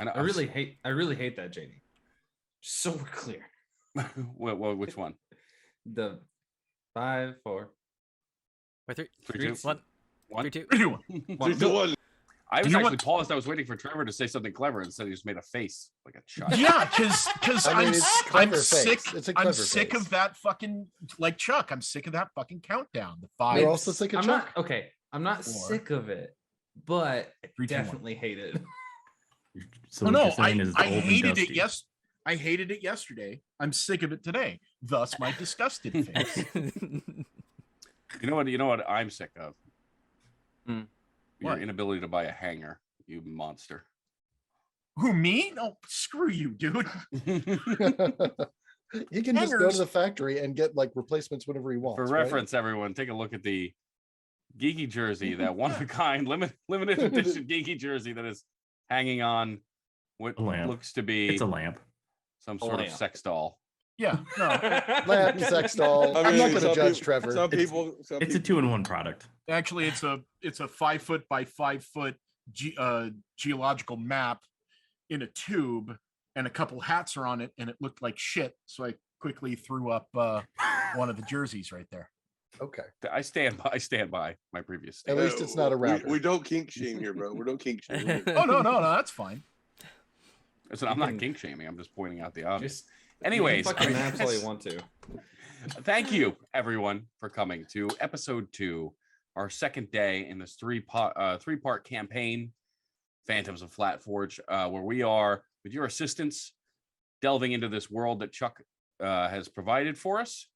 I really hate that, JD. So we're clear. Which one? The 5, 4. Wait, 3, 3, 2, 1, 1, 3, 2, 3, 2, 1. I was actually paused. I was waiting for Trevor to say something clever. Instead, he just made a face like a child. Yeah, because I'm sick. I'm sick face. of that fucking, like Chuck. I'm sick of that fucking countdown. The 5. You're also sick of Chuck. I'm not 4. sick of it, but I 3, 2, 1. definitely hate it. So what you're saying is I old and hated it. dusty. Yes, I hated it yesterday. I'm sick of it today. Thus, my disgusted face. You know what I'm sick of? Your What? inability to buy a hanger, you monster. Who, me? No, screw you, dude. He can just go to the factory and get like replacements whenever he wants. For reference, everyone, take a look at the geeky jersey, that one-of-a-kind limited edition geeky jersey that is hanging on what looks to be It's a lamp. Some sort of sex doll. Yeah, no. Lamp, sex doll. I'm not going to judge Trevor. It's a 2-in-1 product. Actually, it's a 5 foot by 5 foot geological map in a tube, and a couple hats are on it, and it looked like shit. So I quickly threw up one of the jerseys right there. Okay. I stand by my previous statement. At least it's not a router. We don't kink shame here, bro. We don't kink shame. Oh no, that's fine. Listen, I'm not kink shaming. I'm just pointing out the obvious. Anyways, fucking naps all you want to. Thank you, everyone, for coming to episode 2, our second day in this three-part campaign, Phantoms of Flatforge, where we are, with your assistance, delving into this world that Chuck has provided for us,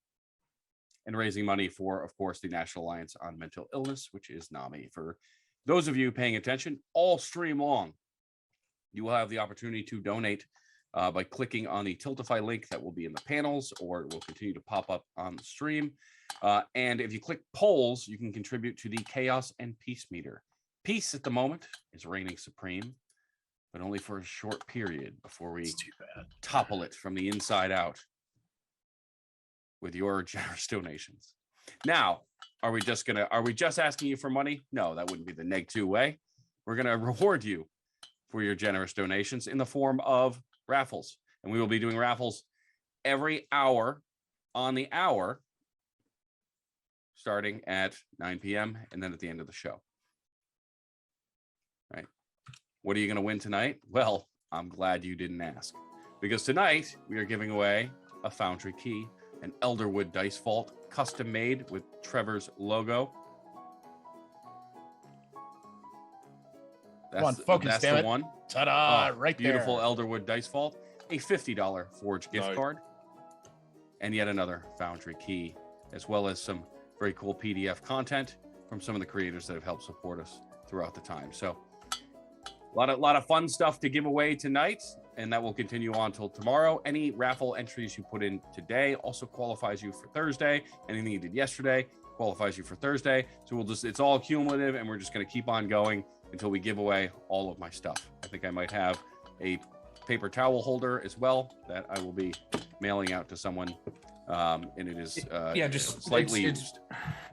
and raising money for, of course, the National Alliance on Mental Illness, which is NAMI. For those of you paying attention, all stream long, you will have the opportunity to donate by clicking on the Tiltify link that will be in the panels, or it will continue to pop up on the stream. And if you click polls, you can contribute to the Chaos and Peace meter. Peace at the moment is reigning supreme, but only for a short period before we topple it from the inside out with your generous donations. Now, are we just asking you for money? No, that wouldn't be the neg 2 way. We're gonna reward you for your generous donations in the form of raffles. And we will be doing raffles every hour on the hour, starting at 9 p.m. and then at the end of the show. Right. What are you going to win tonight? Well, I'm glad you didn't ask, because tonight we are giving away a Foundry key, an Elderwood dice vault, custom made with Trevor's logo. That's the one. Ta-da! Right there. Beautiful Elderwood dice vault, a $50 Forge gift card, and yet another Foundry key, as well as some very cool PDF content from some of the creators that have helped support us throughout the time. So a lot of fun stuff to give away tonight, and that will continue on till tomorrow. Any raffle entries you put in today also qualifies you for Thursday. Anything you did yesterday qualifies you for Thursday. So it's all cumulative, and we're just going to keep on going until we give away all of my stuff. I think I might have a paper towel holder as well that I will be mailing out to someone, and it is just slightly used.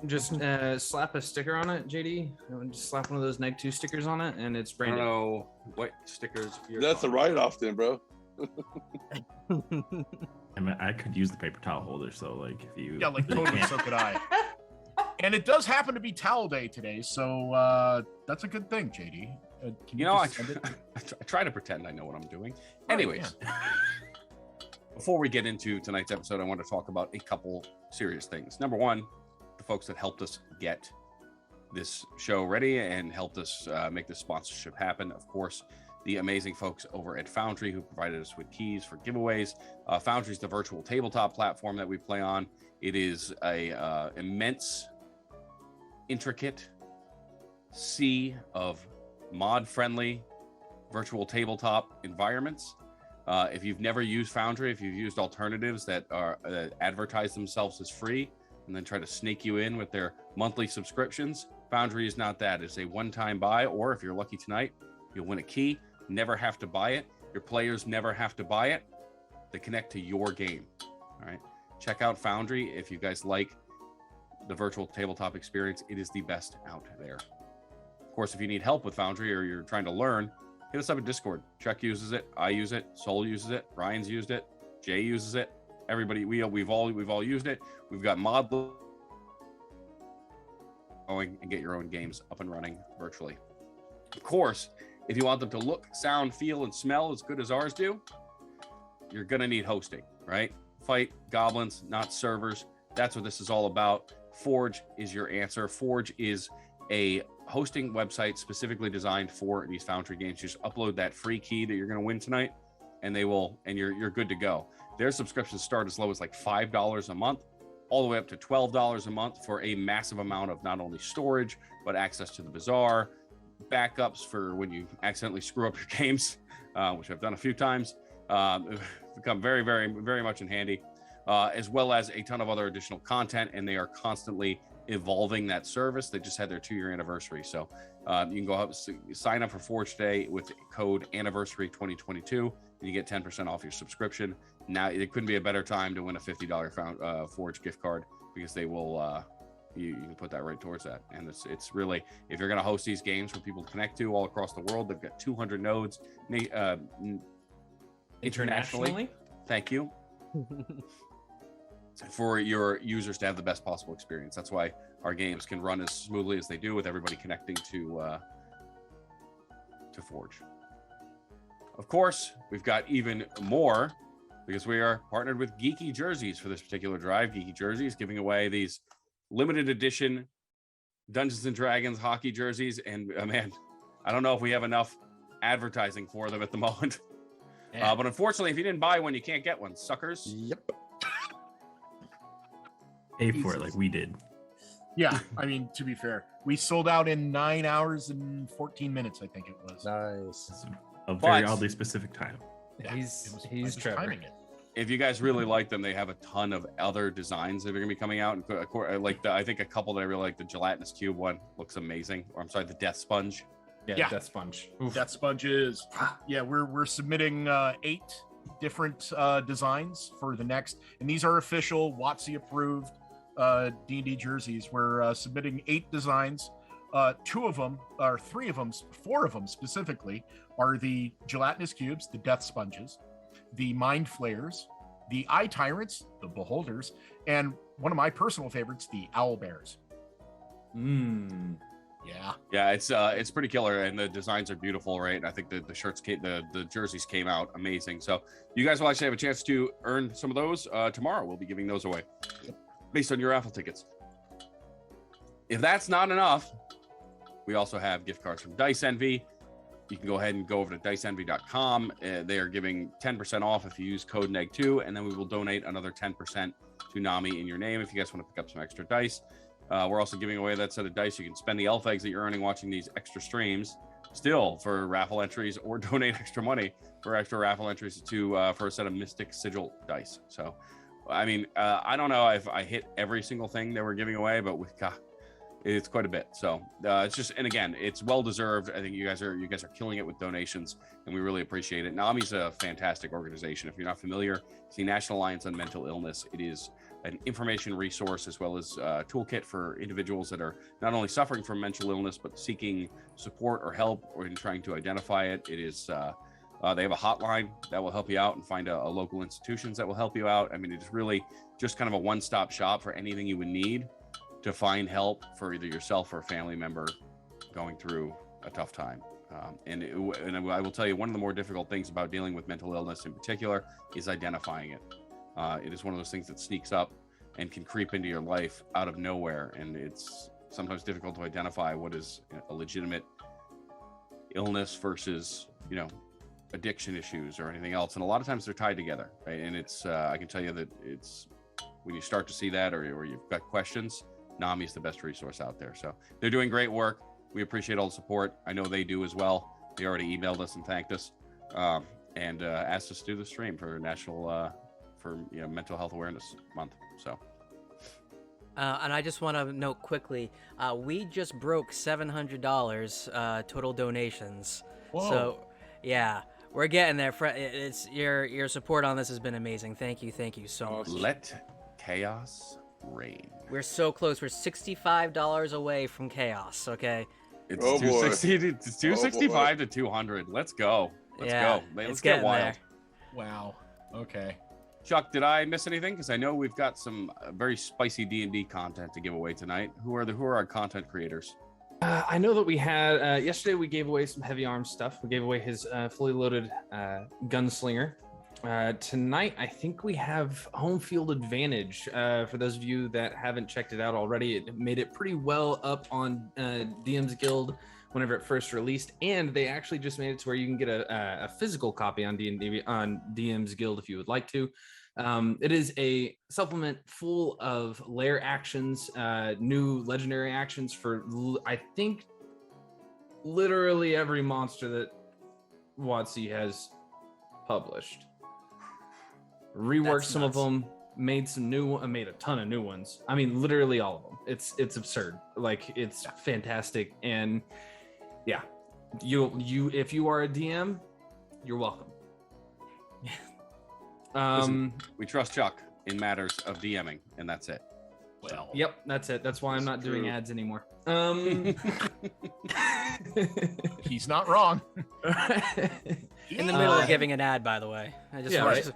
Just slap a sticker on it, JD. Just slap one of those neg 2 stickers on it, and it's branded. I don't know what stickers. That's a write-off then, bro. I mean, I could use the paper towel holder, so like if you totally, so could I. And it does happen to be towel day today, so that's a good thing, JD. I try to pretend I know what I'm doing. Anyways, before we get into tonight's episode, I want to talk about a couple serious things. Number one, the folks that helped us get this show ready and helped us make this sponsorship happen. Of course, the amazing folks over at Foundry who provided us with keys for giveaways. Foundry is the virtual tabletop platform that we play on. It is a immense, intricate sea of mod-friendly virtual tabletop environments. If you've never used Foundry, if you've used alternatives that advertise themselves as free and then try to snake you in with their monthly subscriptions, Foundry is not that. It's a one-time buy, or if you're lucky tonight, you'll win a key. Never have to buy it. Your players never have to buy it. They connect to your game. All right. Check out Foundry if you guys like the virtual tabletop experience. It is the best out there. Of course, if you need help with Foundry or you're trying to learn, hit us up in Discord. Chuck uses it. I use it. Soul uses it. Ryan's used it. Jay uses it. Everybody, we've all used it. We've got mod going and get your own games up and running virtually. Of course, if you want them to look, sound, feel, and smell as good as ours do, you're gonna need hosting, right? Fight goblins, not servers. That's what this is all about. Forge is your answer. Forge is a hosting website specifically designed for these Foundry games. You just upload that free key that you're going to win tonight, and you're good to go. Their subscriptions start as low as like $5 a month, all the way up to $12 a month for a massive amount of not only storage but access to the bazaar, backups for when you accidentally screw up your games, which I've done a few times. Become very, very, very much in handy, as well as a ton of other additional content, and they are constantly evolving that service. They just had their 2-year anniversary, so you can go up, sign up for Forge today with code anniversary 2022, and you get 10% off your subscription. Now it couldn't be a better time to win a $50 Forge gift card, because they will you can put that right towards that. And it's really, if you're going to host these games for people to connect to all across the world, they've got 200 nodes internationally. Thank you. For your users to have the best possible experience. That's why our games can run as smoothly as they do, with everybody connecting to Forge. Of course, we've got even more, because we are partnered with Geeky Jerseys for this particular drive. Geeky Jerseys giving away these limited edition Dungeons and Dragons hockey jerseys, and man, I don't know if we have enough advertising for them at the moment. Yeah. But unfortunately, if you didn't buy one, you can't get one, suckers. Yep. Pay for it like we did. Yeah, I mean, to be fair, we sold out in 9 hours and 14 minutes, I think it was. Nice. It's a very But- oddly specific time. Yeah, He's it was- I he's was Trevor. timing it. If you guys really like them, they have a ton of other designs that are going to be coming out. I think a couple that I really like, the gelatinous cube one looks amazing. Or I'm sorry, the death sponge. Yeah. Death Sponge. Oof. Death sponges. Yeah, we're submitting 8 different designs for the next, and these are official WotC approved D&D jerseys. We're submitting 8 designs. 2 of them, or 3 of them, 4 of them specifically, are the gelatinous cubes, the death sponges, the mind flayers, the eye tyrants, the beholders, and one of my personal favorites, the owl bears. Yeah. Yeah, it's pretty killer, and the designs are beautiful, right? And I think the shirts the jerseys came out amazing. So you guys will actually have a chance to earn some of those tomorrow. We'll be giving those away based on your raffle tickets. If that's not enough, we also have gift cards from Dice Envy. You can go ahead and go over to diceenvy.com. They are giving 10% off if you use code NEG2, and then we will donate another 10% to NAMI in your name if you guys want to pick up some extra dice. We're also giving away that set of dice. You can spend the elf eggs that you're earning watching these extra streams still for raffle entries, or donate extra money for extra raffle entries for a set of Mystic Sigil dice. So, I mean, I don't know if I hit every single thing that we're giving away, but it's quite a bit. So it's just, and again, it's well deserved. I think you guys are killing it with donations, and we really appreciate it. NAMI's a fantastic organization. If you're not familiar, it's the National Alliance on Mental Illness. It is an information resource, as well as a toolkit for individuals that are not only suffering from mental illness, but seeking support or help, or in trying to identify it. It is, they have a hotline that will help you out, and find a local institutions that will help you out. I mean, it's really just kind of a one-stop shop for anything you would need to find help for either yourself or a family member going through a tough time. And I will tell you, one of the more difficult things about dealing with mental illness in particular is identifying it. It is one of those things that sneaks up and can creep into your life out of nowhere, and it's sometimes difficult to identify what is a legitimate illness versus, addiction issues or anything else. And a lot of times they're tied together, right? And it's I can tell you that it's when you start to see that, or you've got questions, NAMI is the best resource out there. So they're doing great work. We appreciate all the support. I know they do as well. They already emailed us and thanked us, and asked us to do the stream for National Mental Health Awareness Month. So, and I just want to note quickly, we just broke $700 total donations. Whoa. So, yeah, we're getting there. It's your support on this has been amazing. Thank you so much. let chaos reign. We're so close. We're $65 away from chaos. Okay, It's Oh, boy. 260. It's 265 to 200. Let's go. Let's go. Let's it's get getting wild. there. Wow. Okay. Chuck, did I miss anything? Because I know we've got some very spicy D&D content to give away tonight. Who are our content creators? I know that we had yesterday. We gave away some heavy arms stuff. We gave away his fully loaded gunslinger. Tonight, I think we have home field advantage. For those of you that haven't checked it out already, it made it pretty well up on DM's Guild whenever it first released, and they actually just made it to where you can get a physical copy on D&D on DM's Guild if you would like to. It is a supplement full of lair actions, new legendary actions for I think literally every monster that WotC has published. Reworked That's some of nuts. them, made some new, made a ton of new ones. I mean, literally all of them. It's absurd. Like, it's fantastic. And yeah, you if you are a DM, you're welcome. Listen, we trust Chuck in matters of DMing, and that's it. Well. Yep, that's it. That's why I'm not doing ads anymore. He's not wrong. In the middle of giving an ad, by the way. I just Yeah, watched.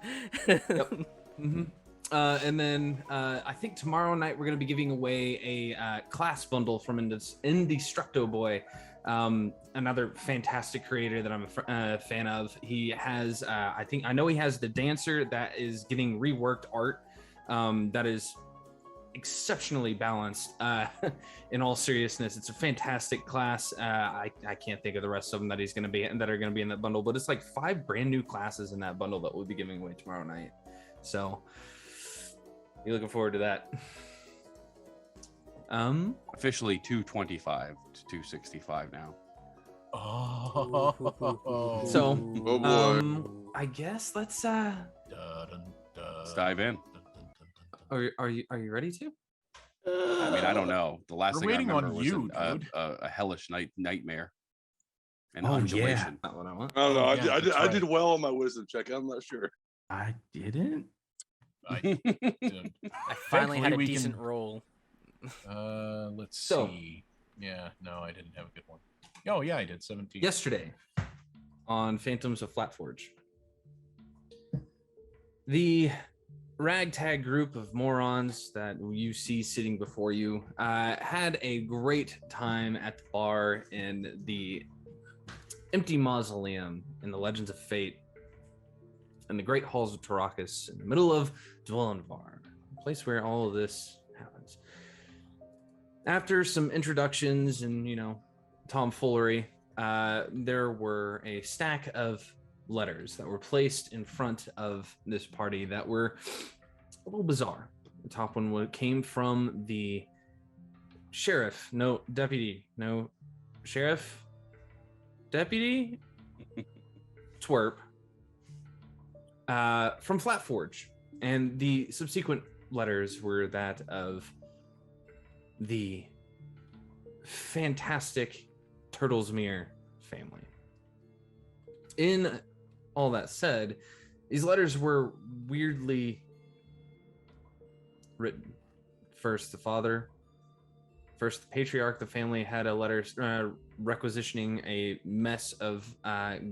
Mm-hmm. And then I think tomorrow night we're going to be giving away a class bundle from Indestructo Boy, another fantastic creator that I'm a fan of. He has, I know he has the dancer that is getting reworked art that is exceptionally balanced. In all seriousness, it's a fantastic class. I can't think of the rest of them that he's going to be and that are going to be in that bundle, but it's like 5 brand new classes in that bundle that we'll be giving away tomorrow night. So you're looking forward to that. Officially 225 to 265 now. Oh. So Oh, boy. I guess let's Let's dive in. are you ready to? I mean, I don't know. The last We're thing I waiting remember on was you, a dude. hellish nightmare. An Oh, undulation. Not what I want. I don't know. Oh, yeah, that's I did right. well on my wisdom check. I'm not sure. I didn't. I finally had a Thankfully, we decent can- roll. Let's So- see. Yeah, no, I didn't have a good one. Oh, yeah, I did 17. Yesterday on Phantoms of Flatforge, the ragtag group of morons that you see sitting before you had a great time at the bar in the empty mausoleum in the Legends of Fate in the great halls of Tarakas in the middle of Dwellinvar, a place where all of this happens. After some introductions and, tomfoolery, there were a stack of letters that were placed in front of this party that were a little bizarre. The top one came from the sheriff, no deputy, no sheriff, deputy, twerp, from Flatforge. And the subsequent letters were that of the fantastic Turtlesmere family. In all that said, these letters were weirdly written. First, the patriarch, the family had a letter requisitioning a mess of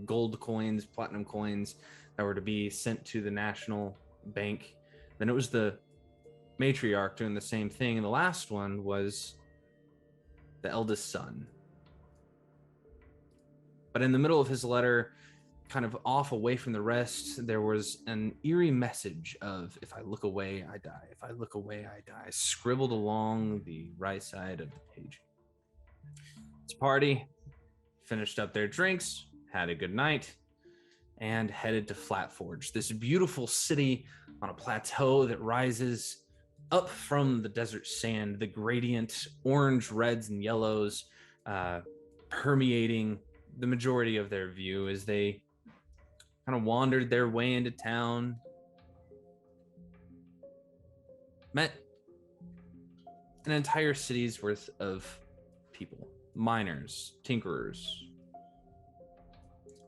gold coins, platinum coins that were to be sent to the national bank. Then it was the matriarch doing the same thing, and the last one was the eldest son. But in the middle of his letter, kind of off away from the rest, there was an eerie message of, if I look away, I die. If I look away, I die, scribbled along the right side of the page. This party finished up their drinks, had a good night, and headed to Flatforge, this beautiful city on a plateau that rises up from the desert sand, the gradient orange, reds, and yellows permeating the majority of their view as they kind of wandered their way into town. Met an entire city's worth of people, miners, tinkerers,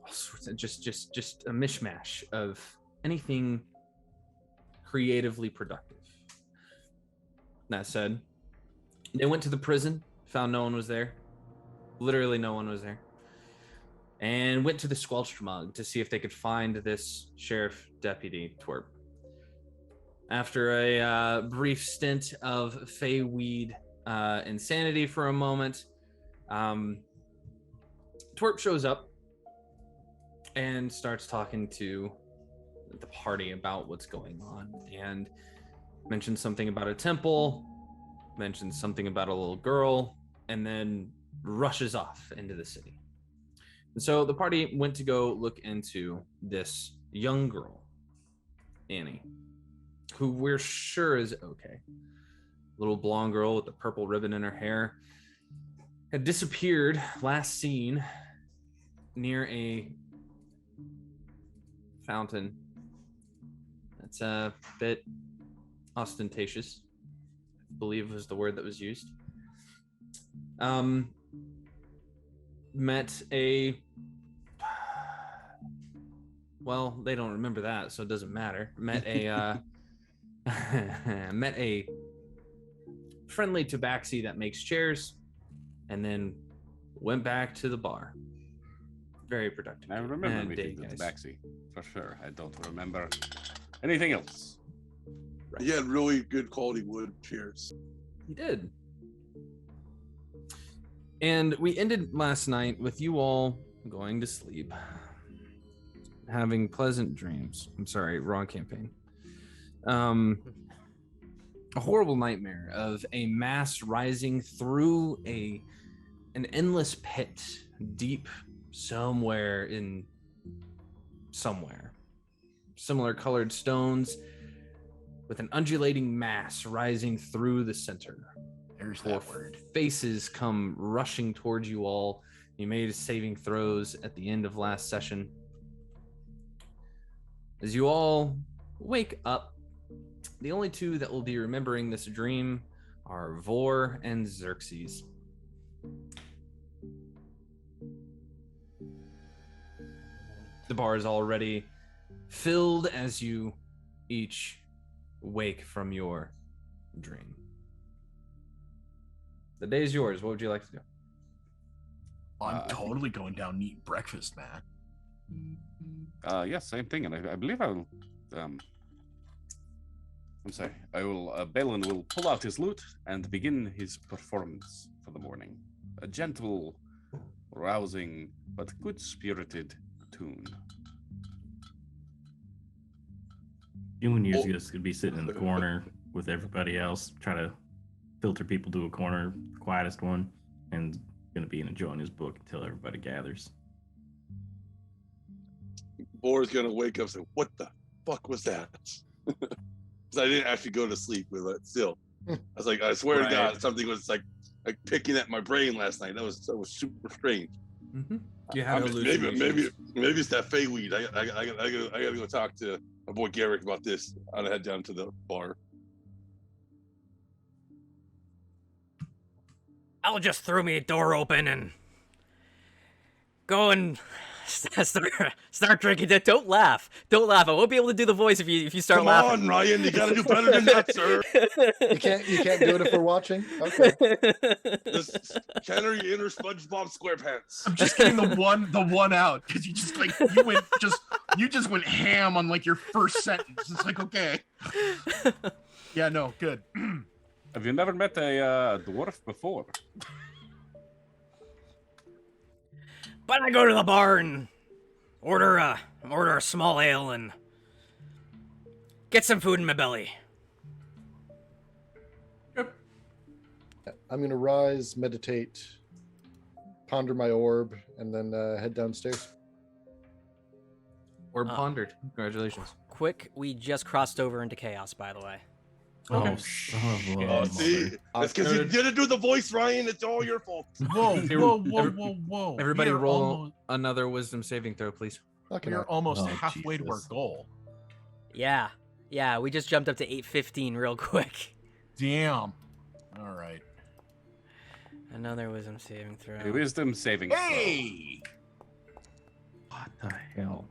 all sorts of just a mishmash of anything creatively productive. That said, they went to the prison, found no one was there. Literally no one was there. And went to the Squelched Mug to see if they could find this sheriff deputy Twerp. After a brief stint of Fey weed insanity for a moment, Twerp shows up and starts talking to the party about what's going on, and mentions something about a temple, mentions something about a little girl, and then rushes off into the city. And so the party went to go look into this young girl, Annie, who we're sure is okay. Little blonde girl with the purple ribbon in her hair had disappeared, last seen near a fountain. That's a bit ostentatious, I believe was the word that was used. Met a, well, they don't remember that, so it doesn't matter. Met a met a friendly tabaxi that makes chairs, and then went back to the bar. Very productive. I remember meeting the tabaxi, for sure. I don't remember anything else. Right. He had really good quality wood chairs. He did. And we ended last night with you all going to sleep, having pleasant dreams. I'm sorry, wrong campaign. A horrible nightmare of a mass rising through an endless pit deep somewhere. Similar colored stones with an undulating mass rising through the center. There's that word. Faces come rushing towards you all. You made saving throws at the end of last session. As you all wake up, the only two that will be remembering this dream are Vor and Xerxes. The bar is already filled as you each wake from your dream. The day is yours. What would you like to do? I'm totally going down and eating breakfast, man. Yes, same thing. And I believe I will. I'm sorry. Balin will pull out his lute and begin his performance for the morning. A gentle, rousing, but good-spirited tune. You and you're just gonna be sitting in the corner with everybody else, try to filter people to a corner, quietest one, and gonna be enjoying his book until everybody gathers. Boar's gonna wake up and say, "What the fuck was that?" Because I didn't actually go to sleep with it. Still, I was like, I swear to God, something was like picking at my brain last night. That was super strange. Mm-hmm. You had maybe it's that Fey weed. I gotta go talk to my boy Garrick about this. I'll head down to the bar. I'll just throw me a door open and go and start drinking it. Don't laugh. Don't laugh. I won't be able to do the voice if you start laughing. Come on, Ryan. You gotta do better than that, sir. You can't do it if we're watching. Okay. Kenner, you inner SpongeBob SquarePants. I'm just getting the one out because you just you just went ham on like your first sentence. It's like, okay. Yeah, no, good. Have you never met a dwarf before? But I go to the bar and order a small ale and get some food in my belly. I'm gonna rise, meditate, ponder my orb, and then head downstairs. Orb pondered. Congratulations. Quick, we just crossed over into chaos, by the way. Okay. Oh, see, that's because you didn't do the voice, Ryan. It's all your fault. Whoa. Everybody roll another wisdom saving throw, please. We're almost halfway to our goal. Yeah, we just jumped up to 815 real quick. Damn. All right. Another wisdom saving throw. A wisdom saving Hey! What the hell?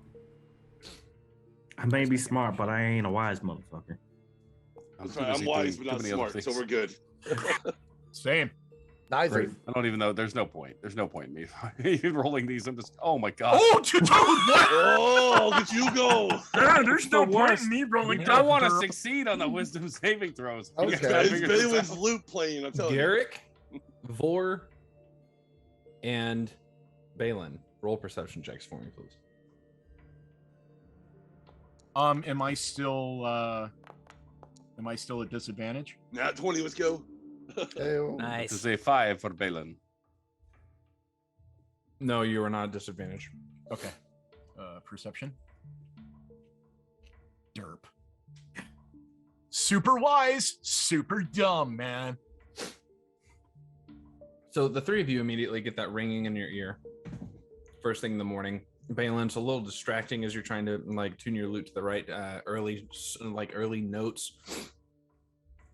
I may be smart, but I ain't a wise motherfucker. I'm wise, but not smart, so we're good. Same. Neither. I don't even know. There's no point. There's no point in me even rolling these. I'm just. Oh my god. Oh, dude, what? Oh, look at you go. Yeah, there's the no point worst. in me rolling. We don't want to down. succeed on the wisdom saving throws. You Okay. guys gotta It's figure this Balin's out. loot playing. I'm telling Garrick, Vor, and Balin, roll perception checks for me, please. Am I still at disadvantage? you. Nat 20. Let's go. Ew. This is Nice. a 5 for Balin. No, you are not at disadvantage. Okay. Perception. Derp. Super wise, super dumb, man. So the three of you immediately get that ringing in your ear. First thing in the morning. Balin's a little distracting as you're trying to like tune your lute to the right early notes.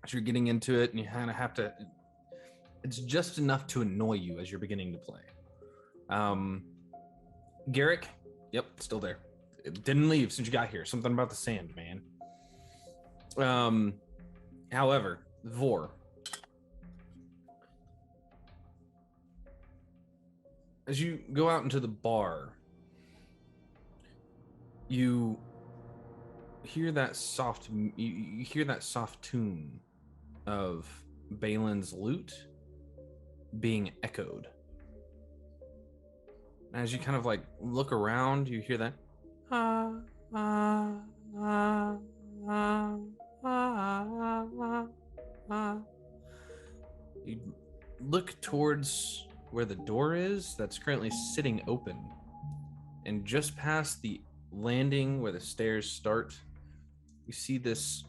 As you're getting into it, and you kind of have to. It's just enough to annoy you as you're beginning to play. Garrick, yep, still there. It didn't leave since you got here. Something about the sand, man. However, Vor. As you go out into the bar, you hear that soft you hear that soft tune of Balin's lute being echoed. As you kind of like look around, you hear that you look towards where the door is that's currently sitting open, and just past the landing where the stairs start, you see this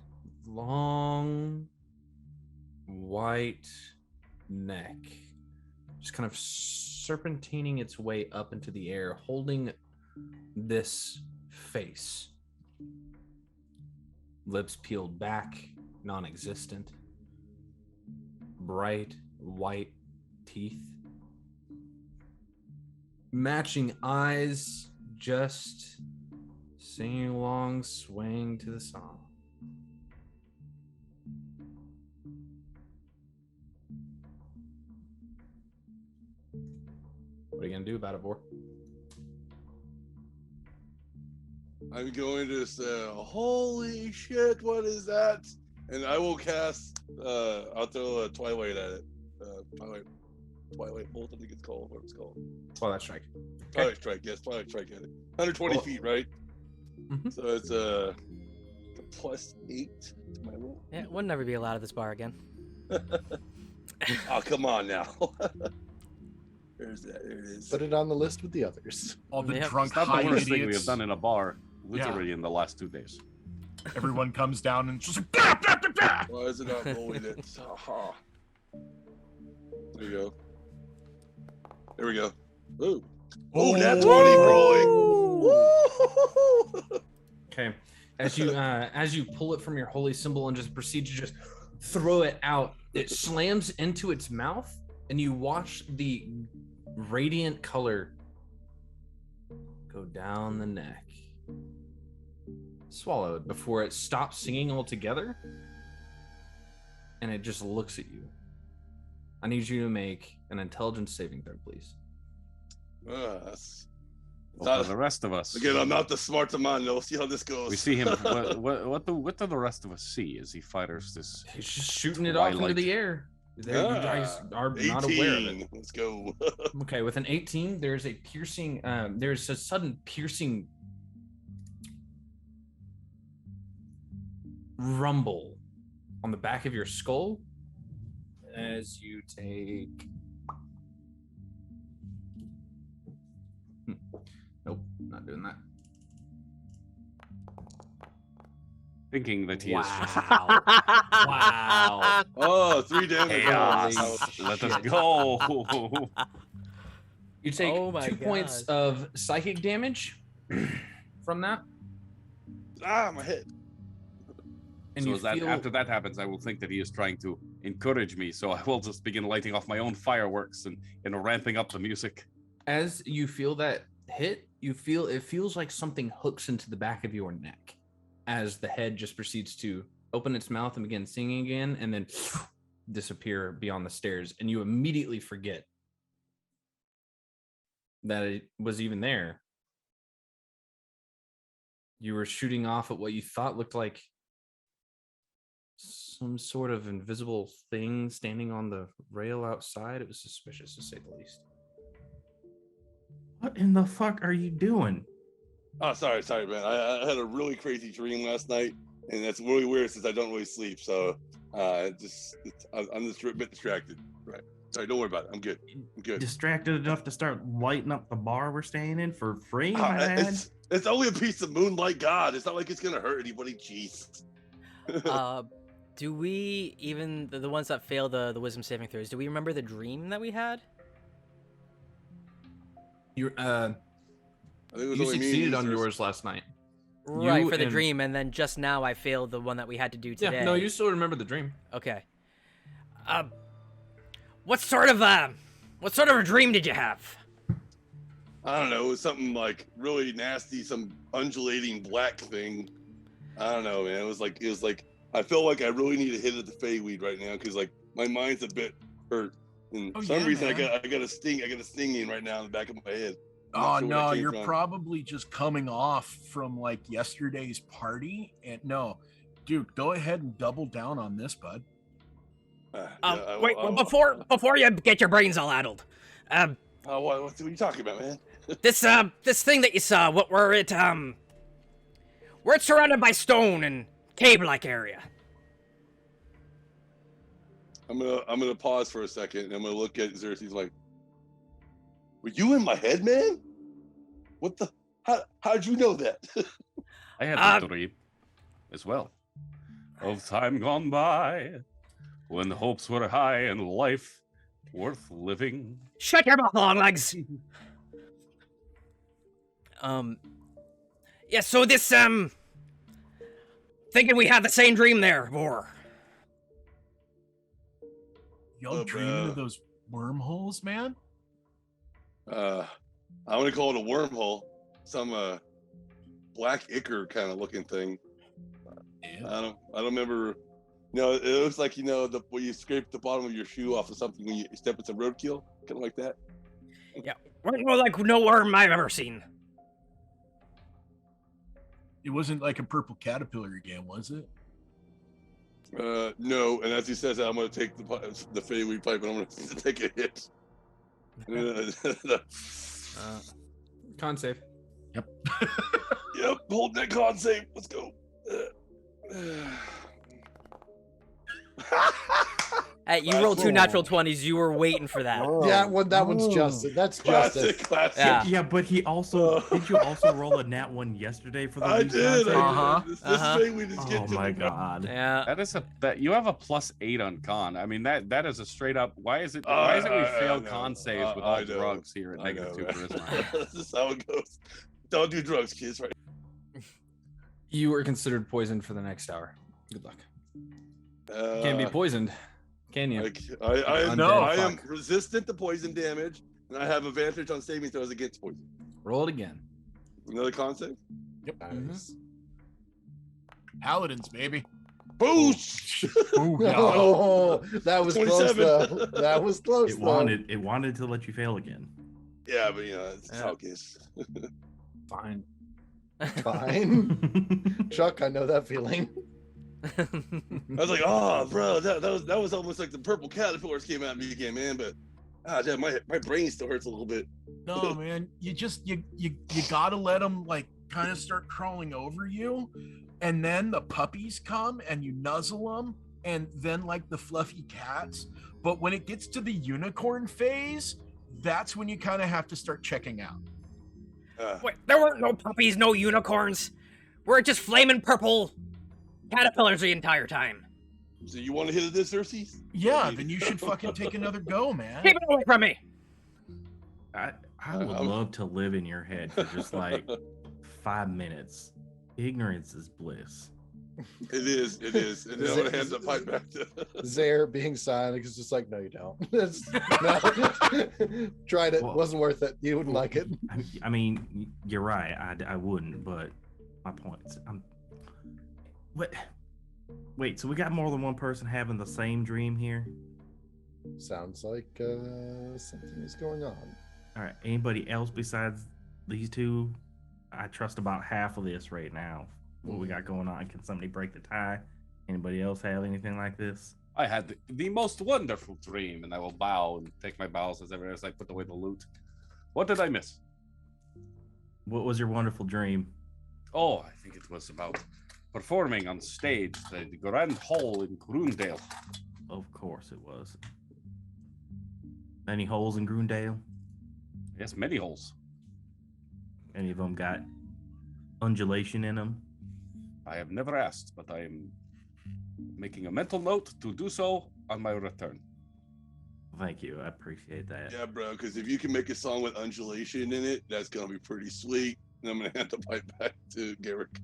long white neck just kind of serpentining its way up into the air, holding this face. Lips peeled back, non-existent. Bright white teeth. Matching eyes, just singing along, swaying to the song. What are you gonna do about it, Vor? I'm going to say, holy shit, what is that? And I will cast, I'll throw a Twilight at it. Twilight Bolt, I think it's called, what it's called. Twilight Strike. Twilight Strike, yes, Twilight Strike at it. 120 feet, right? Mhm. So it's a +8 to my roll. Yeah, we'll never be allowed at this bar again. Oh, come on now. There's that, there it is. Put it on the list with the others. All the Yep. drunk It's not high the worst thing we idiots. have done in a bar, literally in the last 2 days. Everyone comes down and just like, bah, bah, bah, bah. Why is it not rolling it? Aha. There you go. There we go. Ooh. Oh, that's 20 rolling. Okay. As you pull it from your holy symbol and just proceed to just throw it out, it slams into its mouth, and you watch the radiant color go down the neck. Swallowed before it stops singing altogether, and it just looks at you. I need you to make an intelligence saving throw, please. That's Well, for the rest of us, again, I'm not the smart man. We'll see how this goes. we see him. What do the rest of us see as he fires this? He's just shooting it off into Twilight. the air. You guys are not aware of it. Let's go. Okay, with an 18, there's a piercing, there's a sudden piercing rumble on the back of your skull as you take. Nope, not doing that. Thinking that he is. Wow. Wow. Oh, 3 damage. Chaos. Oh, Let us shit. go. You take Oh my 2 points God. of psychic damage from that, ah, my head. and so you as that, feel after that happens, I will think that he is trying to encourage me. So I will just begin lighting off my own fireworks and ramping up the music. as you feel that hit, it feels like something hooks into the back of your neck as the head just proceeds to open its mouth and begin singing again, and then disappear beyond the stairs, and you immediately forget that it was even there. You were shooting off at what you thought looked like some sort of invisible thing standing on the rail outside. It was suspicious, to say the least. What in the fuck are you doing? Oh, sorry, man. I had a really crazy dream last night, and that's really weird since I don't really sleep. So I'm just a bit distracted. Right. Sorry, don't worry about it. I'm good. Distracted enough to start lighting up the bar we're staying in for free, my man? It's only a piece of moonlight god. It's not like it's gonna hurt anybody. Jeez. Do we even the ones that fail the wisdom saving throws? Do we remember the dream that we had? You I think it was you only me and succeeded on Zeus. yours last night. Right, You for the and- dream, and then just now I failed the one that we had to do today. Yeah, no, you still remember the dream. Okay. What sort of a dream did you have? I don't know. It was something like really nasty, some undulating black thing. I don't know, man. It was like I feel like I really need a hit of the Feyweed right now because like my mind's a bit hurt. And for some reason man. I got a stinging right now in the back of my head. I'm Oh not sure where no, that came you're from. probably just coming off from like yesterday's party. And no, dude, go ahead and double down on this, bud. Yeah, Wait, before you get your brains all addled, what are you talking about, man? this thing that you saw, where it's surrounded by stone and cave-like area. I'm gonna pause for a second and I'm gonna look at Xerxes like, were you in my head, man? What the? How'd you know that? I had a dream as well of time gone by when the hopes were high and life worth living. Shut your mouth, long legs. Yeah. So this thinking we had the same dream there, Vor. Y'all dreaming of those wormholes, man? I want to call it a wormhole. Some black ichor kind of looking thing. Yeah. I don't remember. No, it looks like where you scrape the bottom of your shoe off of something when you step into roadkill, kind of like that. Yeah. Well, like no worm I've ever seen. It wasn't like a purple caterpillar again, was it? No, and as he says that, I'm going to take the Feyweed pipe and I'm going to take a hit. Con save. Yep, hold that con save. Let's go. Hey, you rolled 2 natural 20s. You were waiting for that. Yeah, that one's justice. That's justice. Classic. Yeah. But he also did you also roll a nat one yesterday for the I week did. concept? This Uh-huh. Feyweed is Oh getting to my me, bro. god. Yeah. That you have a +8 on con. I mean that is a straight up. Why is it we fail know. con saves with I all know. drugs here at I know, -2 man. charisma? This is how it goes. Don't do drugs, kids. Right? You are considered poisoned for the next hour. Good luck. Can't be Uh, poisoned, can you? I Undead am fuck. resistant to poison damage, and I have advantage on saving throws against poison. Roll it again. Another concept. Yep. Nice. Paladins, baby. Boosh! Oh, no. Oh, that was close 27. though. That was close It though. wanted to let you fail again. Yeah, but it's Yeah. how it is. Fine. Fine. Chuck, I know that feeling. I was like, oh, bro, that was almost like the purple caterpillars came at me again, man. But damn, my brain still hurts a little bit. No, man. You gotta let them like kind of start crawling over you, and then the puppies come and you nuzzle them, and then like the fluffy cats. But when it gets to the unicorn phase, that's when you kind of have to start checking out. Wait, there weren't no puppies, no unicorns. We're just flaming purple caterpillars the entire time. So you want to hit this, Xerxes? Yeah, then you should fucking take another go, man. Keep it away from me. I would love to live in your head for just like 5 minutes. Ignorance is bliss. It is. And then I'm gonna hand the pipe back to Zaire being silent is just like, no, you don't. No. Tried it, Well- wasn't worth it. You wouldn't like it. I mean, you're right. I wouldn't, but my point is, what Wait, so we got more than one person having the same dream here? Sounds like something is going on. All right. Anybody else besides these two? I trust about half of this right now. What we got going on? Can somebody break the tie? Anybody else have anything like this? I had the most wonderful dream, and I will bow and take my bows as I put away the loot. What did I miss? What was your wonderful dream? Oh, I think it was about performing on stage at the Grand Hall in Grundale. Of course it was. Any holes in Grundale? Yes, many holes. Any of them got undulation in them? I have never asked, but I am making a mental note to do so on my return. Thank you. I appreciate that. Yeah, bro. Because if you can make a song with undulation in it, that's gonna be pretty sweet. And I'm gonna hand the pipe back to Garrick.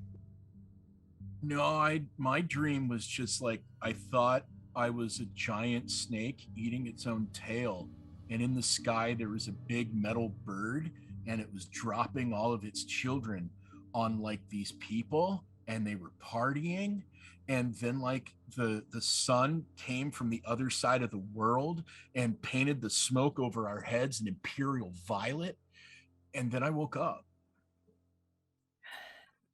No, my dream was just like I thought I was a giant snake eating its own tail, and in the sky there was a big metal bird, and it was dropping all of its children on like these people, and they were partying, and then like the sun came from the other side of the world and painted the smoke over our heads an imperial violet, and then I woke up.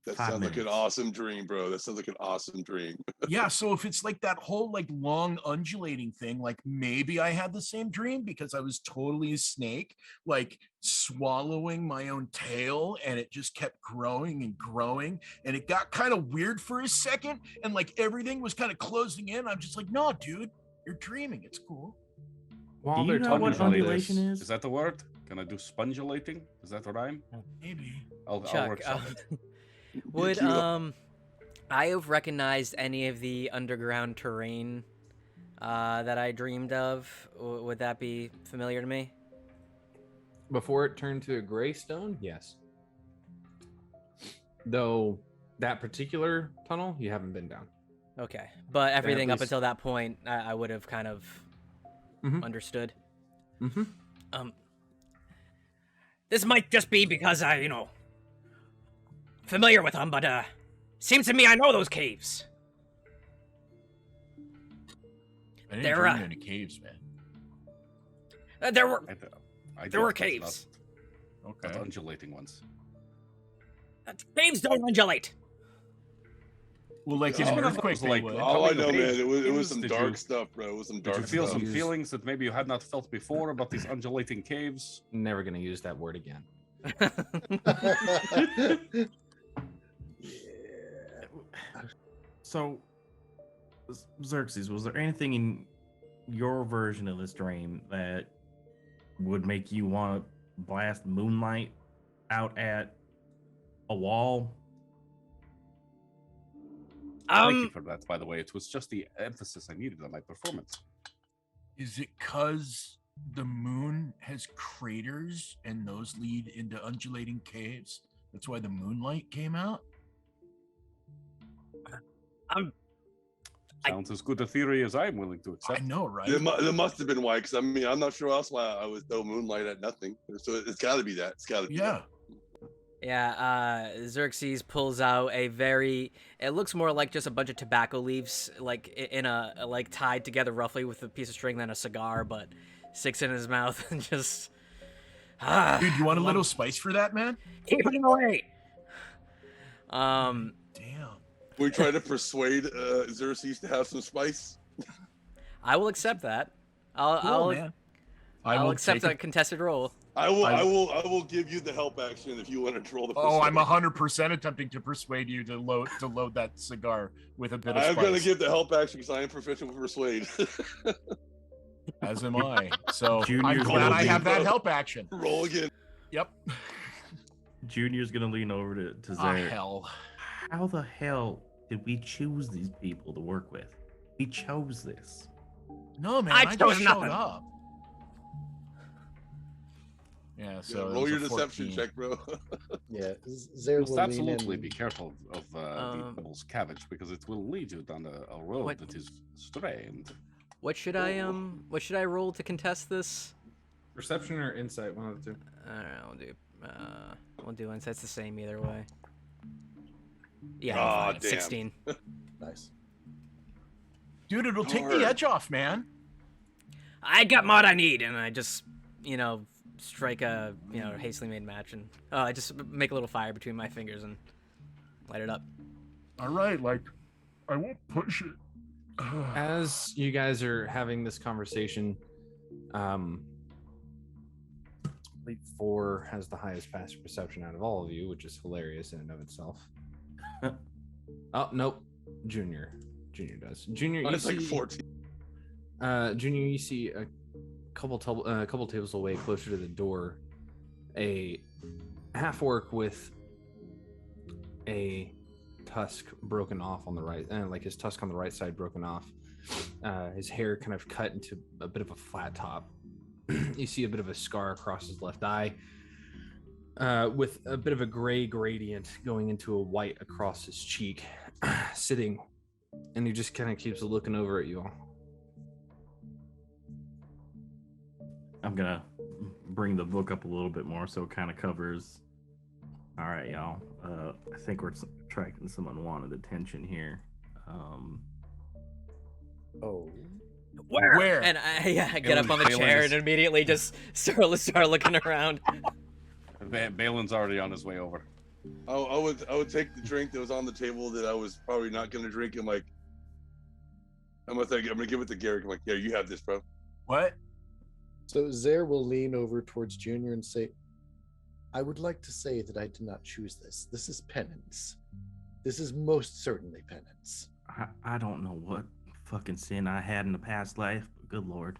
That 5 sounds like an minutes. awesome dream, bro. That sounds like an awesome dream. Yeah, so if it's like that whole like long undulating thing, like maybe I had the same dream because I was totally a snake, like swallowing my own tail, and it just kept growing and growing, and it got kind of weird for a second, and like everything was kind of closing in. I'm just like, no, dude, you're dreaming. It's cool. While Do they're you know talking what about undulation this, Is that the word? Can I do spongulating? Is that a rhyme? Maybe. I'll Chuck, work something. would Cue up. I have recognized any of the underground terrain that I dreamed of? Would that be familiar to me? before it turned to a gray stone, yes. Though that particular tunnel, you haven't been down. Okay, but everything up least- until that point, I would have kind of Mhm. understood. Mm-hmm. This might just be because I, familiar with them, but seems to me I know those caves. I didn't There, dream in any caves, man. There were I there were did, but caves. not Okay. undulating ones. Caves don't undulate. Well, like Oh, in an that earthquake, was they like- would. All I Coming know, of man, age it was dreams, some did dark you- stuff, bro. It was some Did dark you feel stuff. some feelings that maybe you had not felt before about these undulating caves? Never gonna use that word again. So, Xerxes, was there anything in your version of this dream that would make you want to blast moonlight out at a wall? Thank you for that, by the way. It was just the emphasis I needed on my performance. Is it because the moon has craters and those lead into undulating caves? That's why the moonlight came out? Sounds as good a theory as I'm willing to I accept. know, right? There must have been why, because I mean, I'm not sure else why I would throw moonlight at nothing. So it's got to be that. It's got to be Yeah. Yeah, Xerxes pulls out a very. It looks more like just a bunch of tobacco leaves, like in a like tied together roughly with a piece of string than a cigar, but sticks in his mouth and just. Dude, you want a little spice for that, man? Keep it away. Damn. We try to persuade Xerxes to have some spice. I will accept that. Cool, I'll man. I'll will accept take a contested roll. I will give you the help action if you want to roll the. Oh, I'm persuade. 100% attempting to persuade you to load that cigar with a bit of I'm spice. gonna give the help action because I am proficient with persuade. As am I. So I'm Junior's glad gonna I be- have that help action. Roll again. Yep. Junior's gonna lean over to Ah, Xer. hell. How the hell did we choose these people to work with? We chose this. No, man. I I chose just showed nothing. up. Yeah, so Yeah, it roll was your a deception 14. check, bro. Yeah, You Zer must will lean absolutely in. be careful of the devil's cabbage because it will lead you down a road What? that is strange. What should I roll to contest this? Perception or insight, one of the two. I don't know. We'll do insight's the same either way. Yeah, Aw, fine. damn. 16. Nice. Dude, it'll take Hard. the edge off, man. I got what I need, and I just, strike a, hastily made match, and I just make a little fire between my fingers and light it up. All right, like, I won't push it. As you guys are having this conversation, I believe 4 has the highest passive perception out of all of you, which is hilarious in and of itself. Oh, nope. Junior does. Junior, you It's see, like 14. Junior, you see a couple tables away, closer to the door, a half orc with a tusk broken off on the right, like his tusk on the right side broken off. His hair kind of cut into a bit of a flat top. You see a bit of a scar across his left eye, with a bit of a gray gradient going into a white across his cheek, sitting, and he just kind of keeps looking over at you all. I'm gonna bring the book up a little bit more so it kind of covers. All right, y'all. I think we're attracting some unwanted attention here. Oh. Where? And I get up on the chair and immediately just start looking around. Balin's already on his way over. I would take the drink that was on the table that I was probably not gonna drink. I'm gonna give it to Garrick. I'm like, yeah, you have this, bro. What? So Zare will lean over towards Junior and say, I would like to say that I did not choose this. This is penance. This is most certainly penance. I don't know what fucking sin I had in the past life, but good lord.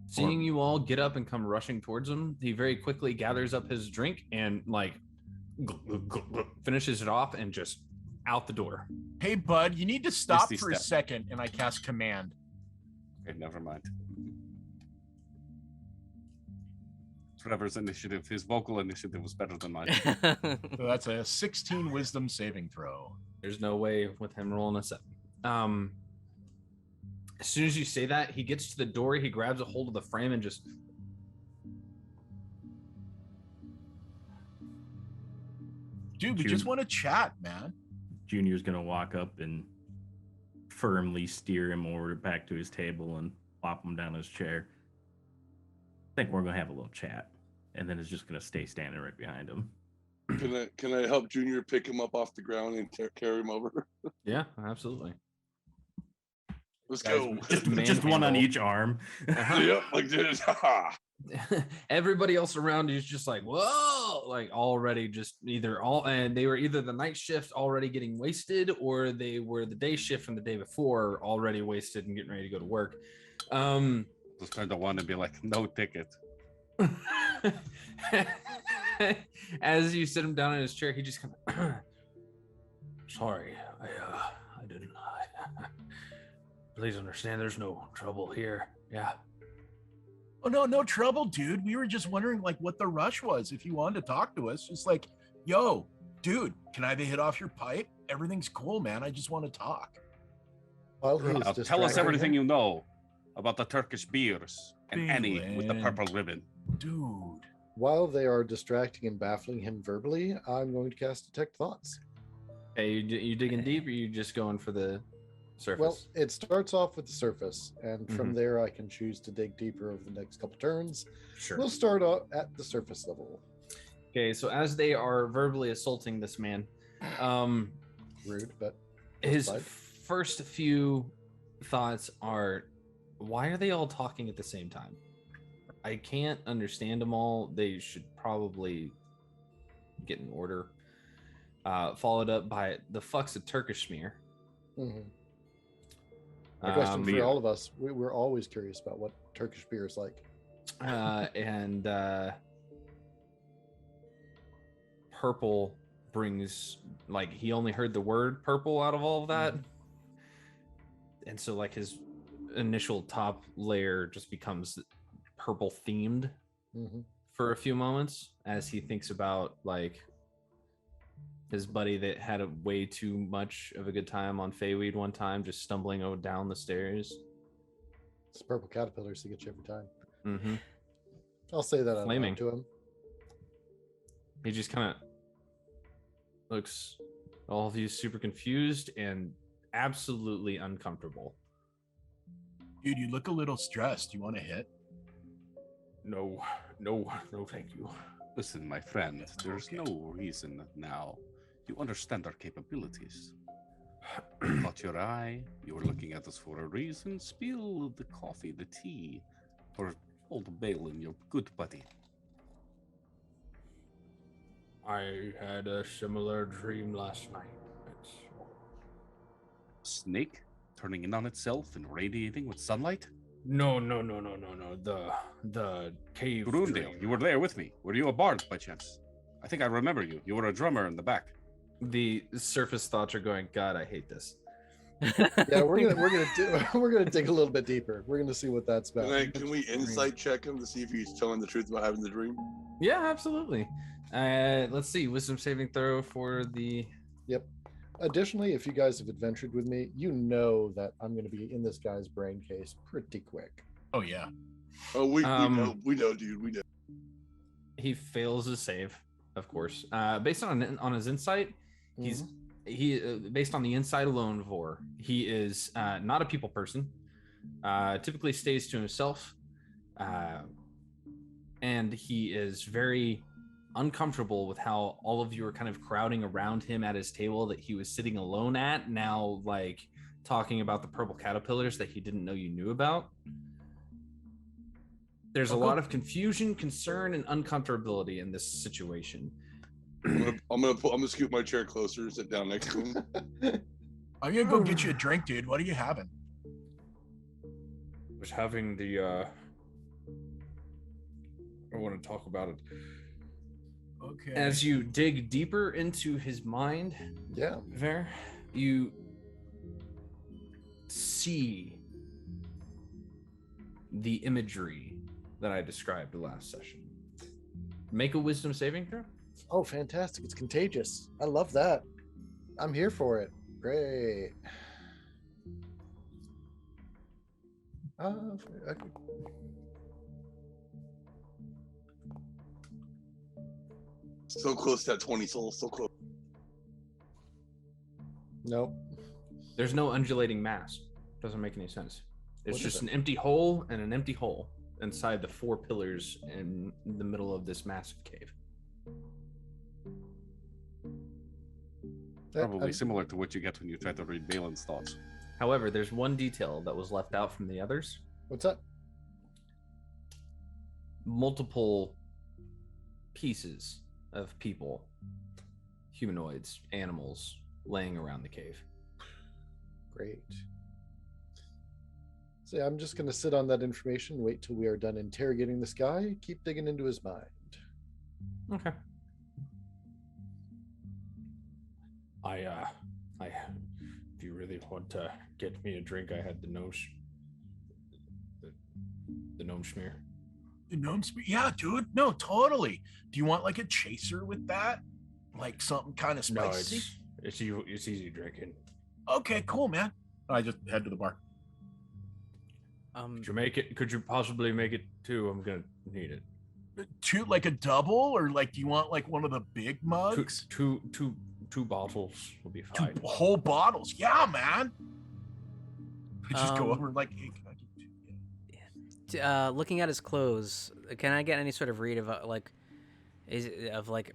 Seeing you all get up and come rushing towards him, he very quickly gathers up his drink and finishes it off and just out the door. Hey, bud, you need to stop Misty for a step. second, and I cast command. Okay, never mind. Trevor's initiative, his vocal initiative was better than mine. So that's a 16 wisdom saving throw. There's no way with him rolling a 7. As soon as you say that, he gets to the door, he grabs a hold of the frame and just... Dude, we just want to chat, man. Junior's gonna walk up and firmly steer him over back to his table and plop him down his chair. I think we're gonna have a little chat, and then it's just gonna stay standing right behind him. Can I help Junior pick him up off the ground and carry him over? Yeah, absolutely. Let's Guys, go. Just one on manhandle. each arm. Yep, like this. Everybody else around you is just like, whoa, like already just and they were either the night shift already getting wasted, or they were the day shift from the day before already wasted and getting ready to go to work. Just turn to one and be like, no ticket. As you sit him down in his chair, he just kind of, sorry, I didn't. Please understand, there's no trouble here. Yeah. Oh, no trouble, dude. We were just wondering, like, what the rush was. If you wanted to talk to us, just like, yo, dude, can I have a hit off your pipe? Everything's cool, man. I just want to talk. While he is Tell us distracting everything him- you know about the Turkish beers and Annie with the Balin. purple ribbon. Dude. While they are distracting and baffling him verbally, I'm going to cast Detect Thoughts. Hey, you digging deep, or you just going for the surface? Well, it starts off with the surface, and from Mhm. there I can choose to dig deeper over the next couple turns. sure. We'll start out at the surface level. Okay, so as they are verbally assaulting this man, Rude, but his Fine. first few thoughts are, why are they all talking at the same time? I can't understand them all. They should probably get in order. Followed up by, the fuck's a Turkish smear? mhm. A question for beer. all of us. We're always curious about what Turkish beer is like. And purple brings, like, he only heard the word purple out of all of that, and so like his initial top layer just becomes purple themed Hmm. for a few moments as he thinks about like his buddy that had a way too much of a good time on Feyweed one time, just stumbling down the stairs. It's purple caterpillars to get you every time. Mm-hmm. I'll say that out Flaming. loud to him. He just kind of looks All of you super confused and absolutely uncomfortable. Dude, you look a little stressed. You want to hit? No, thank you. Listen, my friend, there's no reason now. You understand our capabilities. Caught your eye. You were looking at us for a reason. Spill the coffee, the tea, or old Balin, your good buddy. I had a similar dream last night. Snake turning in on itself and radiating with sunlight? No. The cave Grundale, dream. you were there with me. Were you a bard by chance? I think I remember you. You were a drummer in the back. The surface thoughts are going, God, I hate this. Yeah, we're gonna dig a little bit deeper. We're gonna see what that's about. Can we insight check him to see if he's telling the truth about having the dream? Yeah, absolutely. Let's see. Wisdom saving throw for the. Yep. Additionally, if you guys have adventured with me, you know that I'm going to be in this guy's brain case pretty quick. Oh yeah. Oh, we know, dude. We know. He fails his save, of course. Based on his insight, he based on the insight alone, Vor, he is not a people person. Typically stays to himself, and he is very uncomfortable with how all of you are kind of crowding around him at his table that he was sitting alone at, now like talking about the purple caterpillars that he didn't know you knew about. There's a lot of confusion, concern, and uncomfortability in this situation. I'm gonna scoot my chair closer, sit down next to him. I'm gonna go get you a drink, dude. What are you having? Was having the I want to talk about it. Okay. As you dig deeper into his mind, Yeah. Ver, you see the imagery that I described last session. Make a wisdom saving throw. Oh, fantastic. It's contagious. I love that. I'm here for it. Great. So close to that 20 souls, so close. Nope. There's no undulating mass. Doesn't make any sense. It's What is just it? an empty hole and an empty hole inside the four pillars in the middle of this massive cave. Probably similar to what you get when you try to read Balin's thoughts. However, there's one detail that was left out from the others. What's that? Multiple pieces of people, humanoids, animals, laying around the cave. Great. So I'm just going to sit on that information, wait till we are done interrogating this guy, keep digging into his mind. Okay. If you really want to get me a drink, I had the gnome schmear. The gnome spear? Yeah, dude. No, totally. Do you want like a chaser with that? Like something kind of spicy? No, it's easy drinking. Okay, cool, man. I just head to the bar. Could you possibly make it two? I'm gonna need it. Two, like a double, or like do you want like one of the big mugs? Two bottles will be Two fine. whole bottles. Yeah, man. I just go over like, hey, can I get two? Looking at his clothes, can I get any sort of read of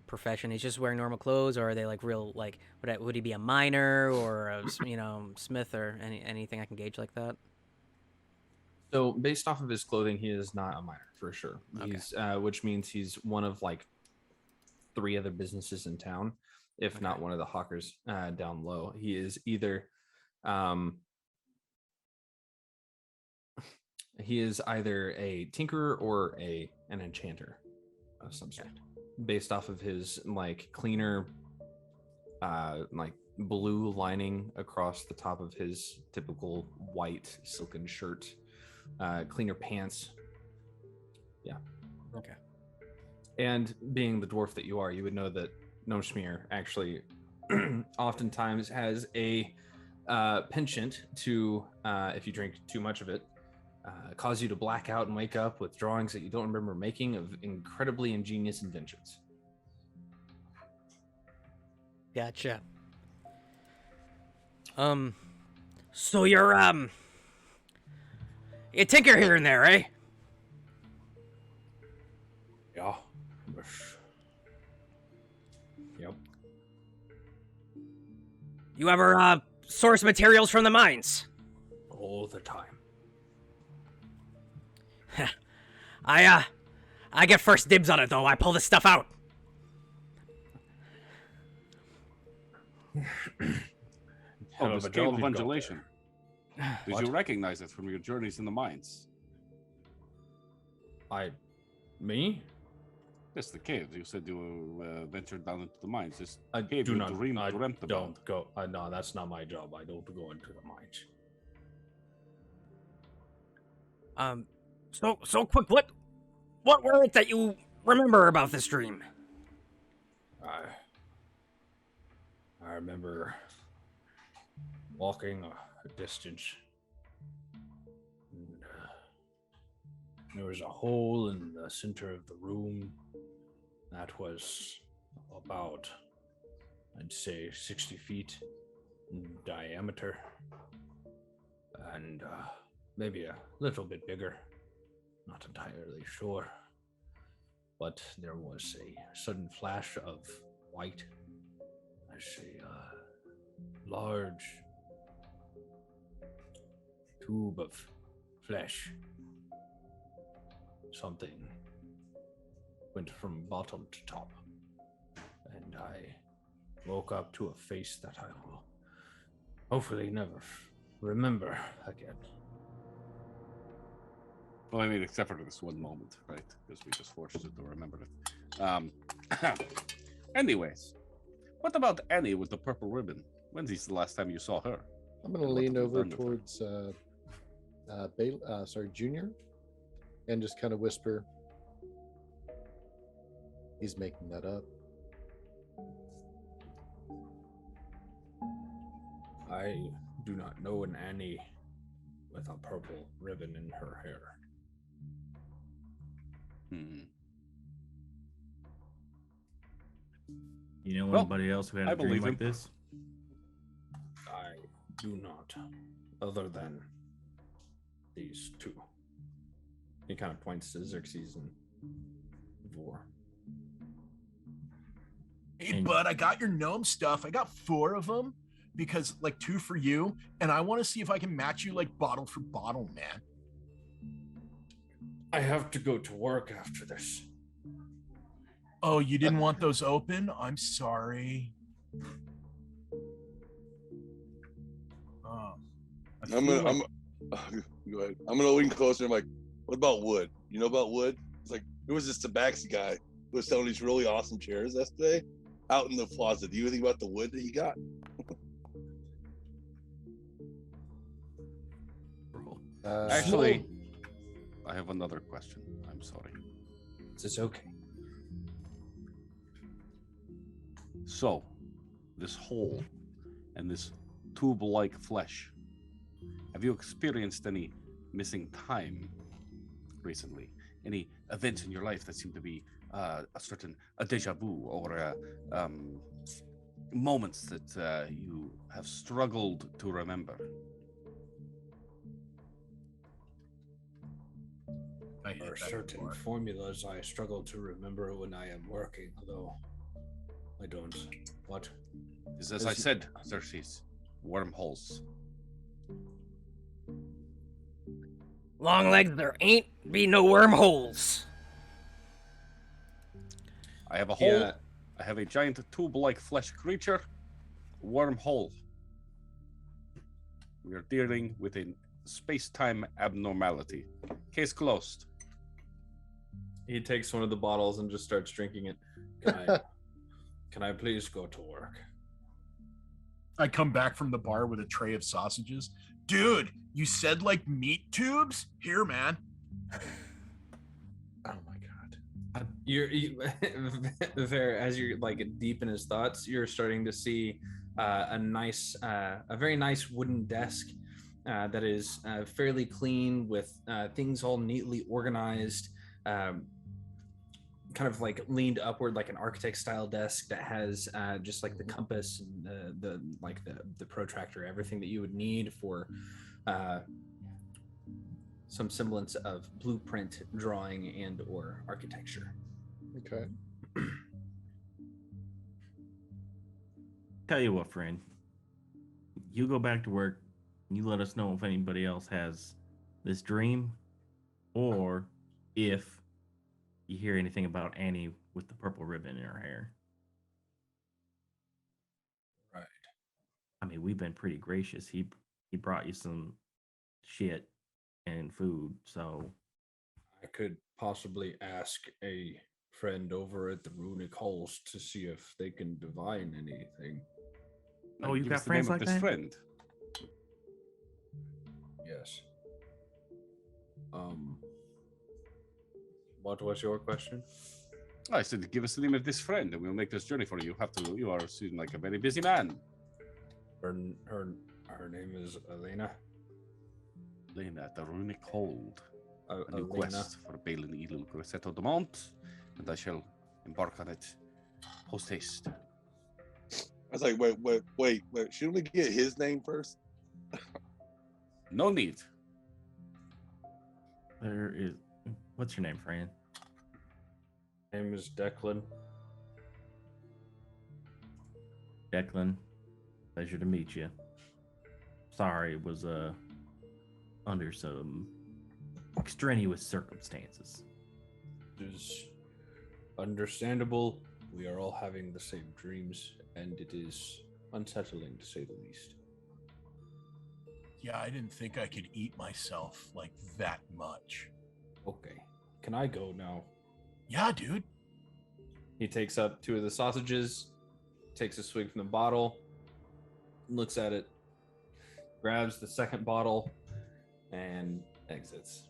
profession? He's just wearing normal clothes, or are they like real, like would he be a miner or a smith or anything I can gauge like that? So based off of his clothing, he is not a miner for sure. Okay. He's which means he's one of like 3 other businesses in town, if not one of the hawkers down low. He is either a tinkerer or an enchanter of some sort. Based off of his like cleaner like blue lining across the top of his typical white silken shirt, cleaner pants. Yeah. Okay. And being the dwarf that you are, you would know that Gnome Schmear actually oftentimes has a penchant to, if you drink too much of it, cause you to black out and wake up with drawings that you don't remember making of incredibly ingenious inventions. Gotcha. So you're you tinker here and there, eh? Yeah. Yes. Yep. You ever source materials from the mines? All the time. I get first dibs on it though. I pull this stuff out. Hell this of a cave job of you've got undulation. Did What? you recognize it from your journeys in the mines? Me? Yes, the cave. You said you ventured down into the mines. This I cave do you not. I dreamt about. don't go. No, that's not my job. I don't go into the mines. So quick. What were it that you remember about this dream? I remember walking a distance, and there was a hole in the center of the room that was about, I'd say, 60 feet in diameter, and maybe a little bit bigger. Not entirely sure. But there was a sudden flash of white as a large tube of flesh. Something went from bottom to top. And I woke up to a face that I will hopefully never remember again. Well, I mean, except for this one moment, right? Because we just forced it to remember it. Anyways, what about Annie with the purple ribbon? When's the last time you saw her? I'm going to lean over towards Junior, and just kind of whisper, he's making that up. I do not know an Annie with a purple ribbon in her hair. You know Well, anybody else who had I a dream believe like him. this? I do not, other than these two. He kind of points to Xerxes and Vor. Hey, bud, I got your gnome stuff. I got 4 of them because, like, 2 for you, and I want to see if I can match you, like, bottle for bottle, man. I have to go to work after this. Oh, you didn't want those open? I'm sorry. Oh, Go ahead. I'm gonna lean closer. I'm like, what about wood? You know about wood? It's like, who was this tabaxi guy who was selling these really awesome chairs yesterday out in the closet? Do you think about the wood that he got? Actually, I have another question. I'm sorry. It's okay. So, this hole and this tube-like flesh, have you experienced any missing time recently? Any events in your life that seem to be a deja vu or moments that you have struggled to remember? There are certain formulas I struggle to remember when I am working, although I don't. What? As I said, Xerxes, wormholes. Long legs, there ain't be no wormholes. I have a hole. Yeah. I have a giant tube-like flesh creature. Wormhole. We are dealing with a space-time abnormality. Case closed. He takes one of the bottles and just starts drinking it. Can I please go to work? I come back from the bar with a tray of sausages. Dude, you said like meat tubes? Here, man. Oh my god. As you're like deep in his thoughts, you're starting to see a very nice wooden desk that is fairly clean with things all neatly organized. kind of like leaned upward like an architect style desk that has just like the compass and the protractor, everything that you would need for some semblance of blueprint drawing and or architecture. Okay. Tell you what, friend. You go back to work. You let us know if anybody else has this dream, or if you hear anything about Annie with the purple ribbon in her hair. Right. I mean, we've been pretty gracious. He brought you some shit and food, so I could possibly ask a friend over at the Runic Halls to see if they can divine anything. Oh, you Give got us the name friends of like this that? friend. Yes. What was your question? I said, give us the name of this friend, and we'll make this journey for you. You are soon like a very busy man. Her name is Elena. Lena at the Runic Hold. A new Elena. quest for Balin Elul Grosseto de Mont, and I shall embark on it post haste. I was like, wait. Shouldn't we get his name first? No need. there is. What's your name, friend? Name is Declan. Declan. Pleasure to meet you. Sorry, it was under some extraneous circumstances. It is understandable. We are all having the same dreams, and it is unsettling to say the least. Yeah, I didn't think I could eat myself like that much. Okay. Can I go now? Yeah, dude. He takes up 2 of the sausages, takes a swig from the bottle, looks at it, grabs the second bottle, and exits.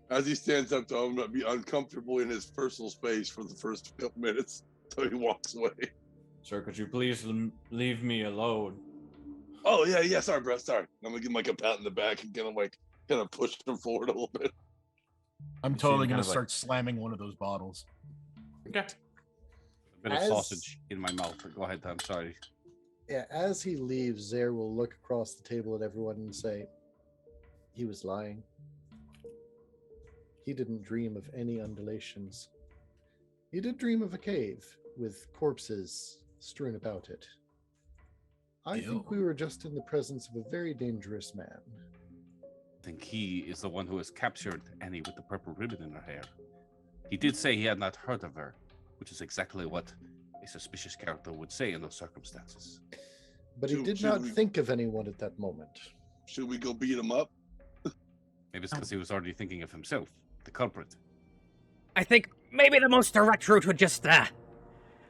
As he stands up to him, be uncomfortable in his personal space for the first couple minutes until he walks away. Sir, could you please leave me alone? Oh yeah. Sorry, bro. Sorry. I'm gonna give him like a pat in the back and kind of push him forward a little bit. I'm You see totally him gonna kind of start slamming one of those bottles. Okay. A bit of sausage in my mouth. Go ahead, I'm sorry. Yeah, as he leaves, Zare will look across the table at everyone and say, he was lying. He didn't dream of any undulations. He did dream of a cave with corpses strewn about it. I think we were just in the presence of a very dangerous man. I think he is the one who has captured Annie with the purple ribbon in her hair. He did say he had not heard of her, which is exactly what a suspicious character would say in those circumstances. But he did not think of anyone at that moment. Should we go beat him up? Maybe it's because he was already thinking of himself, the culprit. I think maybe the most direct route would just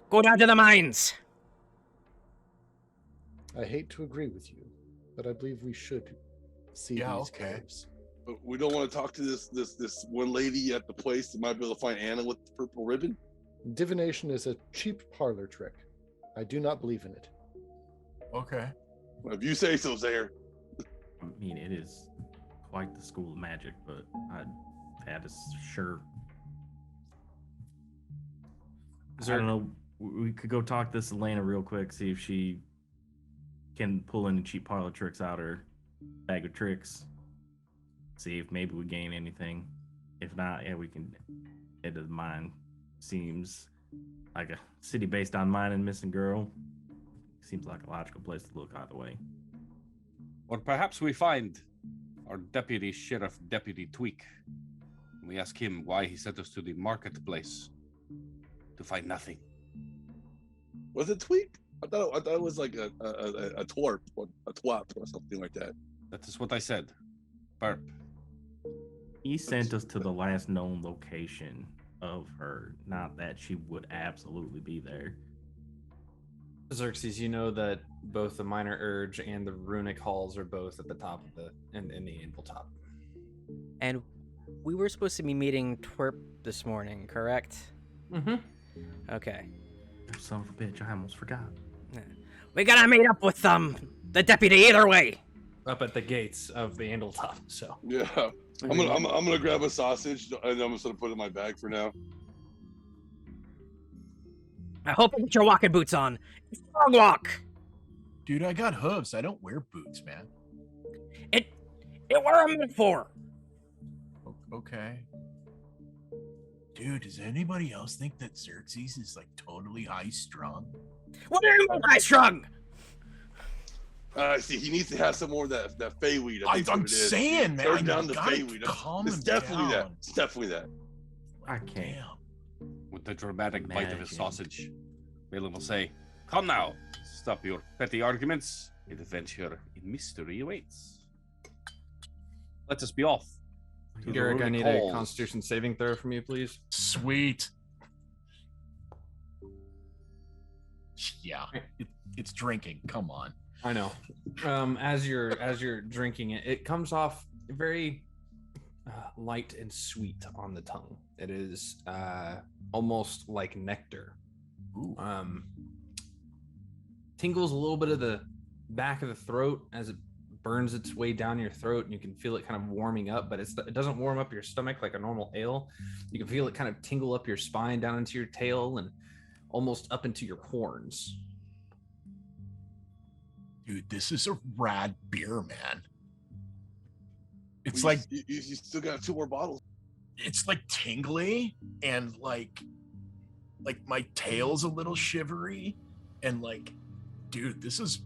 go down to the mines. I hate to agree with you, but I believe we should see these caves. But we don't want to talk to this one lady at the place that might be able to find Anna with the purple ribbon. Divination is a cheap parlor trick. I do not believe in it. Okay. Well, if you say so, Zare. I mean, it is quite the school of magic, but that is sure. I don't know. We could go talk to this Elena real quick, see if she can pull any cheap parlor tricks out her bag of tricks. See if maybe we gain anything. If not, yeah, we can head to the mine. Seems like a city based on mine and missing girl. Seems like a logical place to look either way. Or perhaps we find our deputy sheriff, Deputy Tweak. We ask him why he sent us to the marketplace to find nothing. Was it Tweak? I thought it was like a twerp or a twap or something like that. That is what I said. Burp. He sent us to the last known location of her, not that she would absolutely be there. Xerxes, you know that both the Minor Urge and the Runic Halls are both at the top of in the Anvil Top. And we were supposed to be meeting Twerp this morning, correct? Mm-hmm. Okay. Son of a bitch, I almost forgot. We gotta meet up with the deputy either way. Up at the gates of the Anvil Top, so. Yeah. I'm gonna grab a sausage and I'm just gonna put it in my bag for now. I hope you get your walking boots on. It's a long walk. Dude, I got hooves. I don't wear boots, man. It what I'm for. Okay. Dude, does anybody else think that Xerxes is like totally high strung? What do you mean high strung? See, he needs to have some more of that fey weed. I think I'm what it is. saying, man. Turn down you the gotta fey weed. calm It's him definitely that. down. It's definitely that. I can't. Damn. With the dramatic bite of his Imagine. sausage, Balin will say, "Come now, stop your petty arguments. An adventure in mystery awaits. Let us be off." To the Garrick, I runic need halls. a Constitution saving throw from you, please. Sweet. Yeah, it's drinking. Come on. I know. As you're drinking it, it comes off very light and sweet on the tongue. It is almost like nectar. Ooh. Tingles a little bit of the back of the throat as it burns its way down your throat, and you can feel it kind of warming up, but it doesn't warm up your stomach like a normal ale. You can feel it kind of tingle up your spine down into your tail and almost up into your horns. Dude, this is a rad beer, man. It's Well, like you still got 2 more bottles. it's like tingly and like my tail's a little shivery and like, dude, this is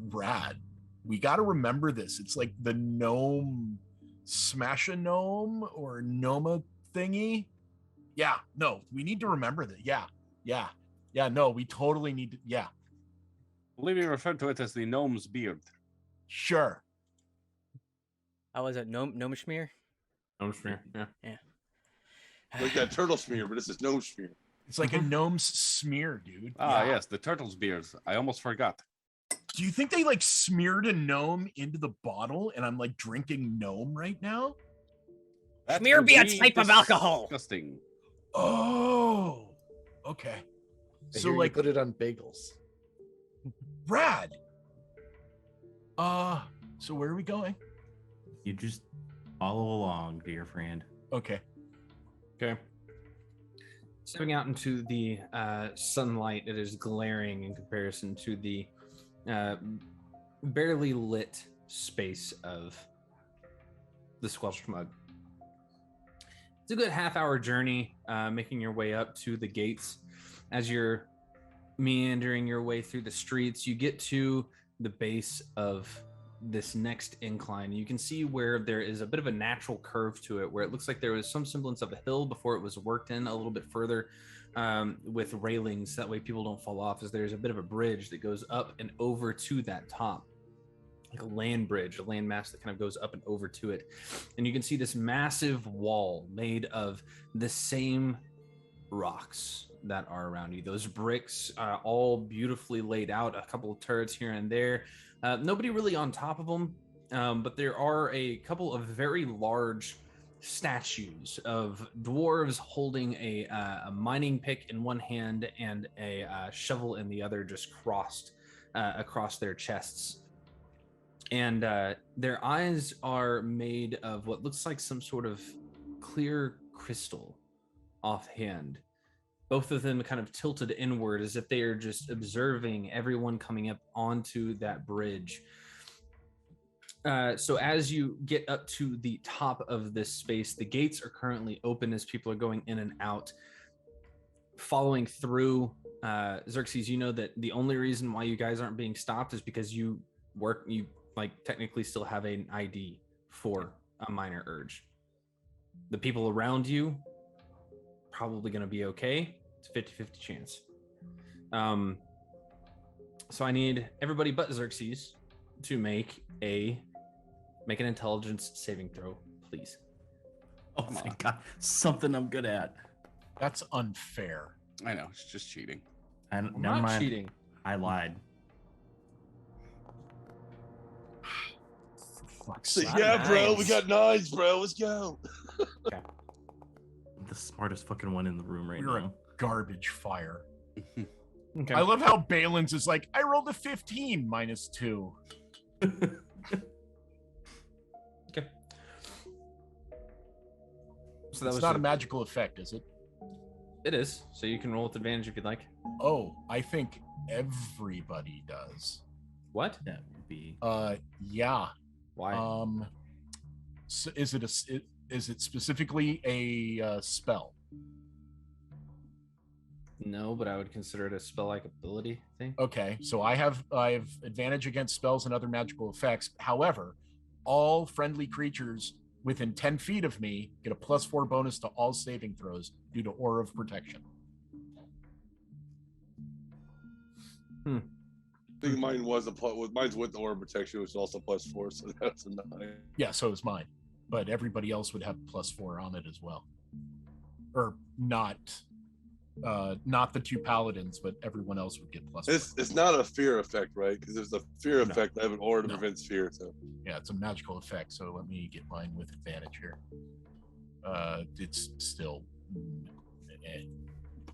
rad. We got to remember this. It's like the gnome smash a gnome or Noma thingy. Yeah, no, we need to remember that. Yeah, no, we totally need to. Yeah, I believe you referred to it as the gnome's beard. sure. How was it? Gnomeshmere? Yeah. Like that turtle smear, but this is no smear. It's like a gnome's smear, dude. Ah, Yeah. yes, the turtle's beards. I almost forgot. Do you think they like smeared a gnome into the bottle and I'm like drinking gnome right now? That Smear would be a type of alcohol. Disgusting. Oh, okay. I So hear like you put it on bagels. rad. So where are we going? You just follow along, dear friend. Okay. Okay. Stepping out into the sunlight, it is glaring in comparison to the barely lit space of the squelched mud. It's a good half-hour journey, making your way up to the gates. As you're meandering your way through the streets, you get to the base of this next incline. You can see where there is a bit of a natural curve to it, where it looks like there was some semblance of a hill before it was worked in a little bit further with railings. That way people don't fall off, as there's a bit of a bridge that goes up and over to that top. Like a land bridge, a land mass that kind of goes up and over to it. And you can see this massive wall made of the same rocks that are around you. Those bricks, all beautifully laid out, a couple of turrets here and there. Nobody really on top of them, but there are a couple of very large statues of dwarves holding a mining pick in one hand and a shovel in the other, just crossed across their chests. And their eyes are made of what looks like some sort of clear crystal offhand. Both of them kind of tilted inward as if they are just observing everyone coming up onto that bridge. So as you get up to the top of this space, the gates are currently open as people are going in and out. Following through, Xerxes, you know that the only reason why you guys aren't being stopped is because you technically still have an ID for a minor urge. The people around you probably going to be okay. It's a 50-50 chance. So I need everybody but Xerxes to make an intelligence saving throw, please. Oh, thank God. Something I'm good at. That's unfair. I know, it's just cheating. And I'm never not mind. cheating. I lied. Fuck's So, sake. yeah, bro, we nice. got 9s, bro. Let's go. I'm the smartest fucking one in the room right We're a now. garbage fire. Okay. I love how Balin's is like, I rolled a 15 minus 2. Okay. So that It's was not a magical effect, is it? It is. So you can roll with advantage if you'd like. Oh, I think everybody does. What? That would be. Yeah. Why? So is it specifically a spell? No, but I would consider it a spell-like ability thing. Okay, so I have advantage against spells and other magical effects. However, all friendly creatures within 10 feet of me get a +4 bonus to all saving throws due to Aura of Protection. I think mine was mine's with the Aura of Protection, which is also +4, so that's a 9. Yeah, so is mine, but everybody else would have +4 on it as well, or not the 2 paladins, but everyone else would get +4. It's not a fear effect, right? Because there's a fear No. effect. I have an aura to No. prevent fear. So Yeah, it's a magical effect. So let me get mine with advantage here. It's still.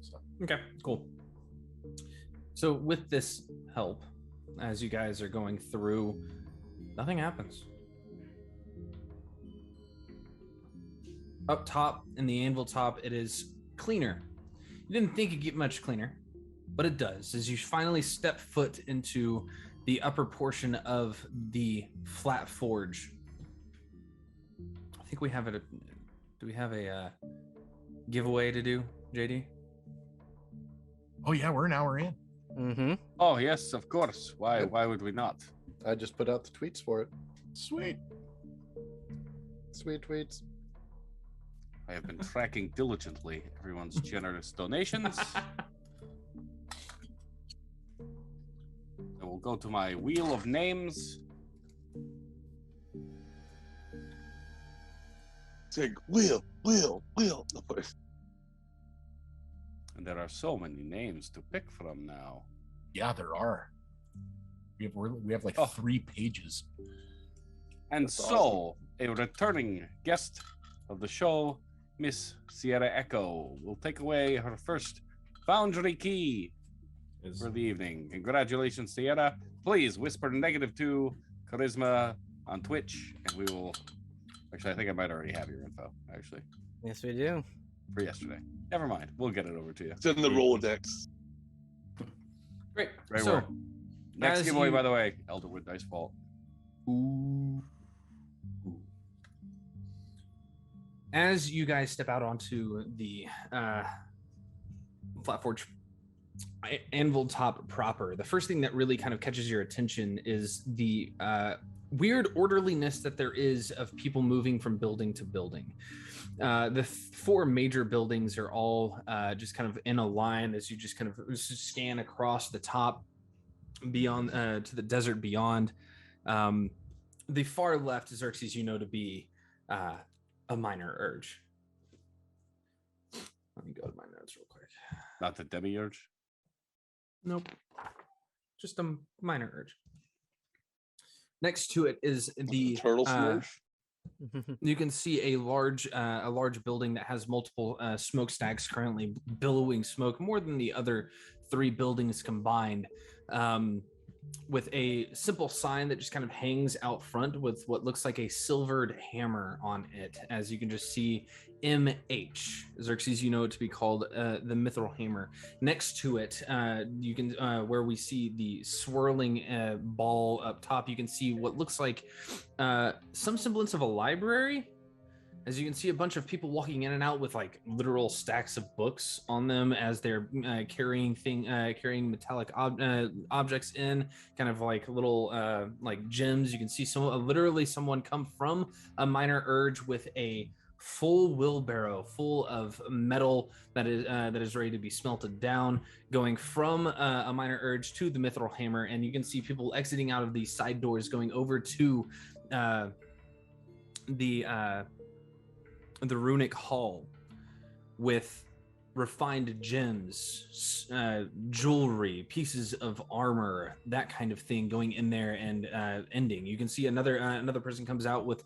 So. Okay, cool. So with this help, as you guys are going through, nothing happens. Up top in the anvil top, it is cleaner. You didn't think it'd get much cleaner, but it does. As you finally step foot into the upper portion of the Flatforge. I think we have it. Do we have a giveaway to do, JD? Oh yeah, we're an hour in. Mm-hmm. Oh yes, of course. Why? Yep. Why would we not? I just put out the tweets for it. Sweet. Sweet tweets. I have been tracking diligently everyone's generous donations. I will go to my wheel of names. it's like Will. And there are so many names to pick from now. Yeah, there are. We have like Oh. 3 pages. And That's so, a returning guest of the show, Miss Sierra Echo, will take away her first Foundry key for the evening. Congratulations, Sierra. Please whisper -2 charisma on Twitch, and we will. Actually, I think I might already have your info, actually, Yes, we do. for yesterday. Never mind. We'll get it over to you. It's in the Rolodex. Great. Great So, work. Next as giveaway, you- by the way, Elderwood Dice Vault. as you guys step out onto the Flatforge anvil top proper, the first thing that really kind of catches your attention is the weird orderliness that there is of people moving from building to building. The 4 major buildings are all just kind of in a line as you just kind of scan across the top beyond to the desert beyond. The far left is Xerxes, you know to be a minor urge. Let me go to my notes real quick. Not the Demiurge. Nope. Just a minor urge. Next to it is the Turtle Smurf. you can see a large building that has multiple smokestacks currently billowing smoke, more than the other 3 buildings combined, with a simple sign that just kind of hangs out front with what looks like a silvered hammer on it. As you can just see MH. Xerxes, you know it to be called the Mithril Hammer. Next to it, you can where we see the swirling ball up top, you can see what looks like some semblance of a library. As you can see, a bunch of people walking in and out with like literal stacks of books on them as they're carrying metallic objects in, kind of like little like gems. You can see literally someone come from a minor urge with a full wheelbarrow full of metal that is ready to be smelted down, going from a minor urge to the Mithril Hammer, and you can see people exiting out of these side doors, going over to the runic hall with refined gems, jewelry, pieces of armor, that kind of thing going in there and ending. You can see another person comes out with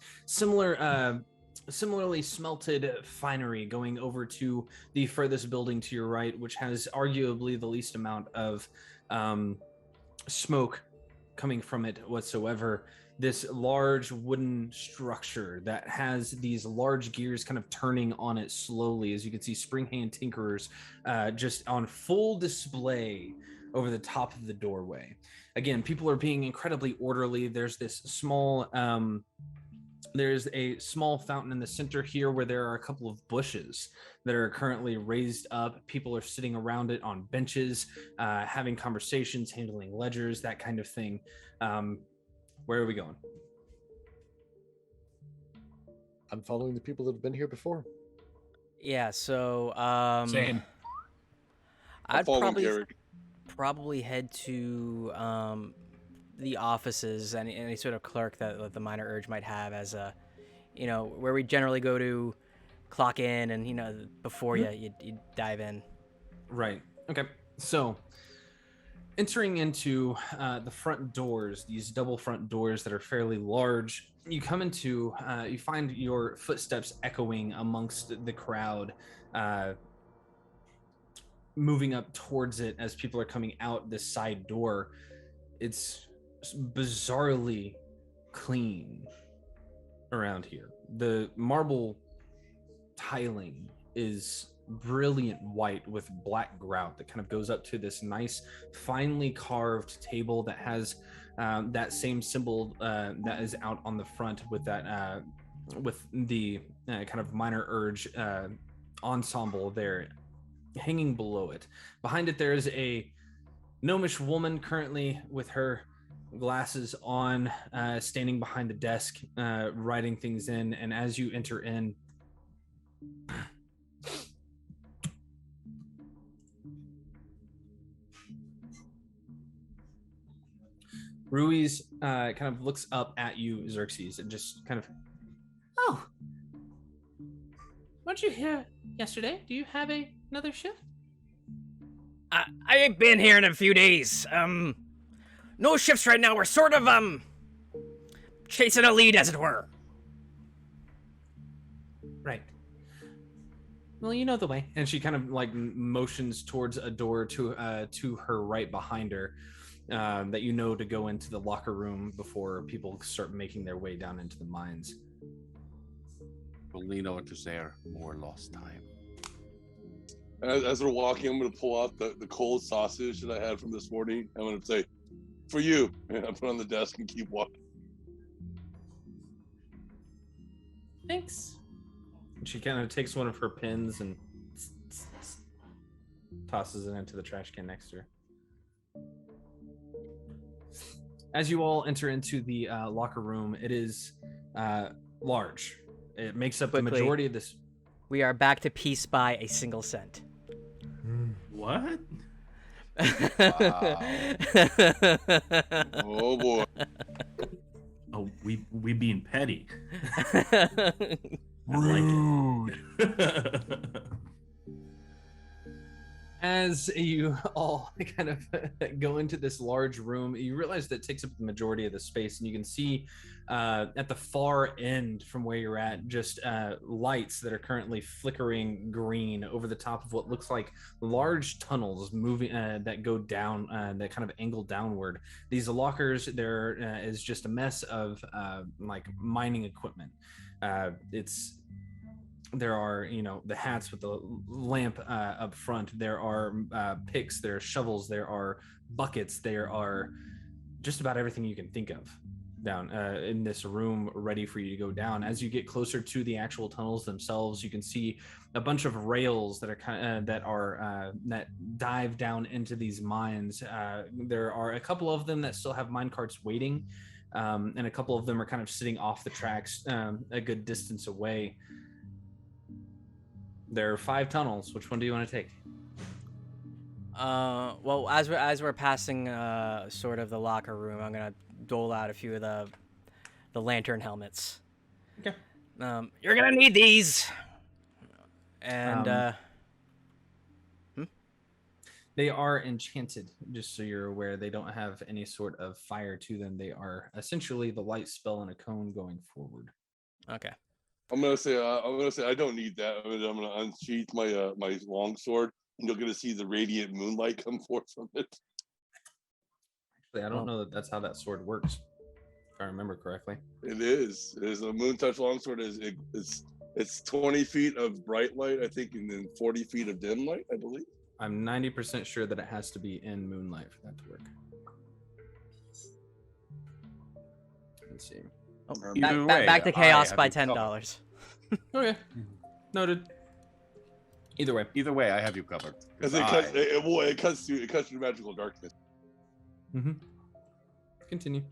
similarly smelted finery going over to the furthest building to your right, which has arguably the least amount of smoke coming from it whatsoever. this large wooden structure that has these large gears kind of turning on it slowly. As you can see, spring hand tinkerers just on full display over the top of the doorway. Again, people are being incredibly orderly. There's this small there's a small fountain in the center here where there are a couple of bushes that are currently raised up. People are sitting around it on benches, having conversations, handling ledgers, that kind of thing. Where are we going? I'm following the people that have been here before. Yeah, so Same. I'm I'd following Garrick. probably head to the offices, any sort of clerk that the minor urge might have, as a, where we generally go to clock in, and before you dive in. Right. Okay. So entering into the front doors, these double front doors that are fairly large, you come into, you find your footsteps echoing amongst the crowd, moving up towards it as people are coming out this side door. It's bizarrely clean around here. The marble tiling is brilliant white with black grout that kind of goes up to this nice finely carved table that has that same symbol that is out on the front with that with the kind of minor urge ensemble there hanging below it. Behind it there is a gnomish woman currently with her glasses on, standing behind the desk, writing things in. And as you enter in, Ruiz kind of looks up at you, Xerxes, and just kind of, Oh, weren't you here yesterday? Do you have another shift? I ain't been here in a few days. No shifts right now. We're sort of chasing a lead, as it were. right. Well, you know the way. And she kind of like motions towards a door to her right behind her, that you know to go into the locker room before people start making their way down into the mines. Belino and there, more lost time. As we're walking, I'm going to pull out the cold sausage that I had from this morning. I'm going to say, for you. And I put it on the desk and keep walking. Thanks. And she kind of takes one of her pins and tosses it into the trash can next to her. As you all enter into the locker room, it is large. It makes up the majority of this. We are back to peace by a single cent. What? Oh, boy. Oh, we being petty. Rude. As you all kind of go into this large room, you realize that it takes up the majority of the space, and you can see at the far end from where you're at just lights that are currently flickering green over the top of what looks like large tunnels moving that go down, that kind of angle downward. These lockers, there is just a mess of like mining equipment. There are, the hats with the lamp up front. There are picks, there are shovels, there are buckets, there are just about everything you can think of down in this room ready for you to go down. As you get closer to the actual tunnels themselves, you can see a bunch of rails that are that dive down into these mines. There are a couple of them that still have mine carts waiting, and a couple of them are kind of sitting off the tracks a good distance away. There are 5 tunnels. Which one do you want to take? Well, as we're passing sort of the locker room, I'm gonna dole out a few of the lantern helmets. Okay. You're gonna need these. And They are enchanted, just so you're aware. They don't have any sort of fire to them. They are essentially the light spell in a cone going forward. Okay. I'm gonna say I don't need that. I'm gonna unsheath my my long sword, and you're gonna see the radiant moonlight come forth from it. Actually, I don't know that that's how that sword works. If I remember correctly. It is. It is a moon touch longsword. It's 20 feet of bright light, I think, and then 40 feet of dim light, I believe. I'm 90% sure that it has to be in moonlight for that to work. Let's see. Back to chaos by $10. Okay. Noted. Either way, I have you covered. Because it cuts through magical darkness. Mm-hmm. Continue.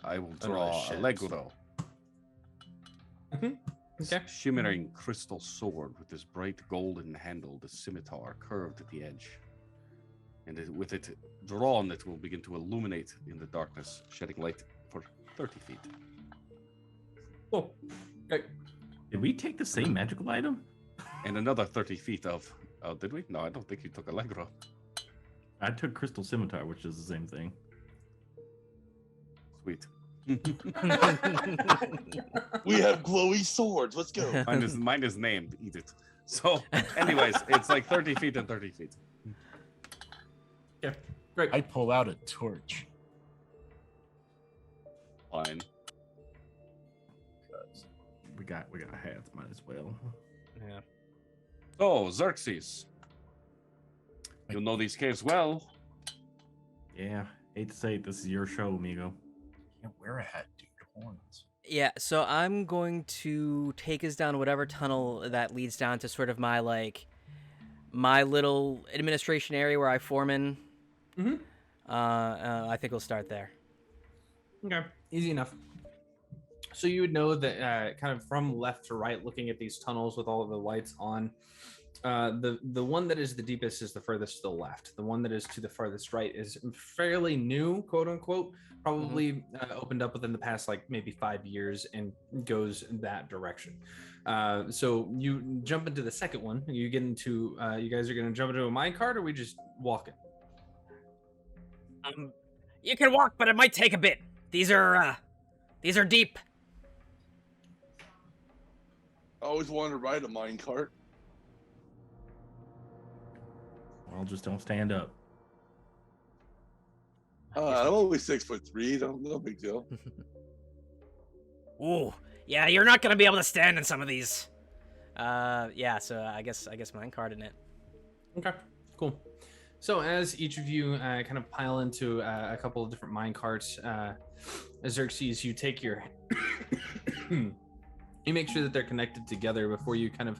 I will draw Allegro. Mm-hmm. Okay. Shimmering crystal sword with this bright golden handle, the scimitar curved at the edge. And with it drawn, it will begin to illuminate in the darkness, shedding light for 30 feet. Oh, okay. Did we take the same magical item? And another 30 feet of... Oh, did we? No, I don't think you took Allegro. I took crystal scimitar, which is the same thing. Sweet. We have glowy swords. Let's go. Mine is named. Eat it. So, anyways, it's like 30 feet and 30 feet. Yeah, great. I pull out a torch. Fine. We got hats, might as well. Yeah. So, Xerxes. You know these caves well. Yeah, hate to say it, this is your show, amigo. Can't wear a hat, dude. Horns. Yeah, so I'm going to take us down whatever tunnel that leads down to sort of my little administration area where I form in. Mm-hmm. I think we'll start there. Okay, easy enough. So you would know that kind of from left to right, looking at these tunnels with all of the lights on, the one that is the deepest is the furthest to the left. The one that is to the farthest right is fairly new, quote unquote, probably opened up within the past like maybe 5 years and goes that direction. So you jump into the second one. You get into, you guys are going to jump into a minecart, or we just walking? You can walk, but it might take a bit. These are deep. I always wanted to ride a minecart. Well, just don't stand up. I'm only 6'3". No big deal. Ooh, yeah, you're not gonna be able to stand in some of these. Yeah, so I guess minecart in it. Okay, cool. So as each of you kind of pile into a couple of different mine carts, Xerxes, you take your, you make sure that they're connected together before you kind of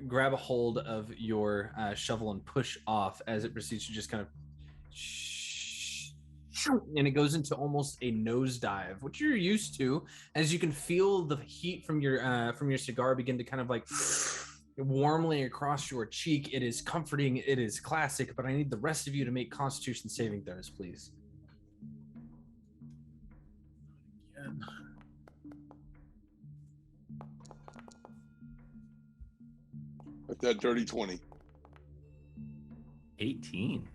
grab a hold of your shovel and push off as it proceeds to just kind of, and it goes into almost a nosedive, which you're used to, as you can feel the heat from your cigar begin to kind of like warmly across your cheek. It is comforting, it is classic, but I need the rest of you to make Constitution saving throws, please. Again. Like that dirty 20. 18.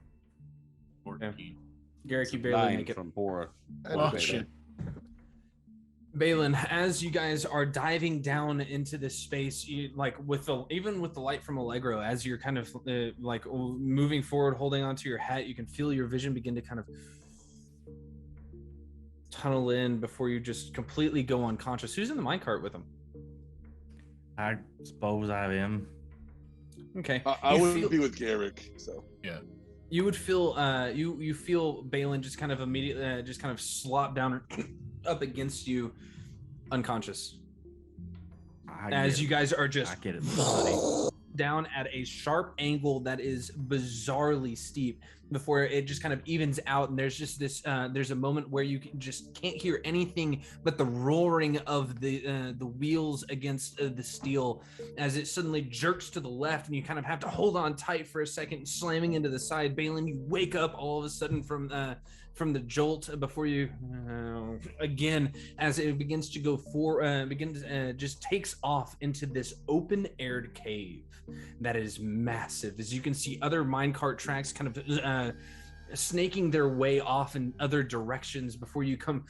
14. Garrick, you barely 9 make it. from Bora. Oh, shit. Balin, as you guys are diving down into this space, you, like even with the light from Allegro, as you're kind of like moving forward, holding onto your hat, you can feel your vision begin to kind of tunnel in before you just completely go unconscious. Who's in the minecart with them? I suppose I am. Okay. I would be with Garrick, so yeah. You would feel you feel Balin just kind of immediately just kind of slop down up against you, unconscious. As you guys are just down at a sharp angle that is bizarrely steep before it just kind of evens out, and there's just this there's a moment where you just can't hear anything but the roaring of the wheels against the steel as it suddenly jerks to the left, and you kind of have to hold on tight for a second, slamming into the side. Balin, you wake up all of a sudden from the jolt before you again as it begins to go just takes off into this open-aired cave that is massive. As you can see other minecart tracks kind of snaking their way off in other directions before you come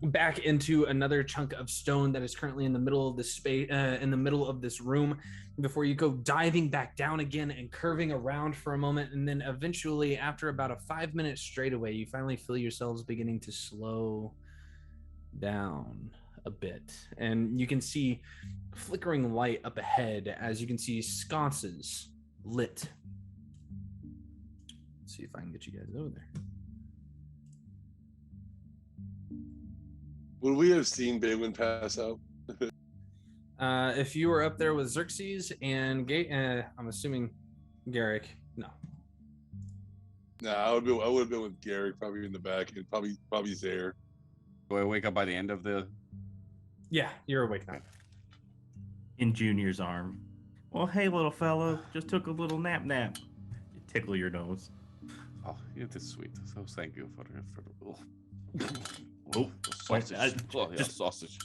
back into another chunk of stone that is currently in the middle of this space, in the middle of this room, before you go diving back down again and curving around for a moment. And then eventually, after about a 5-minute straightaway, you finally feel yourselves beginning to slow down a bit. And you can see flickering light up ahead as you can see sconces lit. See if I can get you guys over there. Would we have seen Balin pass out? If you were up there with Xerxes and I'm assuming Garrick, no. Nah, I would have been with Garrick, probably in the back, and probably there. Do I wake up by the end of the? Yeah, you're awake now. In Junior's arm. Well, hey, little fellow, just took a little nap. You tickle your nose. Oh, it is sweet. So thank you for Oh, sausage. wait, Just sausage.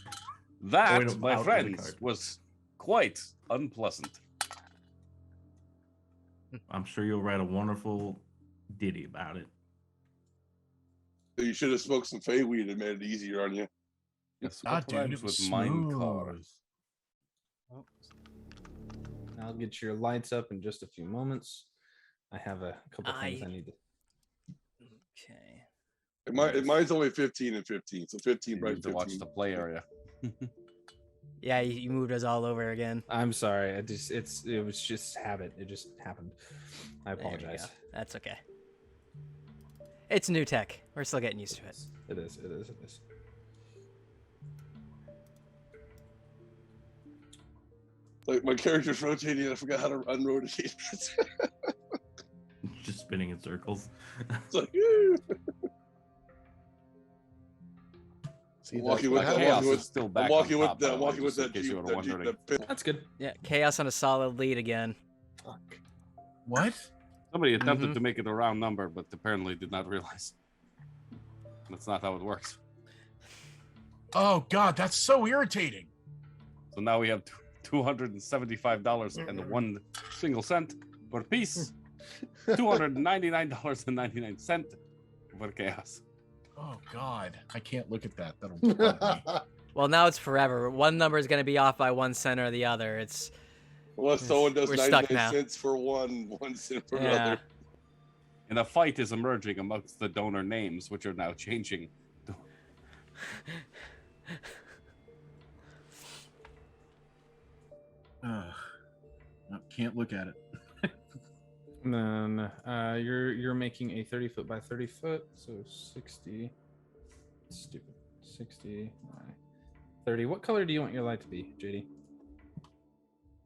That, point my out the friends, card. was quite unpleasant. I'm sure you'll write a wonderful ditty about it. You should have smoked some Fey weed and made it easier on you. Yes, God, what dude, rhymes it was with mine car? smooth. I'll get your lights up in just a few moments. I have a couple things I need to. Okay. Mine's only 15 and 15, so 15 You right need to watch 15. the play area. Yeah, you moved us all over again. I'm sorry. It was just habit. It just happened. I There we apologize. go. That's okay. It's new tech. We're still getting used to it. It is. Like my character's rotating, and I forgot how to unrotate it. Just spinning in circles. It's like, "Ew." See, Walking that's with what that- Chaos walking is with- still back I'm walking on with top, that. by the way, Walking with just in that case you Jeep. were wondering. That pin. That's good. Yeah, Chaos on a solid lead again. fuck. What? Somebody attempted Mhm. to make it a round number, but apparently did not realize. That's not how it works. Oh God, that's so irritating. So now we have $275 and 1 single cent for peace. $299.99 for chaos. Oh God, I can't look at that. That'll bug me. Well, now it's forever. One number is going to be off by 1 cent or the other. It's Unless someone does We're 99 stuck now. cents for one cent for yeah. another. And a fight is emerging amongst the donor names, which are now changing. Ugh. No, can't look at it. And then you're making a 30 foot by 30 foot, so 60. Stupid. 60 by 30. What color do you want your light to be, JD?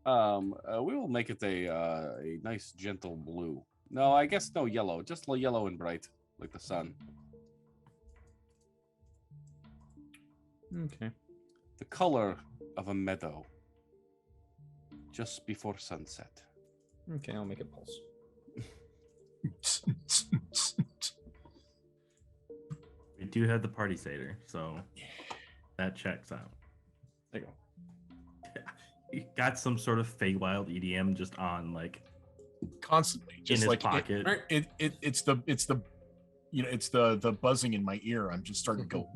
We will make it a nice gentle blue. No, I guess no yellow, just yellow and bright, like the sun. Okay. The color of a meadow, just before sunset. Okay, I'll make it pulse. We do have the party satyr, so that checks out. There you go. You got some sort of Feywild EDM just on, like, Constantly, in just his like pocket. it's the you know, it's the buzzing in my ear. I'm just starting to go.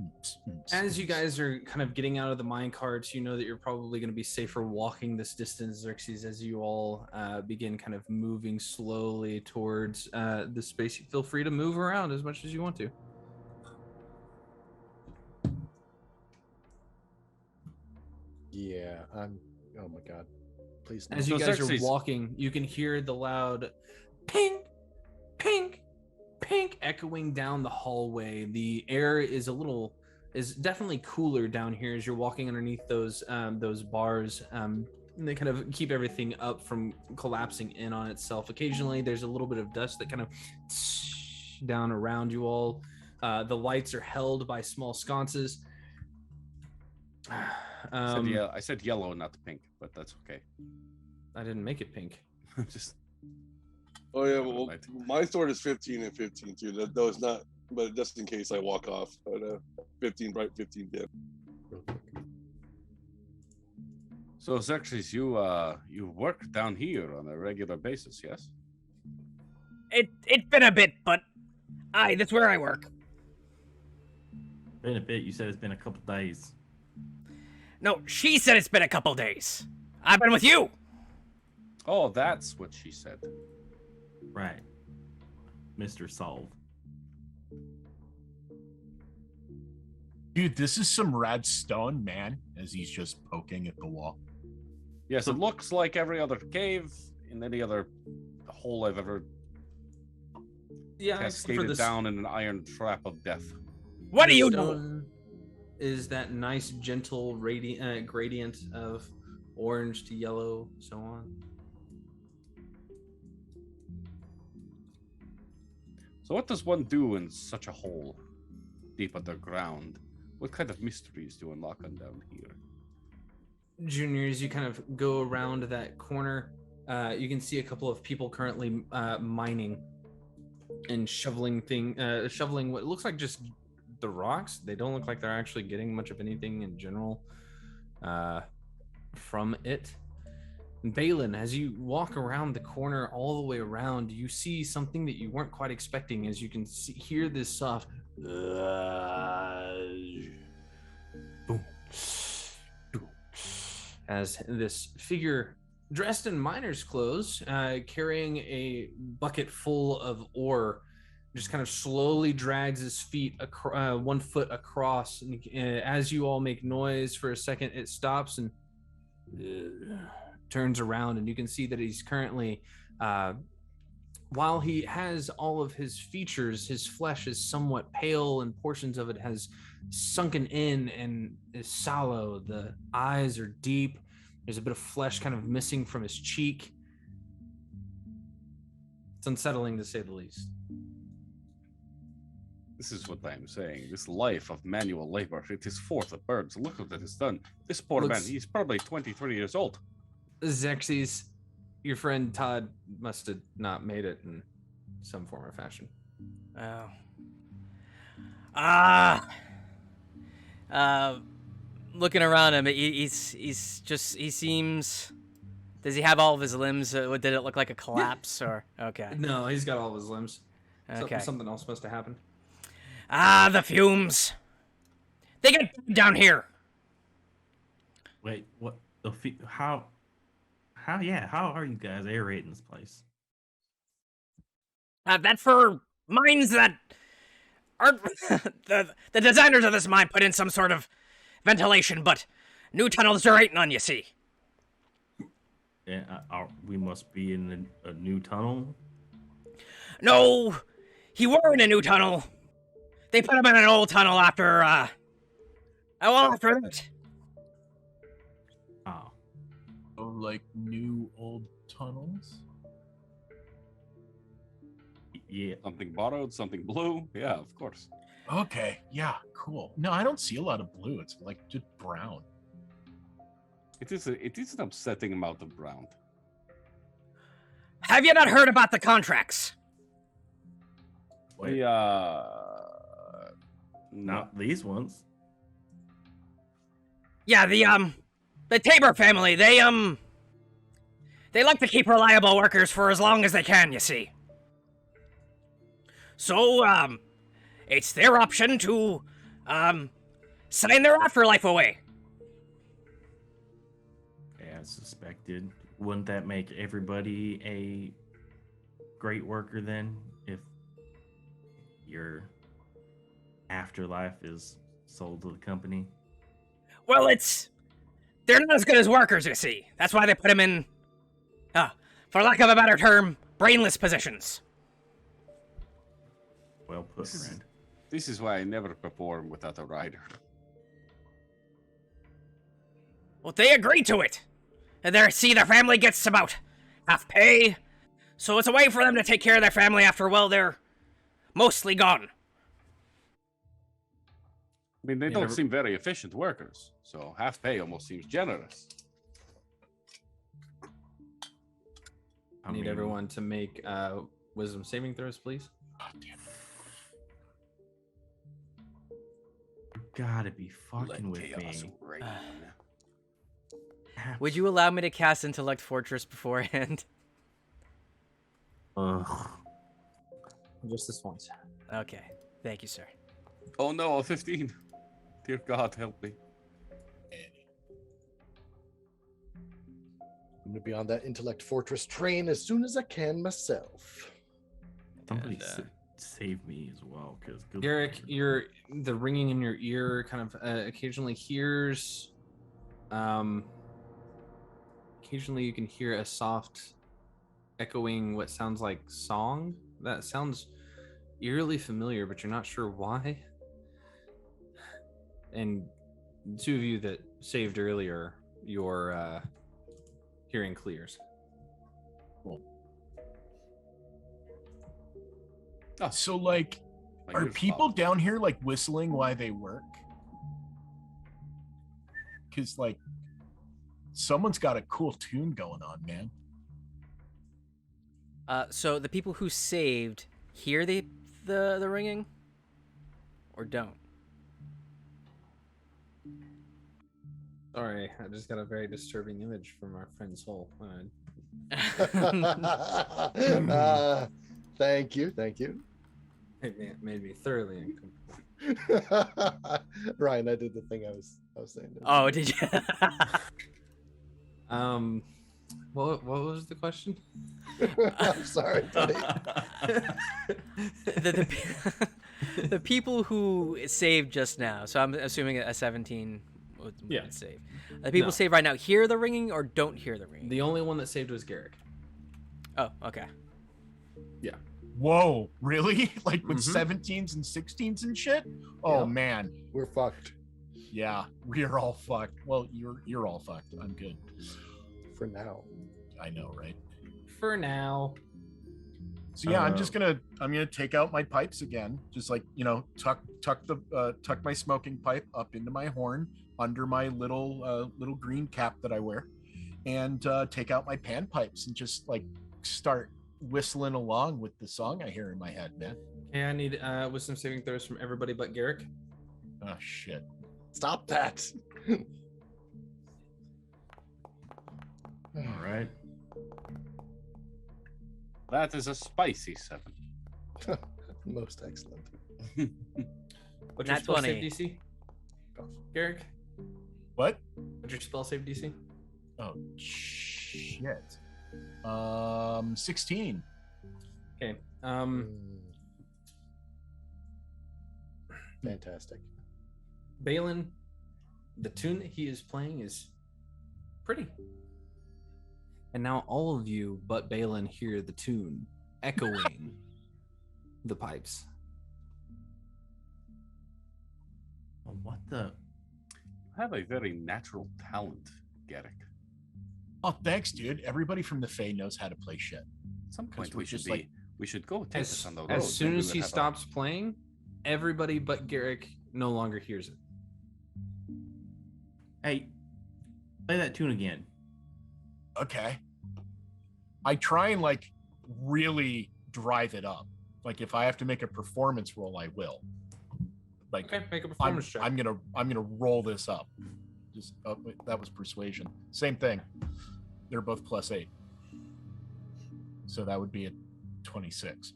As you guys are kind of getting out of the mine carts, you know that you're probably going to be safer walking this distance, Xerxes, as you all begin kind of moving slowly towards the space. Feel free to move around as much as you want to. Yeah, I'm. Oh my god! Please. No. As you So guys Xerxes- are walking, you can hear the loud ping, ping, ping echoing down the hallway. The air is definitely cooler down here as you're walking underneath those bars. And they kind of keep everything up from collapsing in on itself. Occasionally, there's a little bit of dust that kind of down around you all. The lights are held by small sconces. I said yellow, not pink, but that's okay. I didn't make it pink. Just Oh yeah, well, Right. my sword is 15 and 15 too. That was not, but just in case I walk off. But 15 bright, 15 dim. so Xerxes, you work down here on a regular basis, yes? It's been a bit, but Aye, that's where I work. Been a bit. You said it's been a couple days. No, she said it's been a couple days. I've been with you. Oh, that's what she said. Right. Mr. Solve. Dude, this is some rad stone, man, as he's just poking at the wall. Yes, it looks like every other cave in any other hole I've ever Yeah, except for cascaded this down in an iron trap of death. What do the you know? stone is that nice, gentle gradient of orange to yellow, so on. So what does one do in such a hole deep underground? What kind of mysteries do unlock on down here? Junior, as you kind of go around that corner, you can see a couple of people currently mining and shoveling what looks like just the rocks. They don't look like they're actually getting much of anything in general from it. And Balin, as you walk around the corner all the way around, you see something that you weren't quite expecting, as you can hear this soft boom, as this figure dressed in miner's clothes, carrying a bucket full of ore, just kind of slowly drags his feet 1 foot across. And as you all make noise for a second, it stops and turns around, and you can see that he's currently, while he has all of his features, his flesh is somewhat pale and portions of it has sunken in and is sallow. The eyes are deep. There's a bit of flesh kind of missing from his cheek. It's unsettling to say the least. This is what I'm saying. This life of manual labor, it is for the birds. Look what it has done. This poor man, he's probably 23 years old. Xerxes, your friend Todd must have not made it in some form or fashion. Oh. Looking around him, he seems. Does he have all of his limbs? Did it look like a collapse or? Okay. No, he's got all of his limbs. Okay. Something else must have happened. The fumes. They get down here. Wait, what? How are you guys aerating this place? That's for mines that aren't. the designers of this mine put in some sort of ventilation, but new tunnels there ain't none, you see. Yeah, we must be in a new tunnel. No, he were in a new tunnel. They put him in an old tunnel after that. Oh. Oh, like new old tunnels? Yeah. Something borrowed, something blue. Yeah, of course. Okay, yeah, cool. No, I don't see a lot of blue. It's like just brown. It is an upsetting amount of brown. Have you not heard about the contracts? Wait. Not these ones. Yeah, the Tabor family, they like to keep reliable workers for as long as they can, you see. So, it's their option to, sign their afterlife away. Yeah, I suspected. Wouldn't that make everybody a great worker then, if your afterlife is sold to the company? Well, they're not as good as workers, you see. That's why they put them in, for lack of a better term, brainless positions. Well put, friend. This is why I never perform without a rider. Well, they agree to it. And their family gets about half pay. So it's a way for them to take care of their family after, well, they're mostly gone. I mean, they don't seem very efficient workers, so half pay almost seems generous. I need everyone to make wisdom saving throws, please. Oh, damn. You gotta be fucking Let with chaos me. reign. Would you allow me to cast Intellect Fortress beforehand? Ugh. Just this once. Okay. Thank you, sir. Oh no, a 15. Dear God, help me. I'm gonna be on that intellect fortress train as soon as I can myself. Somebody And, save me as well, because Garrick, the ringing in your ear kind of occasionally hears. Occasionally, you can hear a soft, echoing what sounds like song. That sounds eerily familiar, but you're not sure why. And the two of you that saved earlier, your hearing clears. Oh, So, like, my are ears people popped. down here like whistling while they work? Because like, someone's got a cool tune going on, man. so the people who saved hear the ringing, or don't? Sorry, I just got a very disturbing image from our friend's soul. Thank you. It made me thoroughly uncomfortable. Ryan, I did the thing I was saying. Oh, did you? What was the question? I'm sorry, buddy. The people who saved just now. So I'm assuming a 17 would Yeah. save. The people No. saved right now hear the ringing or don't hear the ringing. The only one that saved was Garrick. Oh, okay. Whoa, really? Like with Mhm. 17s and 16s and shit? Oh Yep. man. We're fucked Yeah, we're all fucked. Well, you're all fucked. I'm good. for now. I know, right? For now. So yeah, I'm gonna take out my pipes again. Just like, tuck my smoking pipe up into my horn under my little green cap that I wear, and take out my panpipes and just like start whistling along with the song I hear in my head, man. Okay, I need wisdom saving throws from everybody but Garrick. Oh shit. Stop that. All right. That is a spicy 7. Most excellent. What's your Nat spell 20. save DC? Garrick? What? What's your spell save DC? Oh shit. 16. Okay. Fantastic. Balin, the tune that he is playing is pretty. And now all of you but Balin hear the tune echoing the pipes. Well, what the? You have a very natural talent, Garrick. Oh, thanks, dude. Everybody from the Fae knows how to play shit. At some point we're we should just like- we should go take this As, on the road. as soon Maybe as we he have a- stops playing, everybody but Garrick no longer hears it. Hey, play that tune again. Okay. I try and like really drive it up. Like if I have to make a performance roll, I will. Like Okay, make a I'm, performance check. I'm gonna roll this up. Just wait, that was persuasion. Same thing. They're both +8. So that would be a 26. So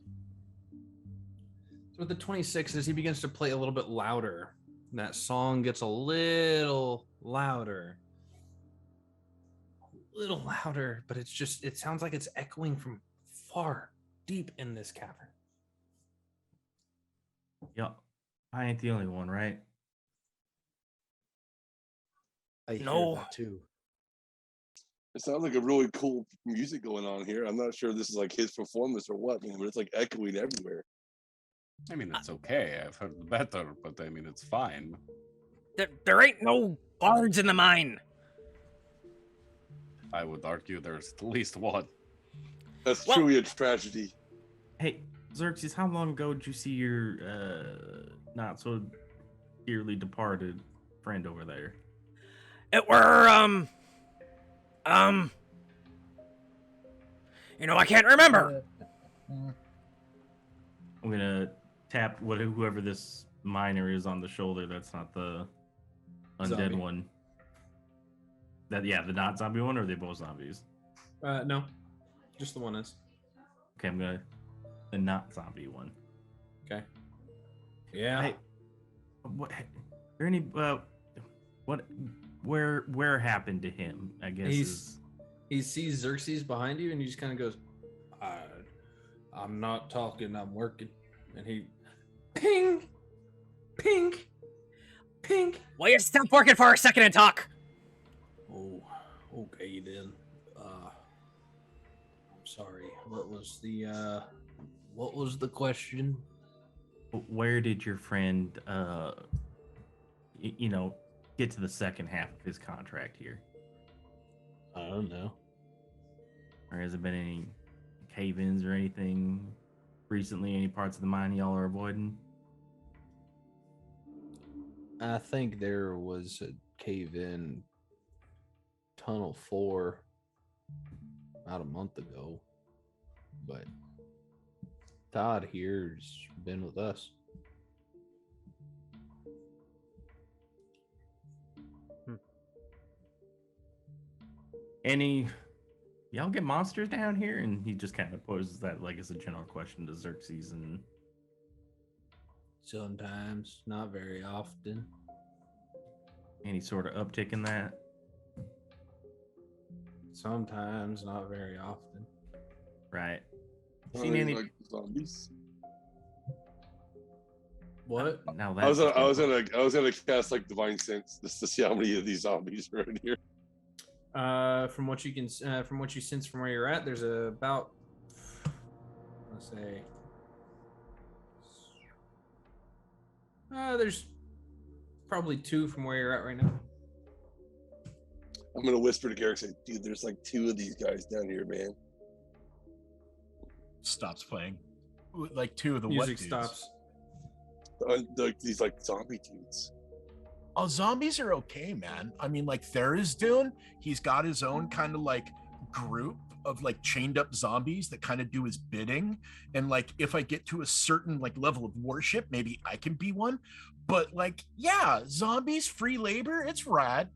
with the 26, as he begins to play a little bit louder, that song gets a little louder. A little louder, but it sounds like it's echoing from far deep in this cavern. Yeah, I ain't the only one, right? I hear No. that too. It sounds like a really cool music going on here. I'm not sure if this is like his performance or what, man, but it's like echoing everywhere. I mean, it's okay. I've heard better, but I mean, it's fine. There ain't no bards in the mine. I would argue there's at least one. That's Well- truly a tragedy. Hey, Xerxes, how long ago did you see your not so dearly departed friend over there? It were I can't remember. I'm gonna tap whoever this miner is on the shoulder. That's not the undead Zombie. one. The not zombie one, or are they both zombies? No, just the one is. Okay, I'm gonna the not zombie one. Okay. Yeah. Hey, what? There any? What? Where happened to him? I guess He sees Xerxes behind you, and he just kind of goes, "I'm not talking. I'm working." And he, ping, pink, pink. Will you stop working for a second and talk? Oh, okay then. I'm sorry. What was the question? Where did your friend, get to the second half of his contract here? I don't know. Or has there been any cave-ins or anything recently? Any parts of the mine y'all are avoiding? I think there was a cave-in tunnel 4 about a month ago, but Todd here's been with us. Any y'all get monsters down here? And he just kind of poses that like as a general question to Xerxes. And Sometimes, not very often. any sort of uptick in that? Sometimes, not very often. Right. Seen any like zombies? What? Now I was that's gonna cast like divine sense just to see how many of these zombies are in here. From what you sense from where you're at, there's about, let's say, there's probably 2 from where you're at right now. I'm gonna whisper to Garrick, say, "Dude, there's like 2 of these guys down here, man." Stops playing. Like 2 of the Music what dudes? stops. These like zombie dudes. Oh, zombies are okay, man. I mean, like Tharizdun, he's got his own kind of like group of like chained up zombies that kind of do his bidding. And like, if I get to a certain like level of worship, maybe I can be one. But like, yeah, zombies, free labor, it's rad.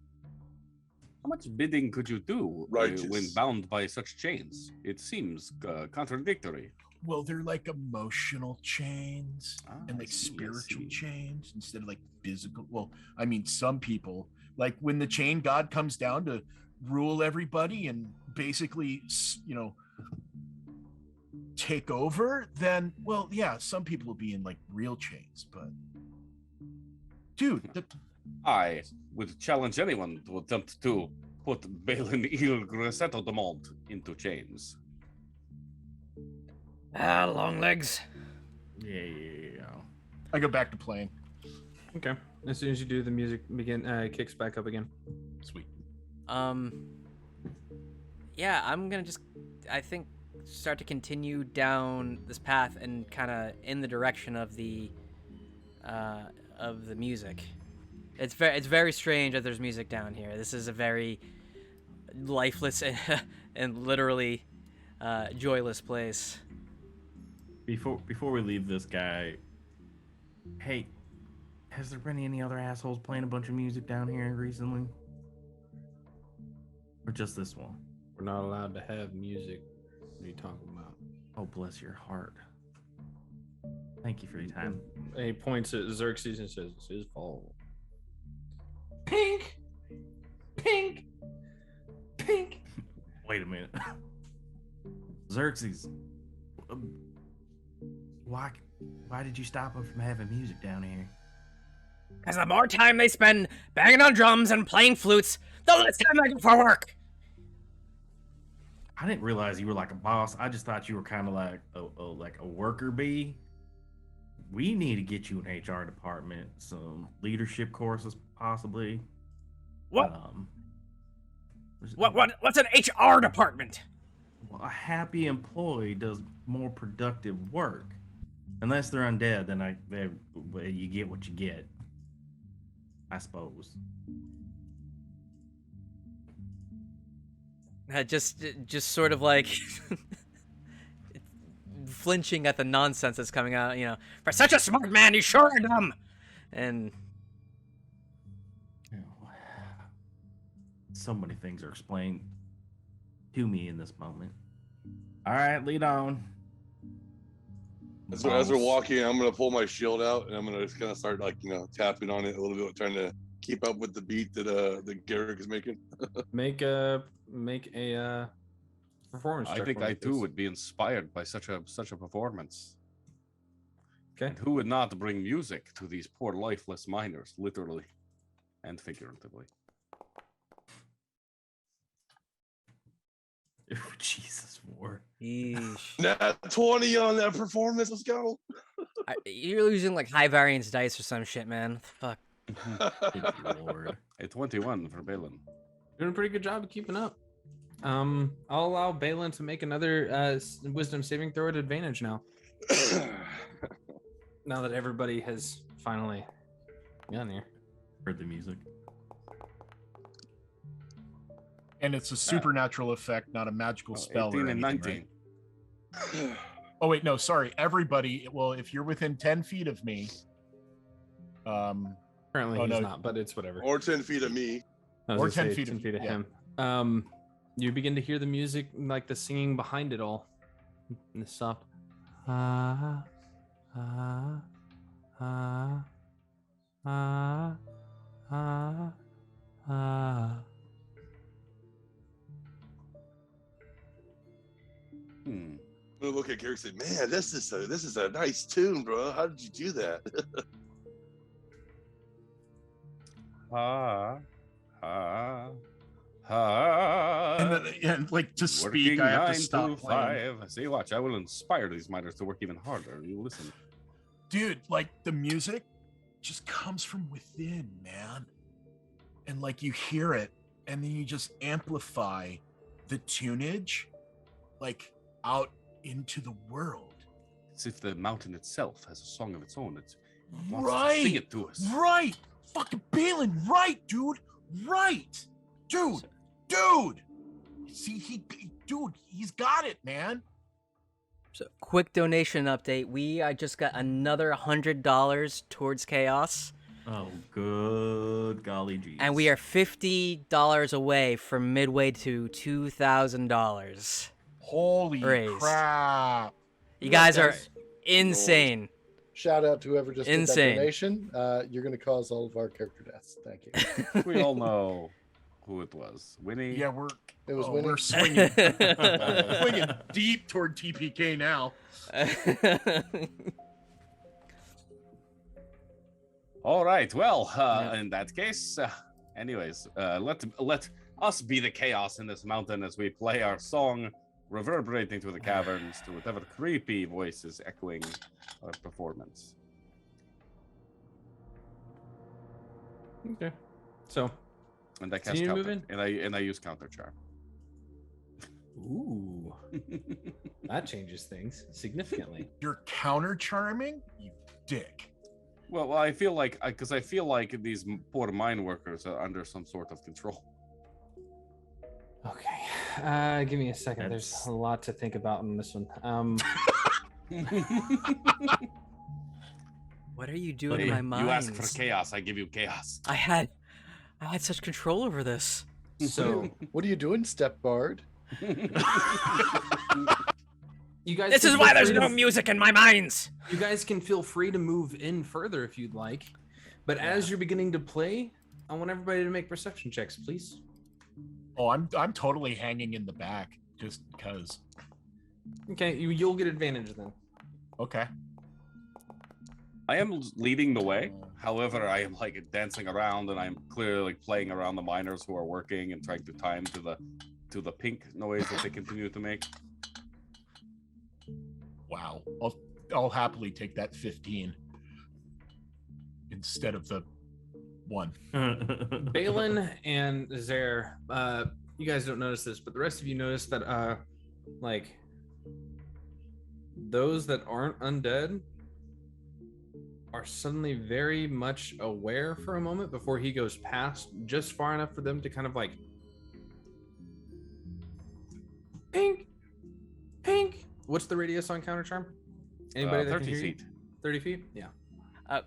How much bidding could you do Righteous. when bound by such chains? It seems contradictory. Well, they're like emotional chains and like I see. spiritual chains instead of like physical. Well, I mean, some people, like when the chain god comes down to rule everybody and basically, take over, then, well, yeah, some people will be in like real chains, but dude, I would challenge anyone to attempt to put Balin Il Resettlement into chains. Long legs. Yeah. I go back to playing. Okay. As soon as you do, the music kicks back up again. Sweet. Yeah, I'm gonna I think, start to continue down this path and kind of in the direction of the music. It's very strange that there's music down here. This is a very lifeless and literally joyless place. Before we leave this guy, hey, has there been any other assholes playing a bunch of music down here recently? Or just this one? We're not allowed to have music. What are you talking about? Oh, bless your heart. Thank you for your time. And he points at Xerxes and says, "It's his fault." Pink, pink, pink. Wait a minute. Xerxes, why did you stop him from having music down here? Because the more time they spend banging on drums and playing flutes, the less time I get for work. I didn't realize you were like a boss. I just thought you were kind of like a worker bee. We need to get you an HR department, some leadership courses possibly. What? What's an HR department? Well, a happy employee does more productive work. Unless they're undead, then you get what you get, I suppose. Just sort of like flinching at the nonsense that's coming out. For such a smart man, you sure are dumb. And so many things are explained to me in this moment. All right, lead on. As we're walking, I'm gonna pull my shield out and I'm gonna just kind of start like tapping on it a little bit, trying to keep up with the beat that Garrick is making. Make a performance check. I think for me, I too please. would be inspired by such a performance. Okay. And who would not bring music to these poor lifeless miners, literally and figuratively? Oh, Jesus, War. Yeesh. Nat 20 on that performance. Let's go. You're using like high variance dice or some shit, man. Fuck. Good Lord. A 21 for Balin. Doing a pretty good job of keeping up. I'll allow Balin to make another wisdom saving throw at advantage now. Now that everybody has finally gotten here. Heard the music. And it's a supernatural effect, not a magical spell. 18 or and anything, 19. right? Oh wait, no, sorry. Everybody. Well, if you're within 10 feet of me, Currently Oh, he's no. not, but it's whatever. Or 10 feet of me. I was or gonna 10 say feet 10 of- feet of yeah. him. You begin to hear the music, like the singing behind it all. And the soft. Ah, ah, ah, ah, ah, ah. I'm gonna look at Garrick and say, "Man, this is a nice tune, bro. How did you do that?" Ah, ah, ah. and like to speak, Working I have 9 to stop to playing. 5. See, watch. I will inspire these miners to work even harder. You listen. Dude, like the music just comes from within, man. And like you hear it, and then you just amplify the tunage, like out into the world. It's if the mountain itself has a song of its own. It wants to Right. sing it to us. Right. Fucking Balin, right, dude. Right. Dude. See, he's got it, man. So, quick donation update. We just got another $100 towards Chaos, Oh, good golly jeez. and we are $50 away from midway to $2,000. Holy Raised. crap. You guys are guys. insane. Shout out to whoever just Insane. did that donation. You're going to cause all of our character deaths. Thank you. We all know who it was. Winnie. Yeah, we're Winnie. we're swinging deep toward TPK now. All right. Well, Yeah. in that case, anyways, let us be the chaos in this mountain as we play our song, reverberating through the caverns to whatever creepy voices echoing our performance. Okay. So, And I cast Continue counter, moving? and I use counter charm. ooh, that changes things significantly. You're counter charming, you dick. Well, I feel like because I feel like these poor mine workers are under some sort of control. Okay. Give me a second. There's That's- a lot to think about in this one. What are you doing Hey, in my mind? you ask for chaos, I give you chaos. I had such control over this. So, What are you doing, Step Bard? you guys. This can is feel why there's free no to- music in my minds. You guys can feel free to move in further if you'd like, but as you're beginning to play, I want everybody to make perception checks, please. Oh, I'm totally hanging in the back just because. Okay, you'll get advantage then. Okay. I am leading the way. However, I am like dancing around, and I'm clearly like playing around the miners who are working and trying to time to the pink noise that they continue to make. Wow. I'll happily take that 15 instead of the 1. Balin and Zer, you guys don't notice this, but the rest of you notice that, like, those that aren't undead are suddenly very much aware for a moment before he goes past, just far enough for them to kind of like, pink, pink. What's the radius on counter charm? Anybody that 30 can hear you? feet. 30 feet? Yeah.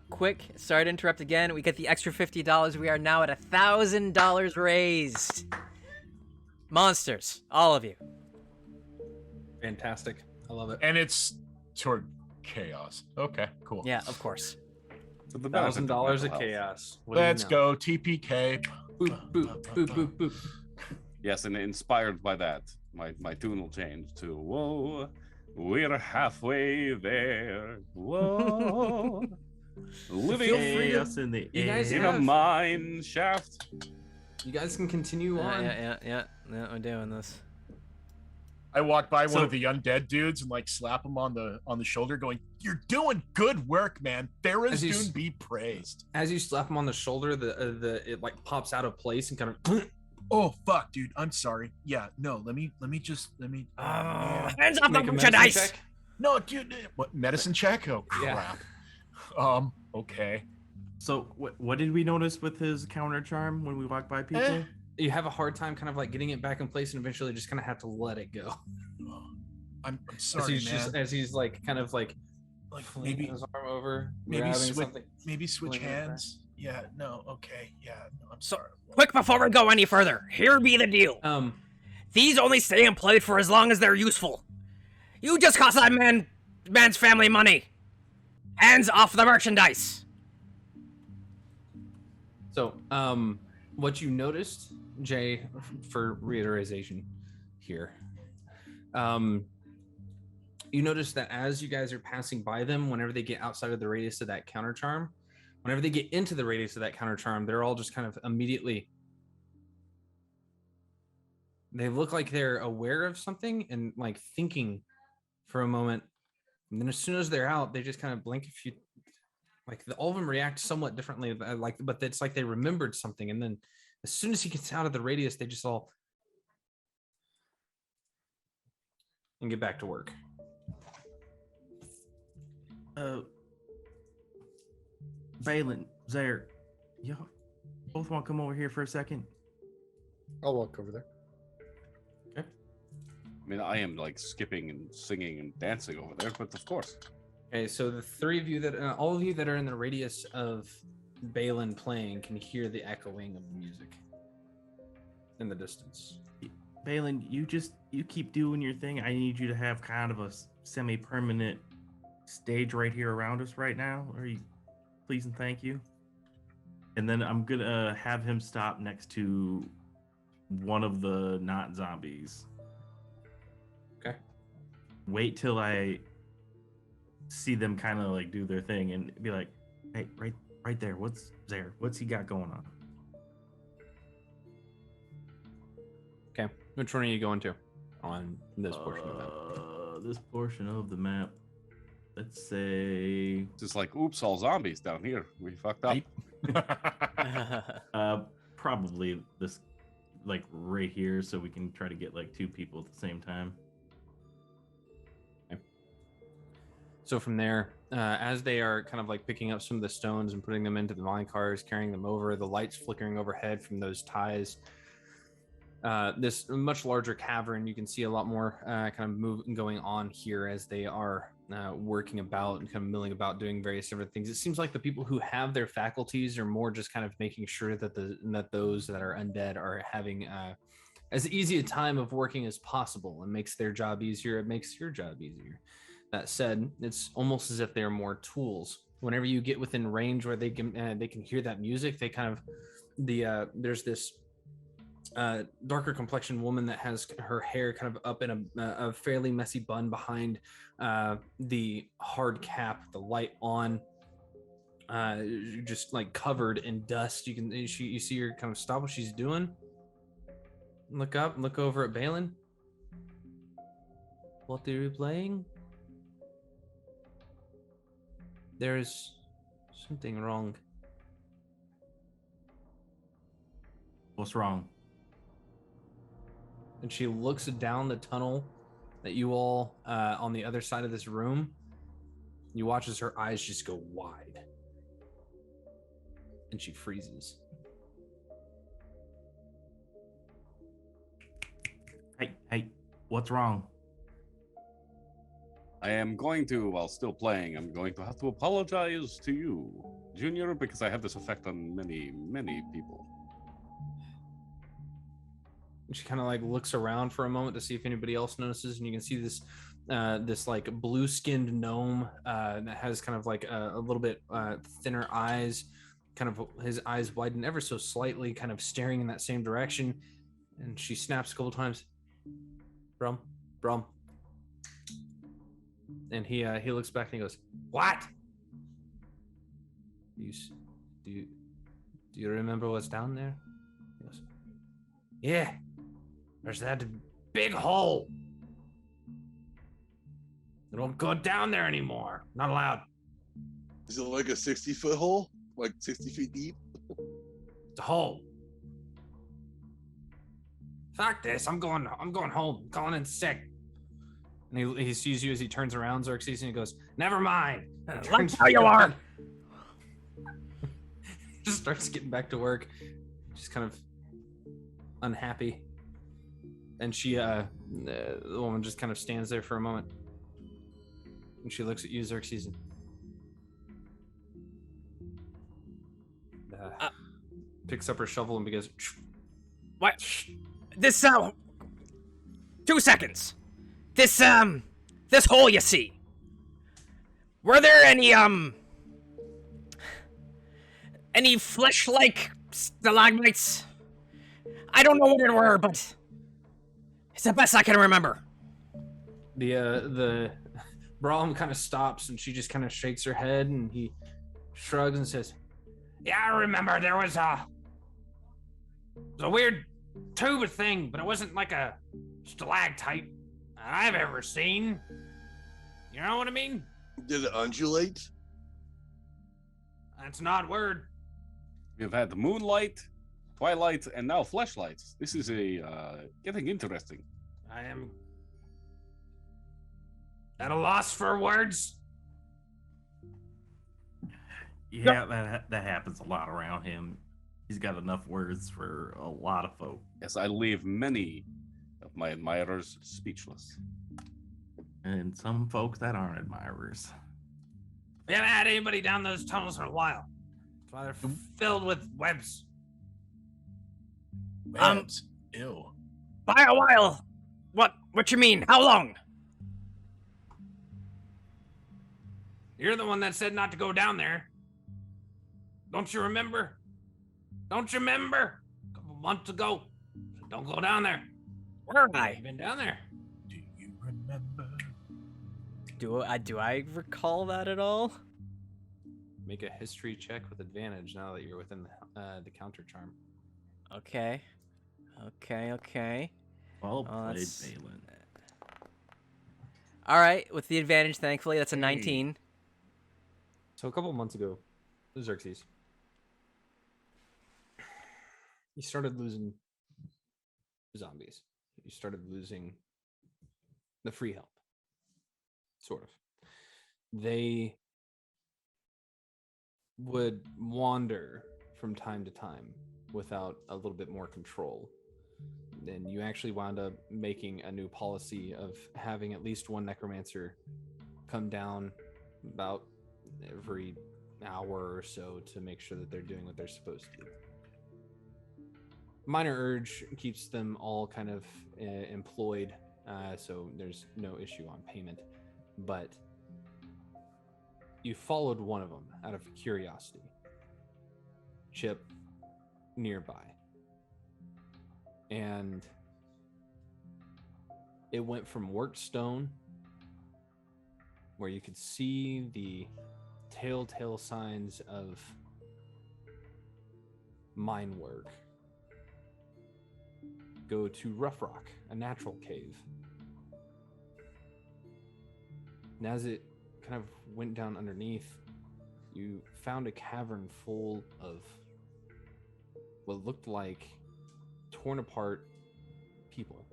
Quick, sorry to interrupt again. We get the extra $50. We are now at $1,000 raised. Monsters, all of you. Fantastic. I love it. And it's toward chaos. Okay, cool. Yeah, of course. For the benefit $1,000 of mental health. chaos. What do you Let's know? go. TPK. Boop, boop, boop, boop, boop. Yes, and inspired by that, my tune will change to "Whoa, we're halfway there. Whoa, living Feel free to- Chaos in the you guys in air. a have- mine shaft." You guys can continue on. Yeah, we're doing this. I walk by one So- of the undead dudes and like slap him on the shoulder, going, "You're doing good work, man. As he's- Thera's be praised." As you slap him on the shoulder, it like pops out of place and kind of. Oh fuck, dude. I'm sorry. Yeah, no. Let me. Hands up the Make a medicine merchandise! check. No, dude. What medicine check? Oh Yeah. crap. Okay. So what did we notice with his counter charm when we walk by people? You have a hard time kind of like getting it back in place, and eventually just kind of have to let it go. I'm sorry, man. As he's like kind of like Like flinging maybe his arm over, maybe grabbing switch something. switch Flinging it back. hands. Yeah. No. Okay. Yeah. No, I'm So- sorry. Quick, before we go any further, here be the deal. These only stay employed for as long as they're useful. You just cost that man's family money. Hands off the merchandise. So, what you noticed, Jay, for reiteration here, you notice that as you guys are passing by them, whenever they get outside of the radius of that counter charm, whenever they get into the radius of that counter charm, they're all just kind of immediately. They look like they're aware of something and like thinking for a moment, and then as soon as they're out, they just kind of blink a few. Like all of them react somewhat differently, but it's like they remembered something, and then as soon as he gets out of the radius, they just all and get back to work. Balin, Zaire, y'all both want to come over here for a second? I'll walk over there. I mean, I am like skipping and singing and dancing over there, but of course. Okay, so the three of you that, all of you that are in the radius of Balin playing, can hear the echoing of the music in the distance. Balin, you keep doing your thing. I need you to have kind of a semi-permanent stage right here around us right now. Are you please and thank you? And then I'm gonna have him stop next to one of the not zombies. Okay. Wait till I see them kind of like do their thing and be like, hey, right there, what's there? What's he got going on? Okay, which one are you going to on this portion of that? This portion of the map. Let's say Just like, oops, all zombies down here. We fucked up. probably this like right here so we can try to get like two people at the same time. So from there, as they are kind of like picking up some of the stones and putting them into the vine cars, carrying them over, the lights flickering overhead from those ties, this much larger cavern, you can see a lot more kind of movement going on here as they are working about and kind of milling about, doing various different things. It seems like the people who have their faculties are more just kind of making sure that that those that are undead are having as easy a time of working as possible. It makes their job easier. It makes your job easier. That said, it's almost as if they're more tools. Whenever you get within range where they can hear that music, they kind of there's this darker complexion woman that has her hair kind of up in a fairly messy bun behind the hard cap, the light on, just like covered in dust. You see her kind of stop what she's doing, look up, look over at Balin. What are you playing? There's something wrong. What's wrong? And she looks down the tunnel that you all on the other side of this room. You watch as her eyes just go wide. And she freezes. Hey, what's wrong? I am going to, while still playing, I'm going to have to apologize to you, Junior, because I have this effect on many, many people. And she kind of like looks around for a moment to see if anybody else notices, and you can see this this like blue-skinned gnome that has kind of like a little bit thinner eyes, kind of his eyes widen ever so slightly, kind of staring in that same direction. And she snaps a couple times. Brum, Brum. And he looks back and he goes, "What? Do you remember what's down there?" He goes, "Yeah, there's that big hole. I don't go down there anymore. Not allowed." Is it like a 60-foot hole? Like 60 feet deep? It's a hole. Fuck this. I'm going home. I'm calling in sick. And he sees you as he turns around, Xerxes, and he goes, "Never mind." Like how you are. Just starts getting back to work. She's kind of unhappy. And she, the woman just kind of stands there for a moment. And she looks at you, Xerxes, and picks up her shovel and begins. What? This 2 seconds. This hole you see. Were there any flesh-like stalagmites? I don't know what it were, but it's the best I can remember. The Braum kind of stops and she just kind of shakes her head and he shrugs and says, "Yeah, I remember there was a weird tube thing, but it wasn't like a stalactite I've ever seen. You know what I mean? Did it undulate? That's not word." We've had the moonlight, twilight, and now flashlights. This is getting interesting. I am at a loss for words. Yeah, that happens a lot around him. He's got enough words for a lot of folk. Yes, I leave many of my admirers speechless. And some folks that aren't admirers. We haven't had anybody down those tunnels in a while. That's why they're filled with webs. Webs. Ew. By a while. What you mean? How long? You're the one that said not to go down there. Don't you remember? Don't you remember? A couple months ago. Don't go down there. Where am I? I've been down there. Do you remember? Do I recall that at all? Make a history check with advantage now that you're within the counter charm. Okay. Well played, that's- Balin. All right, with the advantage, thankfully, that's a 19. So a couple months ago, Xerxes, you started losing zombies. You started losing the free help, sort of. They would wander from time to time without a little bit more control. Then you actually wound up making a new policy of having at least one necromancer come down about every hour or so to make sure that they're doing what they're supposed to do. Minor urge keeps them all kind of employed, so there's no issue on payment. But you followed one of them out of curiosity. Chip nearby. And it went from worked stone, where you could see the telltale signs of mine work, go to rough rock, a natural cave. And as it kind of went down underneath, you found a cavern full of what looked like torn apart people,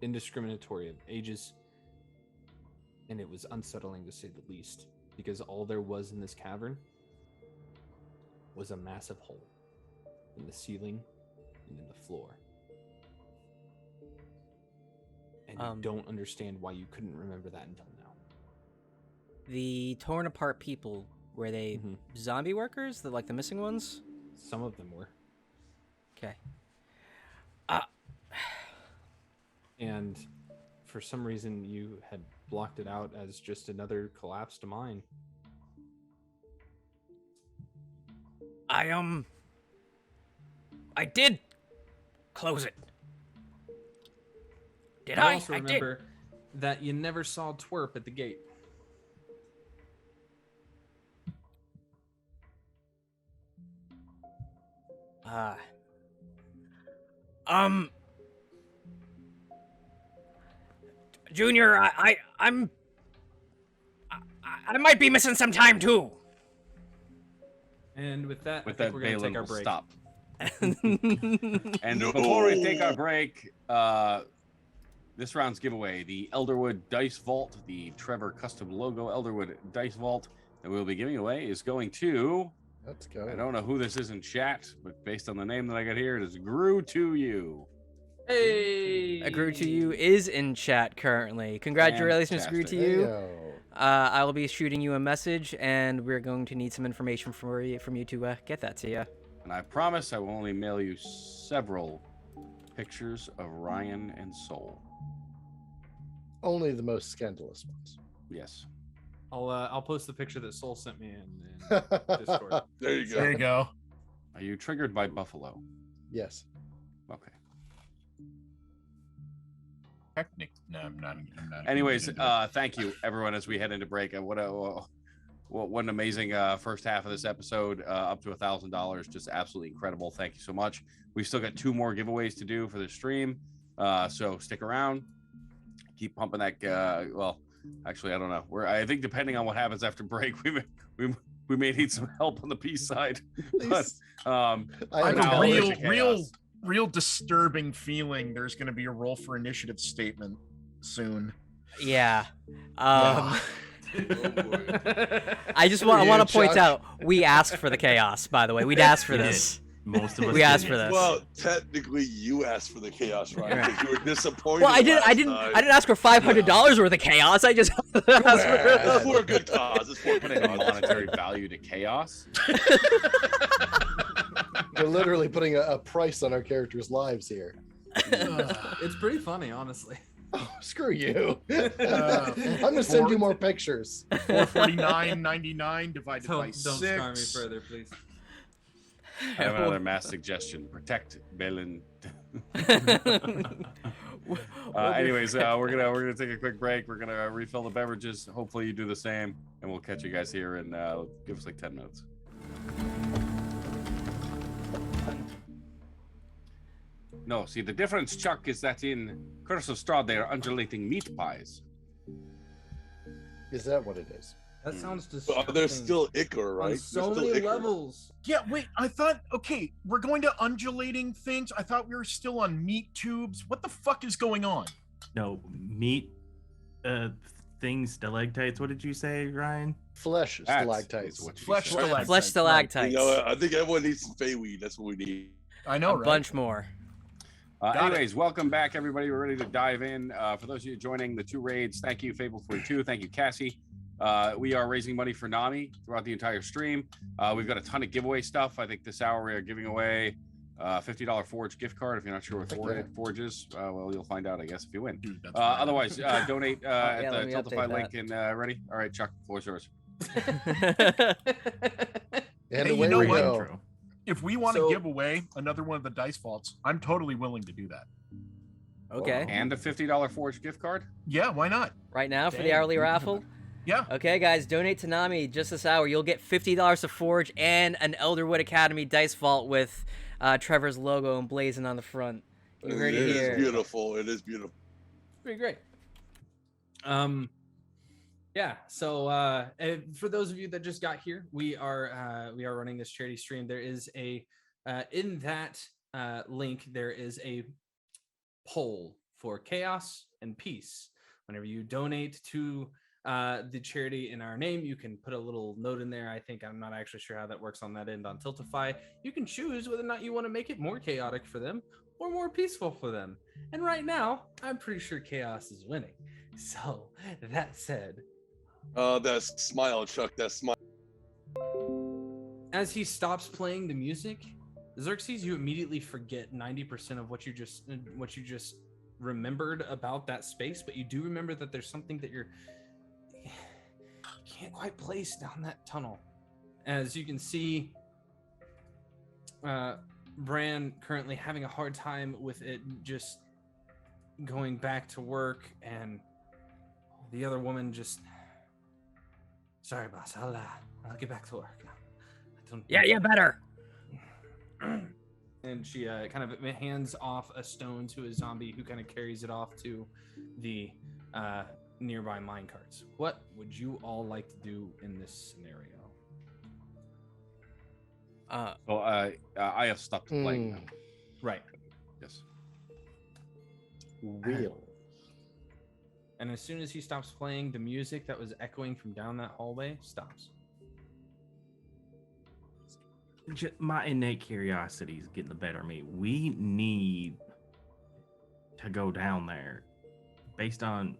indiscriminatory of ages, and it was unsettling to say the least, because all there was in this cavern was a massive hole in the ceiling and in the floor. And you don't understand why you couldn't remember that until now. The torn apart people, were they zombie workers? The missing ones? Some of them were. Okay. And for some reason you had blocked it out as just another collapsed mine. I did close it. Did You I? also I did. remember that you never saw Twerp at the gate. Junior, I might be missing some time too. And with that, With I think that, we're going to Balin take our will break. stop. And before we take our break, this round's giveaway, the Elderwood Dice Vault, the Trevor custom logo Elderwood Dice Vault that we'll be giving away is going to, Let's go. I don't know who this is in chat, but based on the name that I got here, it is Grew to You. Hey! A Grew to You is in chat currently. Congratulations, Grew to Fantastic. You. Heyo. I will be shooting you a message, and we're going to need some information from you to get that to you. And I promise I will only mail you several pictures of Ryan and Soul. Only the most scandalous ones. Yes. I'll post the picture that Soul sent me in Discord. There you go. There you go. Are you triggered by Buffalo? Yes. Okay. No, I'm not. Anyways, thank you everyone as we head into break. And what an amazing first half of this episode, up to $1,000, just absolutely incredible. Thank you so much. We've still got 2 more giveaways to do for the stream, so stick around. Keep pumping that. Well, actually, I don't know. I think depending on what happens after break, we may need some help on the peace side. But I have now, a real disturbing feeling there's going to be a roll for initiative statement soon. Yeah. Oh, boy. I just For want you, to point Chuck. out we asked for the chaos. By the way, we'd asked for We did. this. Most of us We asked did. for this. Well, technically, you asked for the chaos, right? Right. Because you were disappointed. Well, I didn't ask for $500 worth of chaos. I just asked It's for. for a good cause. It's for a put good any cause. monetary value to chaos. We're literally putting a price on our characters' lives here. It's pretty funny, honestly. Oh, screw you. I'm going to send you more pictures. $449.99 divided by Don't 6. scar me further, please. I have another mass suggestion. Protect Balin. Anyways, we're gonna take a quick break. We're gonna refill the beverages. Hopefully you do the same, and we'll catch you guys here in give us like 10 minutes. No, see the difference, Chuck, is that in Curse of Straw they are undulating meat pies. Is that what it is? That sounds But disgusting. there's still Ichor, right? on There's so still many Ichor. levels. Yeah, wait, I thought, okay, we're going to undulating things. I thought we were still on meat tubes. What the fuck is going on? No, meat things, stalactites. What did you say, Ryan? Flesh That stalactites. is what she Flesh said. stalactites. Flesh stalactites. You know, I think everyone needs some Feyweed. That's what we need. I know, A right? bunch more. Anyways, welcome back, everybody. We're ready to dive in. For those of you joining the 2 raids, thank you, Fable42. Thank you, Cassie. We are raising money for Nami throughout the entire stream. We've got a ton of giveaway stuff. I think this hour we are giving away a $50 Forge gift card. If you're not sure what Forge is, well, you'll find out, I guess, if you win. Dude, that's right. Otherwise, donate at yeah, the let me Tiltify update link. And ready? All right, Chuck, floor's yours. And Hey, away you know we what? go. If we want to So- give away another one of the dice vaults, I'm totally willing to do that. Okay. And a $50 Forge gift card. Yeah, why not? Right now for the Dang. hourly raffle. Yeah. Okay, guys, donate to Nami just this hour. You'll get $50 to Forge and an Elderwood Academy dice vault with Trevor's logo emblazoned on the front. You heard it It here. is beautiful. It is beautiful. Pretty great. Yeah. So for those of you that just got here, we are running this charity stream. There is a in that link there is a poll for chaos and peace. Whenever you donate to the charity in our name, you can put a little note in there. I'm not actually sure how that works on that end on Tiltify. You can choose whether or not you want to make it more chaotic for them or more peaceful for them. And right now, I'm pretty sure chaos is winning. So that said, That smile, Chuck. That smile. as he stops playing the music, Xerxes, you immediately forget 90% of what you just remembered about that space, but you do remember that there's something that you can't quite place down that tunnel. As you can see, Bran currently having a hard time with it just going back to work, and the other woman just, sorry boss, I'll get back to work now. Yeah, you better. And she kind of hands off a stone to a zombie who kind of carries it off to the nearby minecarts. What would you all like to do in this scenario? So I have stopped playing now. Right. Yes. Wheel. And as soon as he stops playing, the music that was echoing from down that hallway stops. My innate curiosity is getting the better of me. We need to go down there based on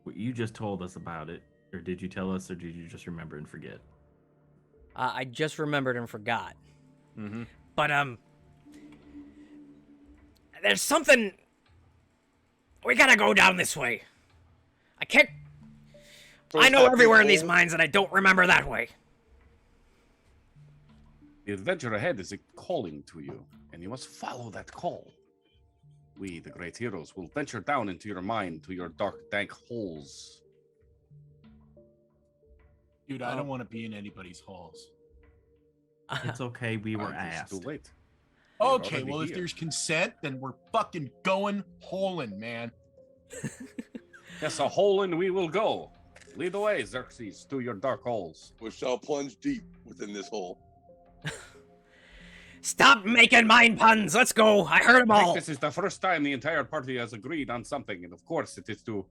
what you just told us about it. Or did you tell us, or did you just remember and forget? I just remembered and forgot. Mm-hmm. But, there's something... We gotta go down this way. I can't... I know everywhere in these mines, and I don't remember that way. The adventure ahead is calling to you, and you must follow that call. We, the great heroes, will venture down into your mind, to your dark, dank holes. Dude, I don't want to be in anybody's halls. It's okay, we were asked. Too late. Okay, well, if there's consent, then we're fucking going holin', man. Yes, a hole in we will go. Lead the way, Xerxes, to your dark holes. We shall plunge deep within this hole. Stop making mine puns. Let's go. I heard them I think all. this is the first time the entire party has agreed on something, and of course it is to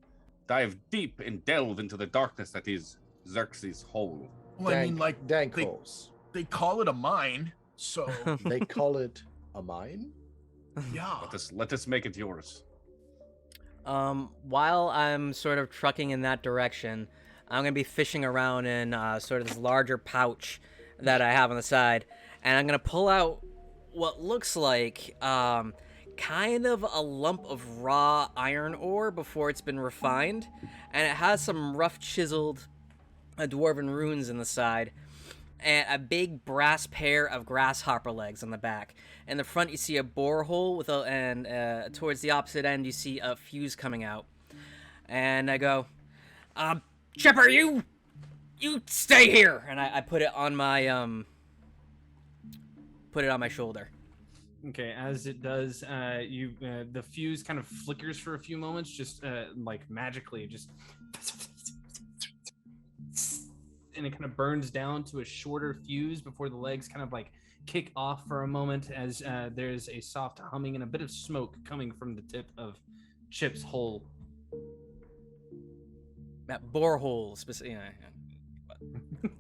dive deep and delve into the darkness that is Xerxes' hole. Well, I mean, like, dank holes. they call it a mine, so They call it a mine? yeah. Let us make it yours. While I'm sort of trucking in that direction, I'm gonna be fishing around in sort of this larger pouch that I have on the side, and I'm gonna pull out what looks like kind of a lump of raw iron ore before it's been refined, and it has some rough chiseled dwarven runes in the side, and a big brass pair of grasshopper legs on the back. In the front, you see a borehole with and towards the opposite end, you see a fuse coming out. And I go, Chipper, you stay here, and I put it on my shoulder. Okay, as it does, the fuse kind of flickers for a few moments, just like magically, just, and it kind of burns down to a shorter fuse before the legs kind of like kick off for a moment, as there's a soft humming and a bit of smoke coming from the tip of Chip's hole. That borehole, specifically.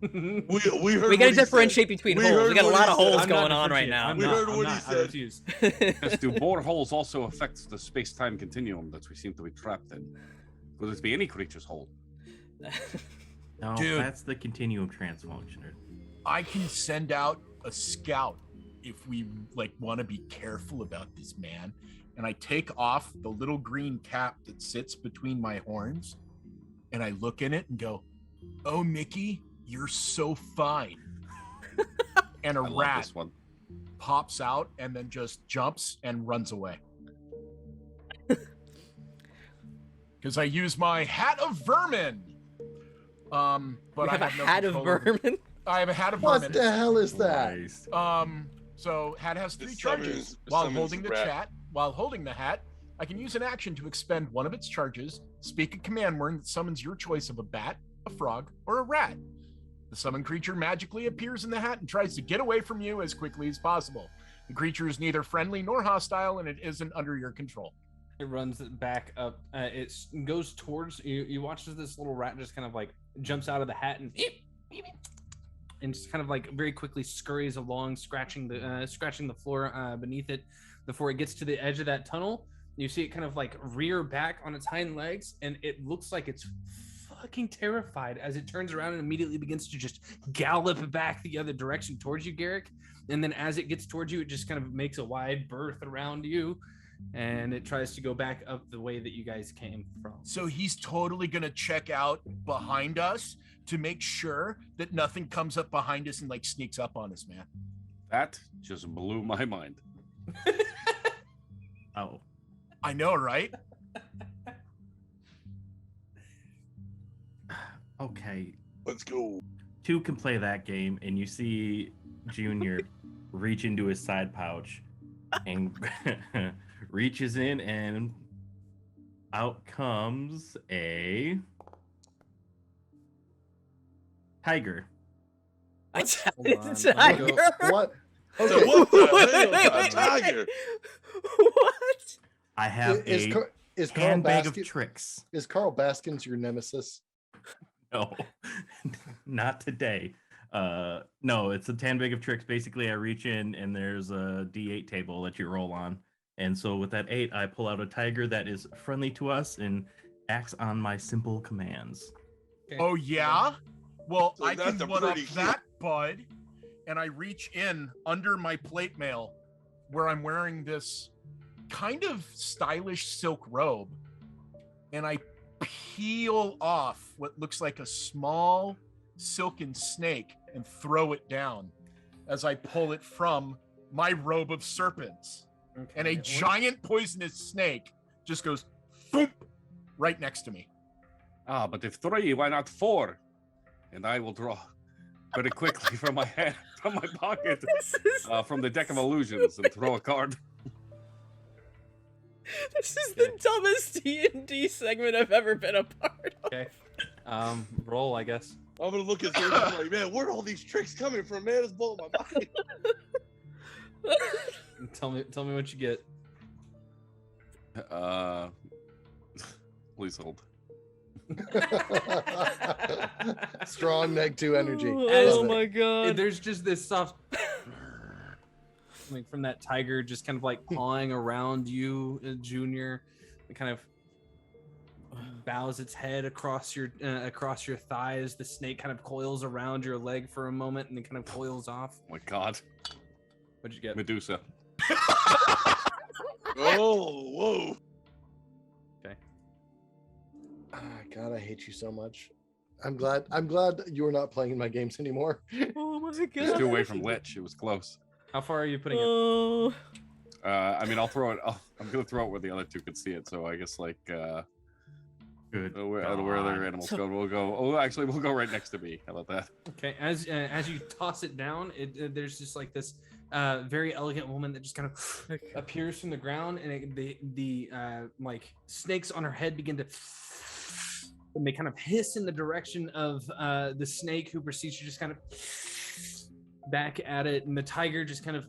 We heard We gotta what he differentiate said. between We holes. heard We got a what lot he of said. holes I'm going not on right differentiating. now. I'm We not- heard I'm what he not- I said. refuse. Yes, do boreholes also affect the space-time continuum that we seem to be trapped in? Could this be any creature's hole? No, Dude. that's the continuum transfunctioner. I can send out a scout if we like want to be careful about this, man. And I take off the little green cap that sits between my horns, and I look in it and go, "Oh, Mickey, you're so fine." And a I love rat this one. pops out and then just jumps and runs away. Because I use my hat of vermin. But You have I a have no hat of control over- vermin. I have a hat of What vermin. the hell is that? Christ. So hat has It 3 summons- charges. it While summons holding the rat. chat, while holding the hat, I can use an action to expend one of its charges, speak a command word that summons your choice of a bat, a frog, or a rat. The summoned creature magically appears in the hat and tries to get away from you as quickly as possible. The creature is neither friendly nor hostile, and it isn't under your control. It runs back up. It goes towards you. You watch as this little rat just kind of like jumps out of the hat and just kind of like very quickly scurries along, scratching the floor beneath it. Before it gets to the edge of that tunnel, you see it kind of like rear back on its hind legs, and it looks like it's fucking terrified as it turns around and immediately begins to just gallop back the other direction towards you, Garrick. And then as it gets towards you, it just kind of makes a wide berth around you. and it tries to go back up the way that you guys came from. So he's totally gonna check out behind us to make sure that nothing comes up behind us and like sneaks up on us, man. That just blew my mind. Oh, I know, right? okay. Let's go. Two can play that game, and you see Junior reach into his side pouch and reaches in, and out comes a tiger. A Hold on, tiger? What? So Okay. what the Wait, hell? wait, A wait, tiger. What? I have Is, a Car- is Carl handbag of Baskin? tricks. Is Carl Baskins your nemesis? No, not today. No, it's a handbag of tricks. Basically, I reach in and there's a D8 table that you roll on. And so with that 8, I pull out a tiger that is friendly to us and acts on my simple commands. Okay. Oh yeah? Well, So I can that's a one up pretty that, bud. And I reach in under my plate mail where I'm wearing this kind of stylish silk robe. And I peel off what looks like a small silken snake and throw it down as I pull it from my robe of serpents. Okay. And a giant poisonous snake just goes boop right next to me. Ah, but if 3, why not 4? And I will draw very quickly from my hand, from my pocket, from the deck of illusions, and throw a card. This is the dumbest D&D segment I've ever been a part of. Okay. Roll, I guess. I'm gonna look at this like, man, where are all these tricks coming from, man? It's blowing my mind. Tell me what you get. Please hold. Strong neg-2 energy. Oh Love it. my god. There's just this soft coming from that tiger, just kind of like pawing around you, Junior. It kind of bows its head across your thighs. The snake kind of coils around your leg for a moment and then kind of coils off. Oh my God. What'd you get? Medusa. Oh, whoa. Ah, God, I hate you so much. I'm glad you're not playing in my games anymore. Oh my It's god. 2 away from Lich. It was close. How far are you putting it? Oh. I mean, I'll throw it. I'm gonna throw it where the other 2 could see it. So I guess like Good. where other animals go. We'll go. Oh, actually, we'll go right next to me. How about that? Okay, as you toss it down, there's just like this very elegant woman that just kind of appears from the ground, and the like snakes on her head begin to, and they kind of hiss in the direction of the snake, who proceeds to just kind of back at it, and the tiger just kind of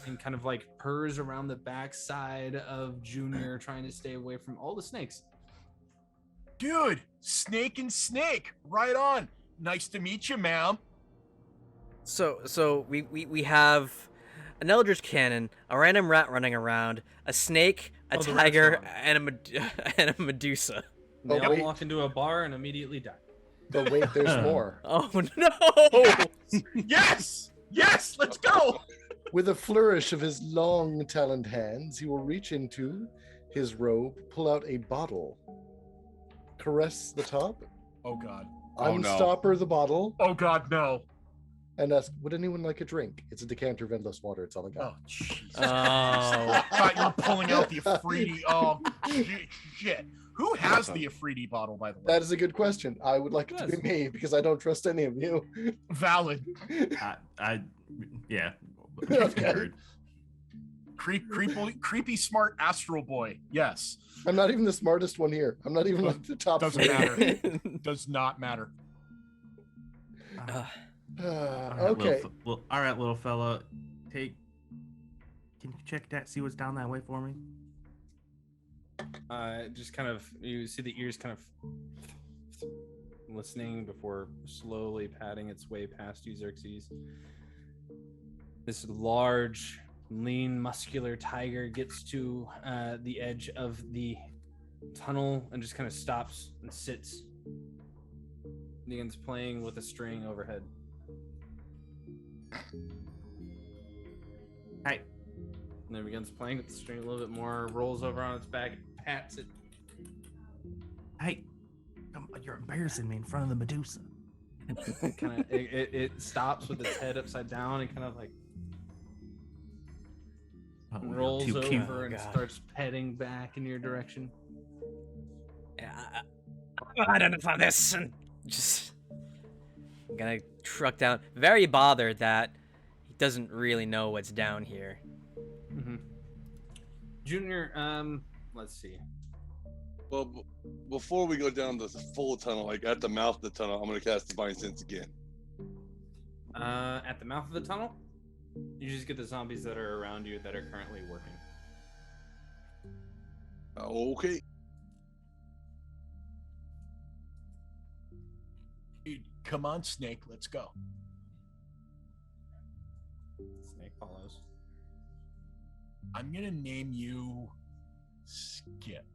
and kind of like purrs around the backside of Junior, trying to stay away from all the snakes. Dude, snake and snake, right on. Nice to meet you, ma'am. So we have an Eldritch Cannon, a random rat running around, a snake, a Oh, the tiger, rat's and a Medusa. They Oh, all wait. walk into a bar and immediately die. But wait, there's more. Oh no! Yes! Yes, let's go! With a flourish of his long, taloned hands, he will reach into his robe, pull out a bottle, caress the top, Oh God. Oh, no. unstopper the bottle, Oh God, no. and ask, "Would anyone like a drink?" It's a decanter of endless water. It's all I Oh, got. Jesus. Oh. I thought you were pulling out the Afridi. Oh, shit. Who has the Afridi bottle, by the way? That is a good question. I would like it to be Yes. me because I don't trust any of you. Valid. Yeah. Okay. Heard. Creepy smart astral boy. Yes. I'm not even the smartest one here. I'm not even at the top. Doesn't three. matter. Does not matter. All right, Okay. all right, little fella. Can you check that? See what's down that way for me? Just kind of, you see the ears kind of listening before slowly patting its way past you, Xerxes. This large, lean, muscular tiger gets to the edge of the tunnel and just kind of stops and sits. Begins playing with a string overhead. Hey, And then begins playing with the string a little bit more, rolls over on its back, pats it. hey, you're embarrassing me in front of the Medusa. Kind of, it stops with its head upside down and kind of like Oh, you're rolls too over cute. Oh, and God. starts petting back in your direction. Yeah, I don't know for this, and just gonna truck down. Very bothered that he doesn't really know what's down here. Mm-hmm. Junior, let's see. Well, before we go down the full tunnel, like at the mouth of the tunnel, I'm gonna cast Divine Sense again. At the mouth of the tunnel, you just get the zombies that are around you that are currently working. Okay. Come on, Snake, let's go. Snake follows. I'm gonna name you Skip.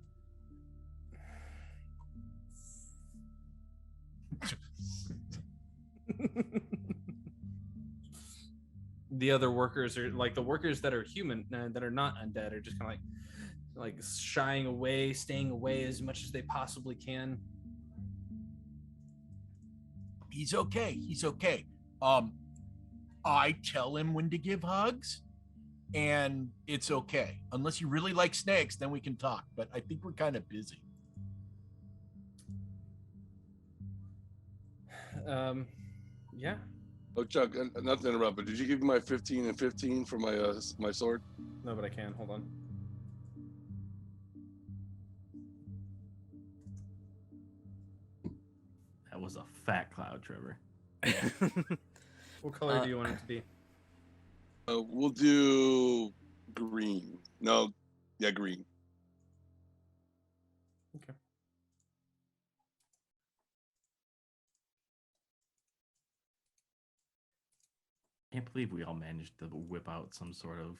The other workers are like the workers that are human, that are not undead, are just kind of like shying away, staying away as much as they possibly can. He's okay. He's okay. I tell him when to give hugs, and it's okay. Unless you really like snakes, then we can talk. But I think we're kind of busy. Yeah. Oh, Chuck, not to interrupt, but did you give me my 15 and 15 for my my sword? No, but I can. Hold on. That was a fat cloud, Trevor. What color do you want it to be? We'll do green. No, yeah, green. Okay. I can't believe we all managed to whip out some sort of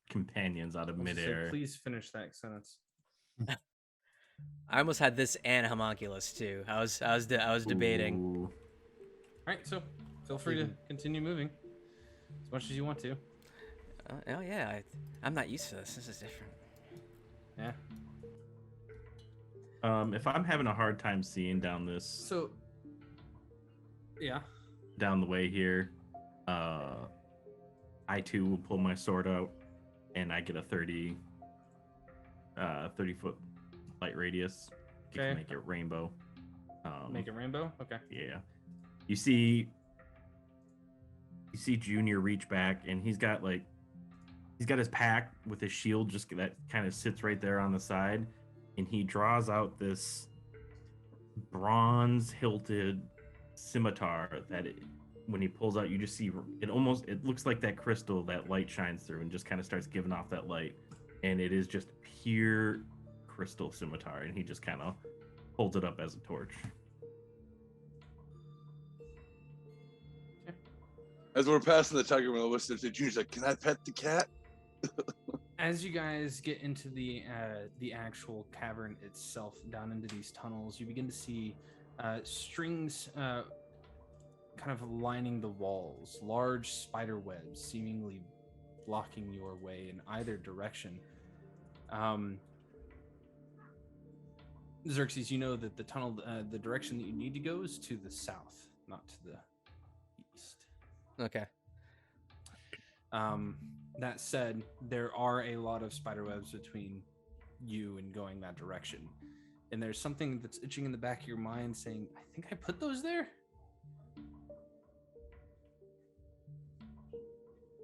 companions out of I'll just say, midair. please finish that sentence. I almost had this and homunculus too. I was debating. Ooh. All right, so feel free to continue moving as much as you want to. Oh yeah, I'm not used to this. This is different. Yeah. If I'm having a hard time seeing down this, So. Yeah. down the way here, I too will pull my sword out, and I get a 30 foot light radius. You Okay. can make it rainbow. Make it rainbow. Okay. Yeah. You see Junior reach back, and he's got his pack with his shield just that kind of sits right there on the side, and he draws out this bronze hilted scimitar that when he pulls out, you just see it looks like that crystal that light shines through and just kind of starts giving off that light, and it is just pure crystal scimitar, and he just kind of holds it up as a torch. As we're passing the tiger mill, Junior's like, "Can I pet the cat?" As you guys get into the actual cavern itself, down into these tunnels, you begin to see strings kind of lining the walls, large spider webs seemingly blocking your way in either direction. Xerxes, you know that the tunnel, the direction that you need to go is to the south, not to the east. Okay. That said, there are a lot of spider webs between you and going that direction. And there's something that's itching in the back of your mind saying, I think I put those there?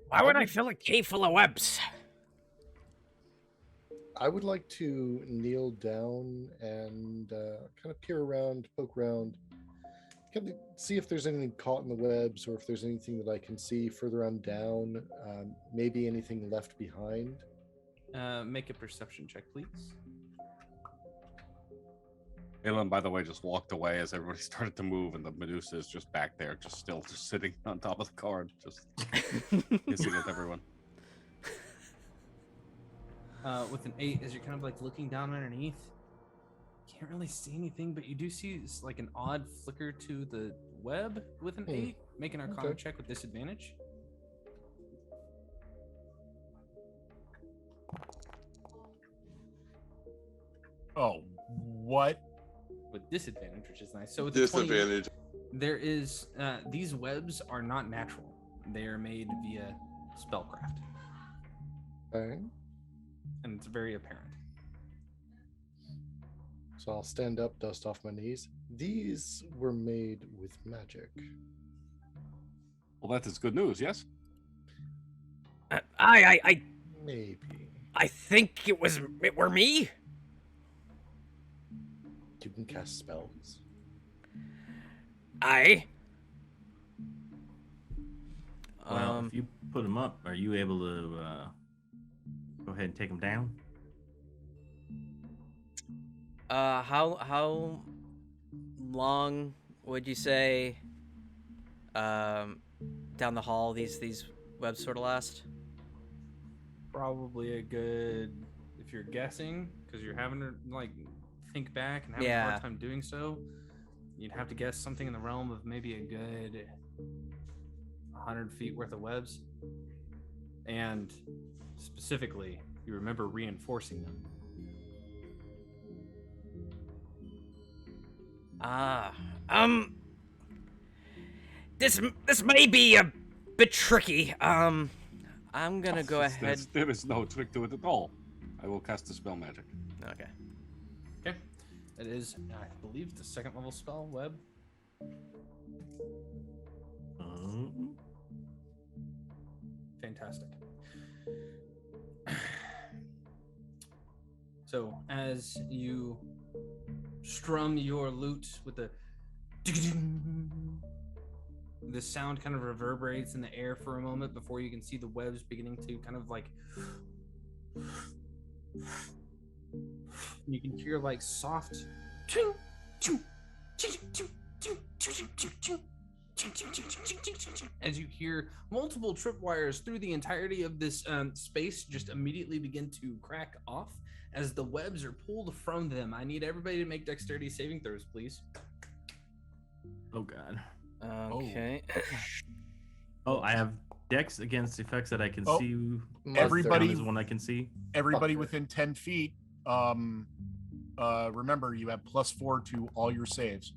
Why would I fill a cave full of webs? I would like to kneel down and kind of peer around, poke around, kind of see if there's anything caught in the webs or if there's anything that I can see further on down, maybe anything left behind. Make a perception check, please. Aelin, by the way, just walked away as everybody started to move, and the Medusa is just back there, just sitting on top of the card, just hissing at everyone. With an 8, as you're kind of like looking down underneath, can't really see anything, but you do see like an odd flicker to the web with an 8. Make an Arcana check with disadvantage. Oh, what? with disadvantage, which is nice. So with the 20, Disadvantage. there is these webs are not natural. They are made via spellcraft, Okay. and it's very apparent. So I'll stand up, dust off my knees. These were made with magic. Well, that is good news. Yes. I Maybe. think it were me. You can cast spells. Well, if you put them up, are you able to go ahead and take them down? How long would you say down the hall these webs sort of last? Probably a good, if you're guessing, because you're having to like think back and having a Yeah. hard time doing so, you'd have to guess something in the realm of maybe a good 100 feet worth of webs. And specifically, you remember reinforcing them. This may be a bit tricky. I'm gonna go There's- ahead. There is no trick to it at all. I will cast the spell magic. Okay. Okay. It is, I believe, the second level spell, web. Fantastic. So as you strum your lute with the sound kind of reverberates in the air for a moment before you can see the webs beginning to kind of like, you can hear like soft as you hear multiple tripwires through the entirety of this space just immediately begin to crack off as the webs are pulled from them. I need everybody to make dexterity saving throws, please. Oh god. Okay. Oh, I have dex against effects that I can Oh, see. everybody- is one I can see. Everybody within 10 feet, remember you have +4 to all your saves.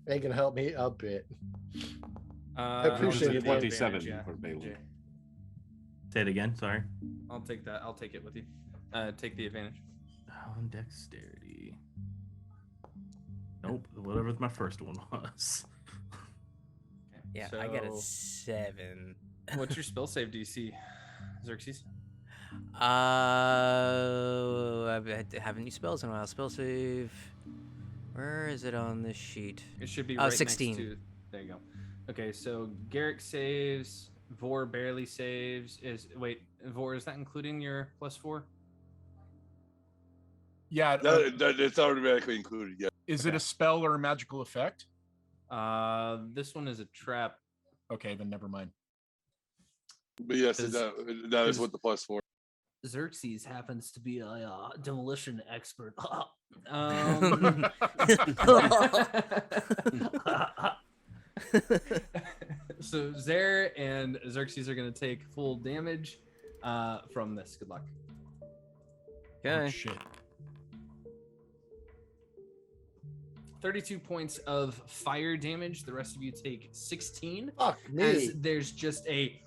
They can help me a bit. I appreciate it. 27 for Balin. Say it again. Sorry. I'll take that. I'll take it with you. Take the advantage. On dexterity. Nope. Whatever my first one was. Okay, Yeah, I got a so 7. what's your spell save DC, Xerxes? I haven't any spells in a while. Spell save. Where is it on this sheet? It should be Oh, right 16. next to. There you go. Okay, so Garrick saves. Vor barely saves. Vor, is that including your +4? Yeah. It's automatically included. Yeah. Is it a spell or a magical effect? This one is a trap. Okay, then never mind. But yes, Is- that is what the +4. Xerxes happens to be a demolition expert. So Zer and Xerxes are going to take full damage from this. Good luck. Oh, Okay. shit. 32 points of fire damage. The rest of you take 16. Fuck me. As there's just a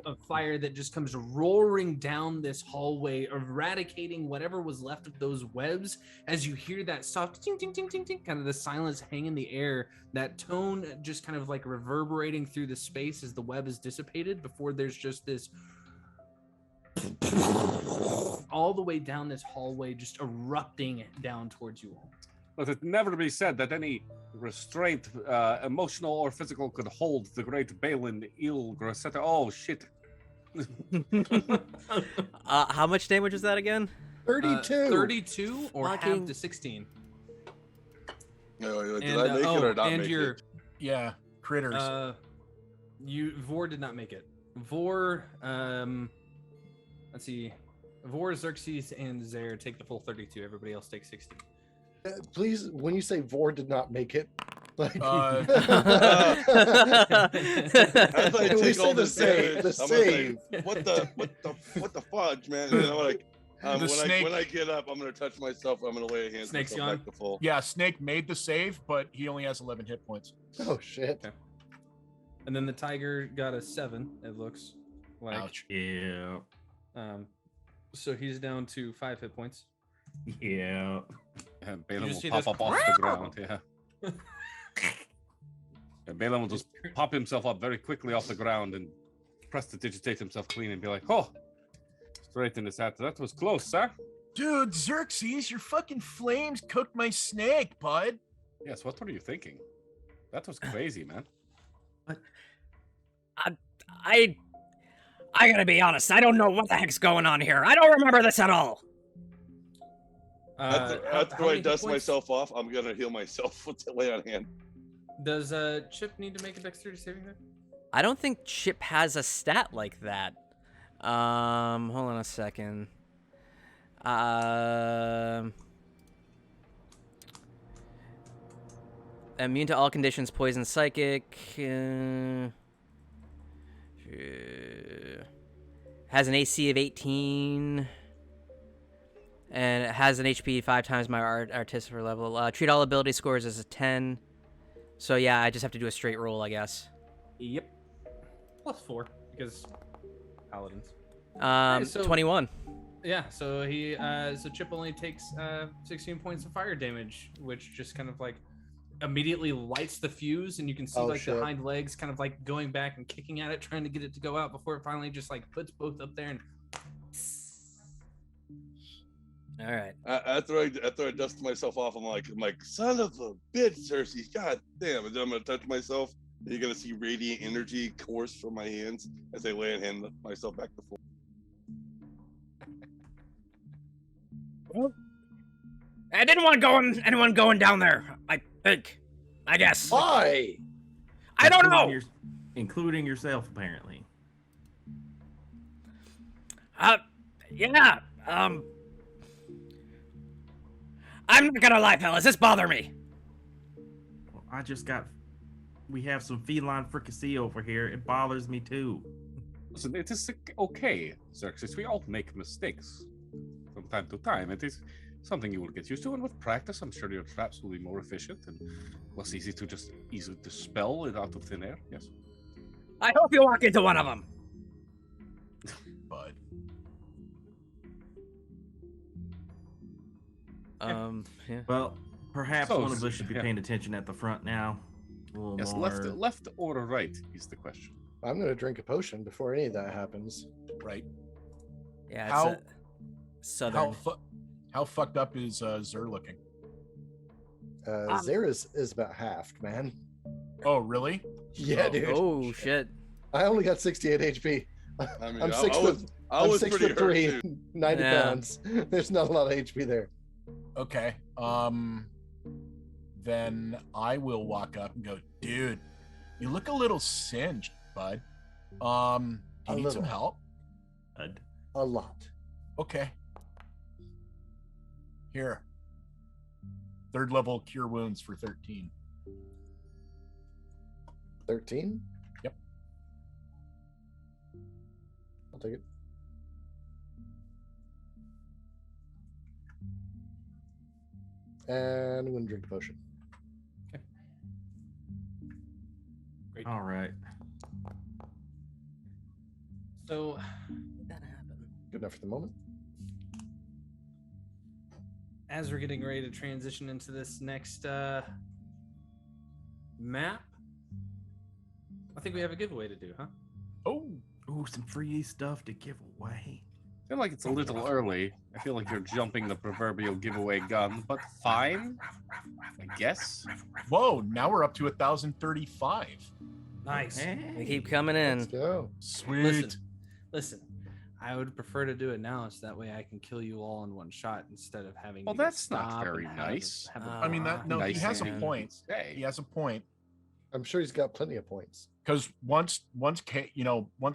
of fire that just comes roaring down this hallway, eradicating whatever was left of those webs. As you hear that soft ting ting ting ting ting, kind of the silence hang in the air, that tone just kind of like reverberating through the space as the web is dissipated before there's just this all the way down this hallway, just erupting down towards you all. Let it never be said that any restraint, emotional or physical, could hold the great Balin Il Grosseto. Oh, shit. How much damage was that again? 32. 32 or half Fucking- to 16. Did I make And, it or not and make your it? Yeah, critters. Vor did not make it. Vor, let's see. Vor, Xerxes, and Zer take the full 32. Everybody else takes 16. Please, when you say Vor did not make it, like Uh, As I Can we take say all the this save? damage, The I'm gonna say, save. what the fudge, man? You know, like The snake- when I get up, I'm gonna touch myself. I'm gonna lay a hand Snake's myself gone? back to full. Yeah, Snake made the save, but he only has 11 hit points. Oh shit. Okay. And then the tiger got a 7. It looks like. Ouch. Yeah. So he's down to 5 hit points. Yeah. And Balin just will see pop this- up off the ground. Yeah. And Balin will just pop himself up very quickly off the ground and prestidigitate himself clean and be like, "Oh, straighten this out. That was close, sir." Dude, Xerxes, your fucking flames cooked my snake, bud. Yes. What were you thinking? That was crazy, man. I gotta be honest. I don't know what the heck's going on here. I don't remember this at all. After how I many hit dust points myself off, I'm gonna heal myself with the lay on hand. Does Chip need to make a dexterity saving throw? I don't think Chip has a stat like that. Hold on a second. Immune to all conditions, poison, psychic. Has an AC of 18. And it has an HP 5 times my artificer level. Treat all ability scores as a 10. So yeah, I just have to do a straight roll, I guess. Yep. +4 because paladins. So- 21. Yeah, so so Chip only takes 16 points of fire damage, which just kind of like immediately lights the fuse, and you can see Oh, like shit. the hind legs kind of like going back and kicking at it, trying to get it to go out before it finally just like puts both up there and. All right. After I dust myself off, I'm like, son of a bitch, Cersei, god damn. And then I'm gonna touch myself. And you're gonna see radiant energy course from my hands as I lay and hand myself back to full. I didn't want anyone going down there. I think. I guess. Why? I don't Including know. including yourself, apparently. Yeah. I'm not gonna lie, fellas. This bothered me. Well, we have some feline fricassee over here. It bothers me too. Listen, it is okay, Xerxes. We all make mistakes from time to time. It is something you will get used to, and with practice, I'm sure your traps will be more efficient and less easy to just easily dispel it out of thin air. Yes. I hope you walk into one of them. Bud. Yeah. Well, perhaps So, one of us should be yeah. paying attention at the front now. A little Yes, more. left or right is the question. I'm gonna drink a potion before any of that happens. Right. Yeah. It's How- a southern. How fucked up is Zer looking? Zera's is about halved, man. Oh, really? Yeah, Oh, dude. Oh shit. I only got 68 HP. I mean, I'm I 6 was, foot. I I'm was 6 pretty foot hurt 3, too. 90 Yeah. pounds. There's not a lot of HP there. Okay. Then I will walk up and go, dude, you look a little singed, bud. Do A you need some little. help? A lot. Okay. Here. 3rd level cure wounds for 13. 13? Yep. I'll take it. And I'm gonna drink the potion. All right. So Good enough for the moment. as we're getting ready to transition into this next map, I think we have a giveaway to do, huh? Oh, Ooh, some free stuff to give away. I feel like it's a little early. I feel like you're jumping the proverbial giveaway gun, but fine, I guess. whoa, now we're up to 1,035. Nice. They keep coming Let's in. go. Sweet. Listen. I would prefer to do it now, so that way I can kill you all in one shot instead of having. Well, to get that's not stopped very and have nice. have a I mean, that no, he Nice has a man. point. Hey. He has a point. I'm sure he's got plenty of points. Because once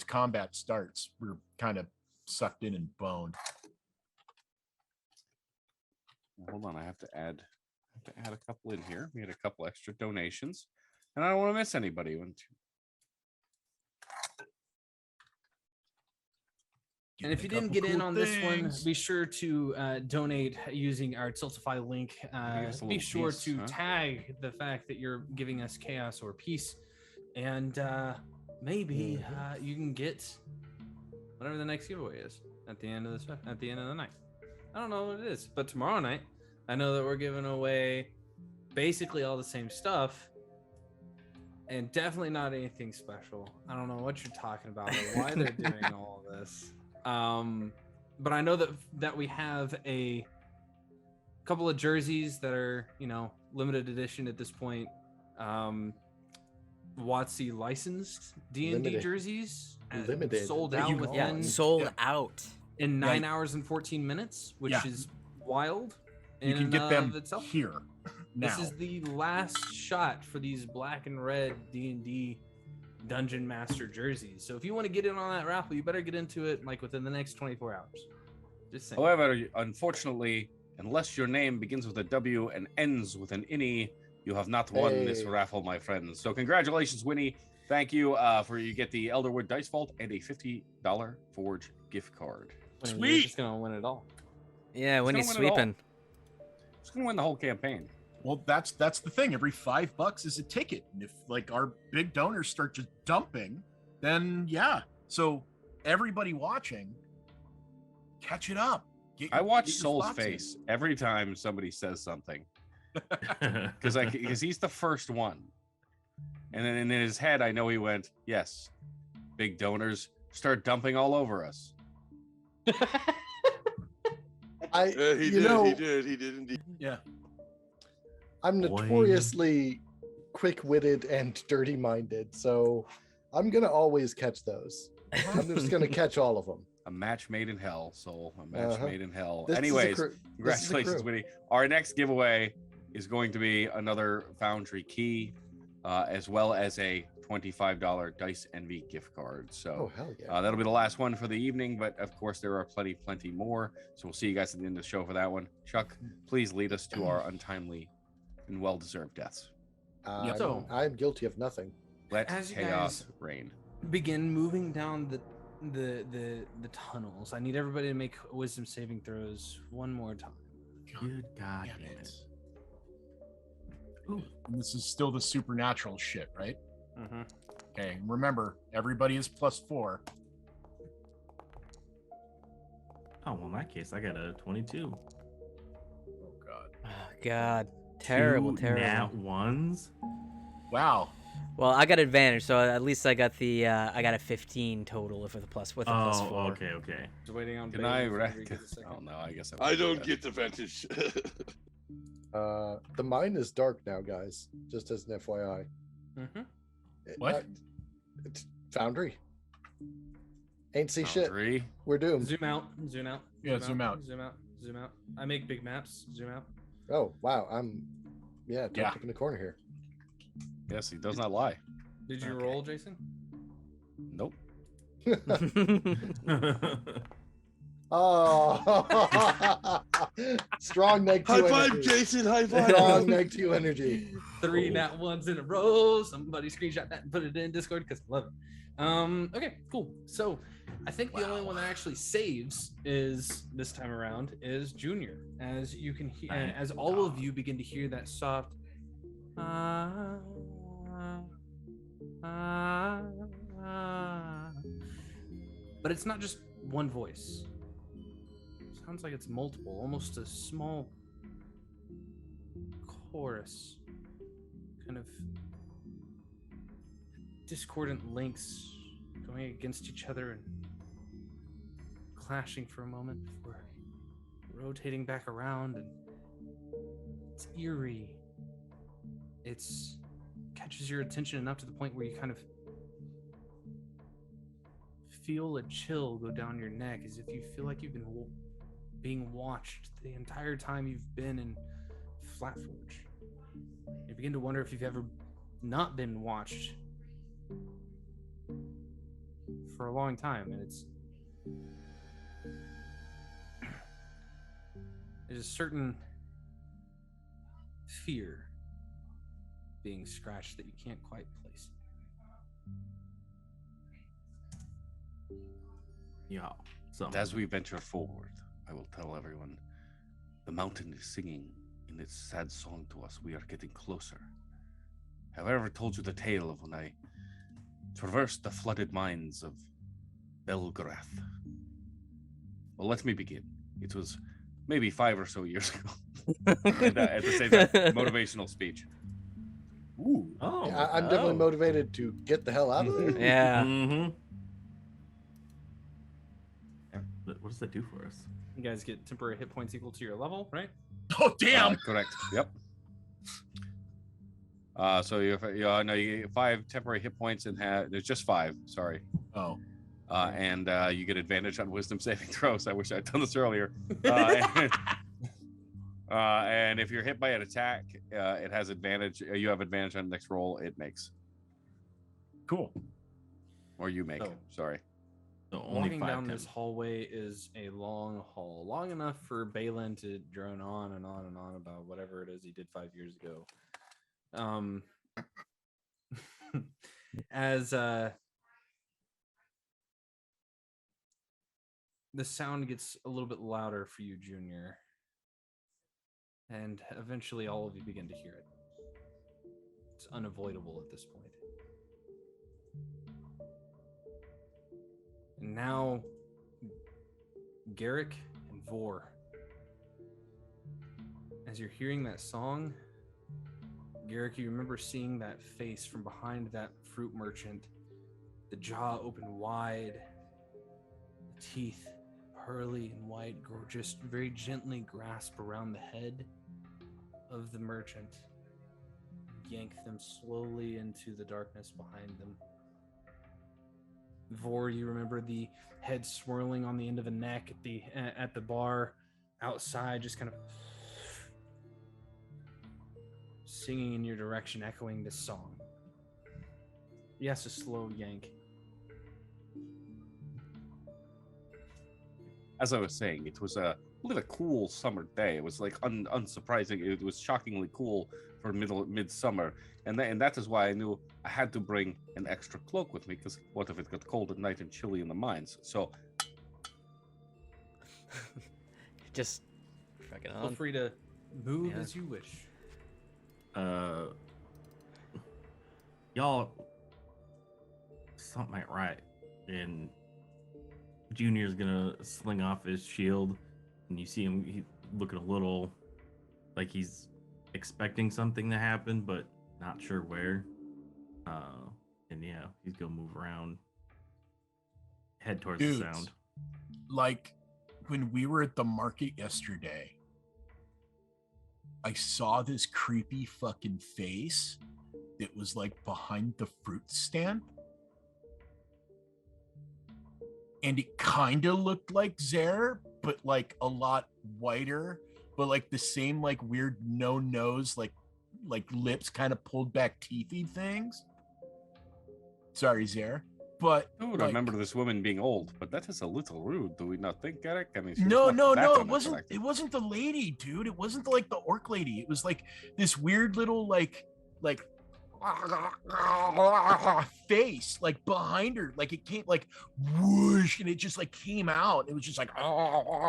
combat starts, we're kind of sucked in and boned. Hold on, I have to add a couple in here. We had a couple extra donations, and I don't want to miss anybody. And if you A didn't couple get in cool on this one, things. be sure to donate using our Tiltify link. us a Be little sure piece, to huh? tag the fact that you're giving us chaos or peace, and maybe you can get whatever the next giveaway is at the end of the night. I don't know what it is, but tomorrow night, I know that we're giving away basically all the same stuff. And definitely not anything special. I don't know what you're talking about or why they're doing all of this. But I know that we have a couple of jerseys that are, limited edition at this point. WotC licensed D&D Limited. jerseys Limited. sold That out you can within Sold out. in Yeah. 9 hours and 14 minutes, which Yeah. is wild. You in can and get them of itself. here now. This is the last shot for these black and red D&D Dungeon Master jerseys. So if you want to get in on that raffle, you better get into it like within the next 24 hours. Just saying. However, unfortunately, unless your name begins with a W and ends with an INI, you have not won this Hey. raffle, my friends. So congratulations, Winnie. Thank you for you get the Elderwood Dice Vault and a $50 Forge gift card. You're Sweet. just gonna win it all. Yeah, when he's gonna win it all. sweeping. It's gonna win the whole campaign. Well, that's the thing. Every $5 is a ticket, and if like our big donors start just dumping, then yeah. So everybody watching, catch it up. I watch get your Soul's spots in. face every time somebody says something because he's the first one, and then in his head I know he went, "Yes, big donors start dumping all over us." Yeah, he did indeed. Yeah. I'm Boing. notoriously quick-witted and dirty-minded, so I'm gonna always catch those. I'm just gonna catch all of them. A match made in hell, Soul. A match Uh-huh. made in hell. This is a Anyways, crew. This is a congratulations, crew. Winnie. Our next giveaway is going to be another Foundry key, as well as a $25 Dice Envy gift card. Oh So hell yeah! that'll be the last one for the evening, but of course there are plenty more. So we'll see you guys at the end of the show for that one. Chuck, please lead us to our untimely and well-deserved deaths. I'm, So- I'm guilty of nothing. Let As you chaos guys- reign. Begin moving down the tunnels. I need everybody to make wisdom saving throws one more time. Good God Damn damn it. it. And this is still the supernatural shit, right? Mm-hmm. Okay. Remember, everybody is +4. Oh, well, in that case, I got a 22. Oh god. Oh, God. Terrible, Two terrible. nat ones. Wow. Well, I got advantage, so at least I got I got a 15 total with a plus Oh, 4. okay. Just waiting on. Can I? Bailey if he gets a second. Oh no, I guess I don't get the advantage. The mine is dark now, guys. Just as an FYI. Mm-hmm. What? It's Foundry. Ain't see shit. Foundry. We're doomed. Zoom out. Zoom out. Yeah, zoom out. Zoom out. Zoom out. I make big maps. Zoom out. Oh wow, I'm tucked Yeah. up in the corner here. Yes, he does not lie. Did you Okay. roll, Jason? Nope. Oh, strong neg High two five, energy. Jason. High Strong five. neg two energy. 3 Oh. nat ones in a row. Somebody screenshot that and put it in Discord because I love it. Okay, cool. So I think the only one that actually saves is this time around is Junior. As you can hear, Thank as all of you begin to hear that soft. But it's not just one voice. Sounds like it's multiple, almost a small chorus, kind of discordant links going against each other and clashing for a moment before rotating back around. And it's eerie. It's catches your attention enough to the point where you kind of feel a chill go down your neck, as if you feel like you've been being watched the entire time you've been in Flatforge. You begin to wonder if you've ever not been watched for a long time, and there's a certain fear being scratched that you can't quite place. Yo, Some. As we venture forward, I will tell everyone the mountain is singing in its sad song to us. We are getting closer. Have I ever told you the tale of when I traversed the flooded mines of Belgrath? Well, let me begin. It was maybe 5 or so years ago. And at the same time, motivational speech. Ooh. Oh, Yeah, I'm definitely motivated to get the hell out of there. Yeah. Mm-hmm. What does that do for us? You guys get temporary hit points equal to your level, right? Oh damn. Correct. Yep. So you get 5 temporary hit points and there's just 5. Sorry. Oh. And you get advantage on wisdom saving throws. I wish I'd done this earlier. And if you're hit by an attack, it has advantage. You have advantage on the next roll it makes. Cool. Or you make. So- Sorry. So only Walking 5 down temps. this hallway is a long hall, long enough for Balin to drone on and on and on about whatever it is he did 5 years ago. As the sound gets a little bit louder for you, Junior, and eventually all of you begin to hear it. It's unavoidable at this point. And now, Garrick and Vor, as you're hearing that song, Garrick, you remember seeing that face from behind that fruit merchant, the jaw open wide, the teeth pearly and white, just very gently grasp around the head of the merchant, yank them slowly into the darkness behind them. Vor, you remember the head swirling on the end of a neck at the bar outside, just kind of singing in your direction, echoing this song. Yes, a slow yank. As I was saying, it was a cool summer day. It was like unsurprising. It was shockingly cool for midsummer, and that is why I knew I had to bring an extra cloak with me, because what if it got cold at night and chilly in the mines? So Just fucking Feel on. free to move Yeah. as you wish. Y'all, something ain't right. And Junior's gonna sling off his shield, and you see him looking a little like he's expecting something to happen, but not sure where. And yeah, he's gonna move around, head towards Dudes, the sound. Like when we were at the market yesterday, I saw this creepy fucking face that was like behind the fruit stand. And it kind of looked like Zare, but like a lot whiter, but like the same like weird no nose, like lips kind of pulled back teethy things. Sorry, Zare. But who would like, remember this woman being old? But that is a little rude, do we not think, Garrick? I mean, she was No, not that it wasn't. unattractive. It wasn't the lady, dude. It wasn't like the orc lady. It was like this weird little like face like behind her. Like it came like whoosh, and it just like came out. It was just like Balin.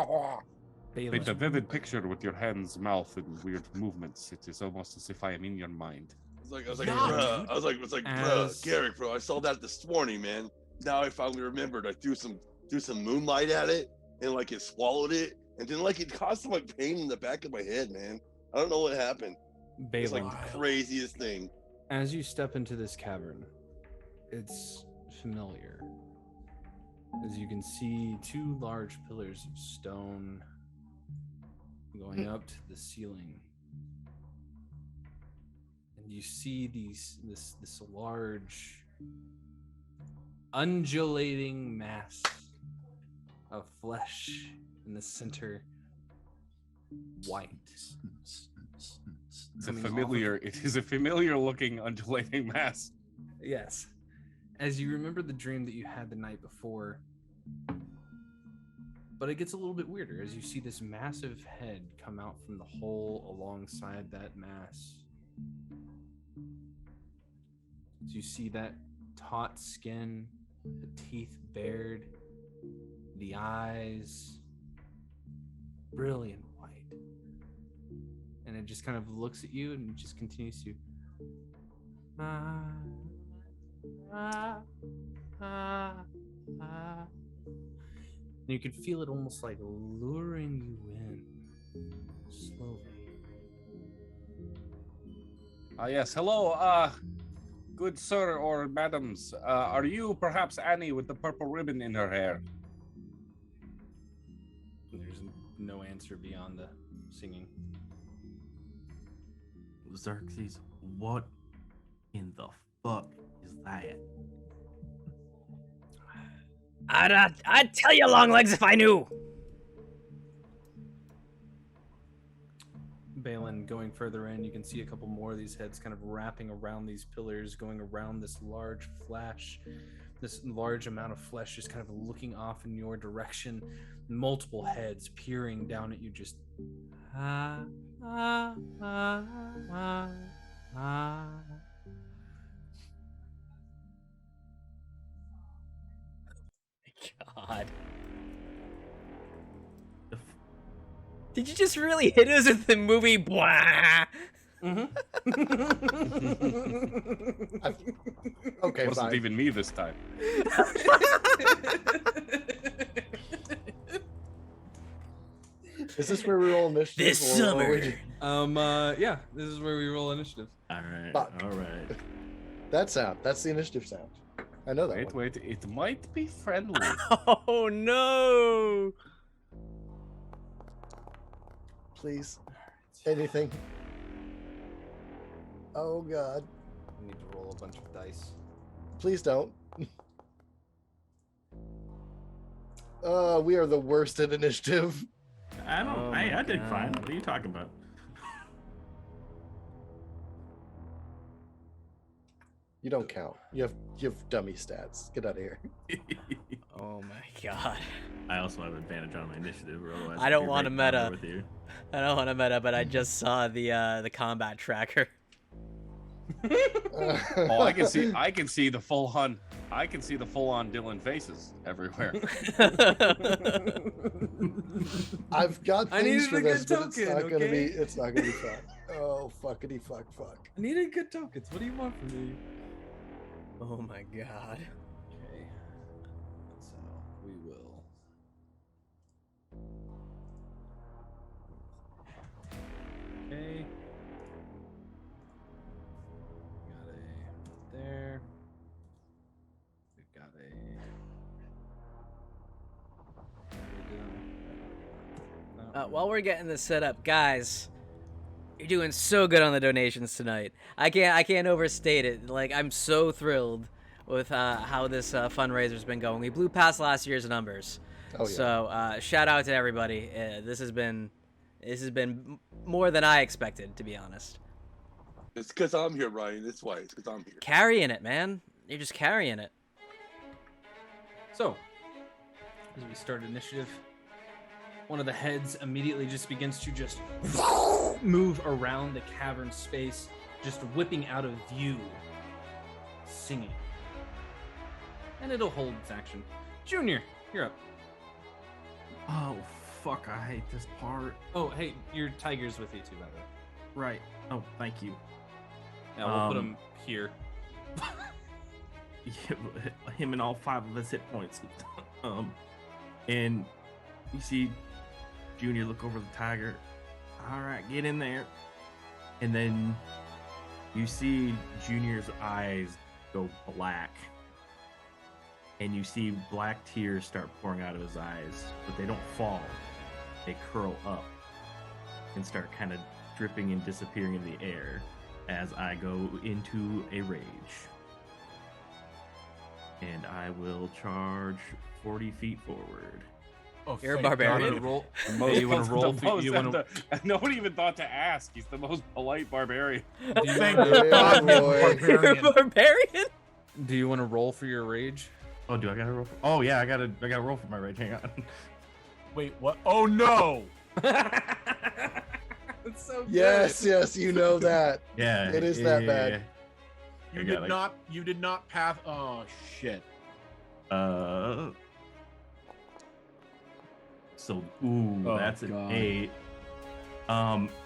Paint a vivid picture with your hands, mouth, and weird movements. It is almost as if I am in your mind. I was like, Yeah, bruh. dude. I was like, As- bruh, Garrick, bro. I saw that this morning, man. Now I finally remembered. I threw some moonlight at it, and like it swallowed it, and then like it caused some like pain in the back of my head, man. I don't know what happened. It's Balin. like the craziest thing. As you step into this cavern, it's familiar. As you can see, 2 large pillars of stone going up to the ceiling. And you see this large undulating mass of flesh in the center, white. It's Coming off of- it is a familiar looking undulating mass. Yes. As you remember the dream that you had the night before, but it gets a little bit weirder as you see this massive head come out from the hole alongside that mass. As you see that taut skin, the teeth bared, the eyes, brilliant white. And it just kind of looks at you and just continues to. And you can feel it almost like luring you in slowly. Yes. Hello, good sir or madams. Are you perhaps Annie with the purple ribbon in her hair? There's no answer beyond the singing. Xerxes, what in the fuck is that? I'd tell you, Longlegs, if I knew. Balin, going further in, you can see a couple more of these heads kind of wrapping around these pillars, going around this large flash, this large amount of flesh just kind of looking off in your direction. Multiple heads peering down at you, just God. Did you just really hit us with the movie? Blah. Okay, Wasn't fine. even me this time. Is this where we roll initiative? This or summer. we just- yeah, this is where we roll initiative. All right, Fuck. all right. That sound. That's the initiative sound. I know that Wait, one. wait. It might be friendly. Oh no! Please. Anything. Oh god. I need to roll a bunch of dice. Please don't. We are the worst at initiative. I don't. Oh I my did fine. God. What are you talking about? You don't count. You have dummy stats. Get out of here. Oh my God! I also have advantage on my initiative. Or otherwise I I'd don't be wanna right down meta. there with you. I don't want to meta, but I just saw the combat tracker. Oh, I can see the full hun. I can see the full-on Dylan faces everywhere. I've got I things needed for a this, good but it's token, not gonna be. okay? It's not gonna be fun. Oh fuckity fuck. I needed good tokens. What do you want from me? Oh my God! Okay. So we will. Okay. Got a there. We've got a. While we're getting this set up, guys, you're doing so good on the donations tonight. I can't overstate it. Like, I'm so thrilled with how this fundraiser's been going. We blew past last year's numbers. Oh yeah. So shout out to everybody. This has been more than I expected, to be honest. It's because I'm here, Ryan. That's why. It's because I'm here. Carrying it, man. You're just carrying it. So, as we start initiative, one of the heads immediately just begins to just move around the cavern space, just whipping out of view, singing. And it'll hold its action. Junior, you're up. Oh fuck! I hate this part. Oh, hey, your tiger's with you too, by the way. Right. Oh, thank you. Yeah, we'll put Um, him here. Him and all 5 of his hit points. And you see Junior look over the tiger. All right, get in there. And then you see Junior's eyes go black. And you see black tears start pouring out of his eyes, but they don't fall. They curl up and start kind of dripping and disappearing in the air as I go into a rage. And I will charge 40 feet forward. Oh, You're a thank God. barbarian. Roll. Most- you want to roll? the For, most- you want to? No one even thought to ask. He's the most polite barbarian. Thank Yeah, God, you're boy. a You're a barbarian. barbarian. Do you want to roll for your rage? Oh, do I gotta roll? Oh yeah, I gotta roll for my rage. Hang on. Wait, what? Oh no! It's so good. Yes, you know that. Yeah, It is that bad. You I did got, like- not. You did not pass. Oh shit! So, Oh, that's an God. 8.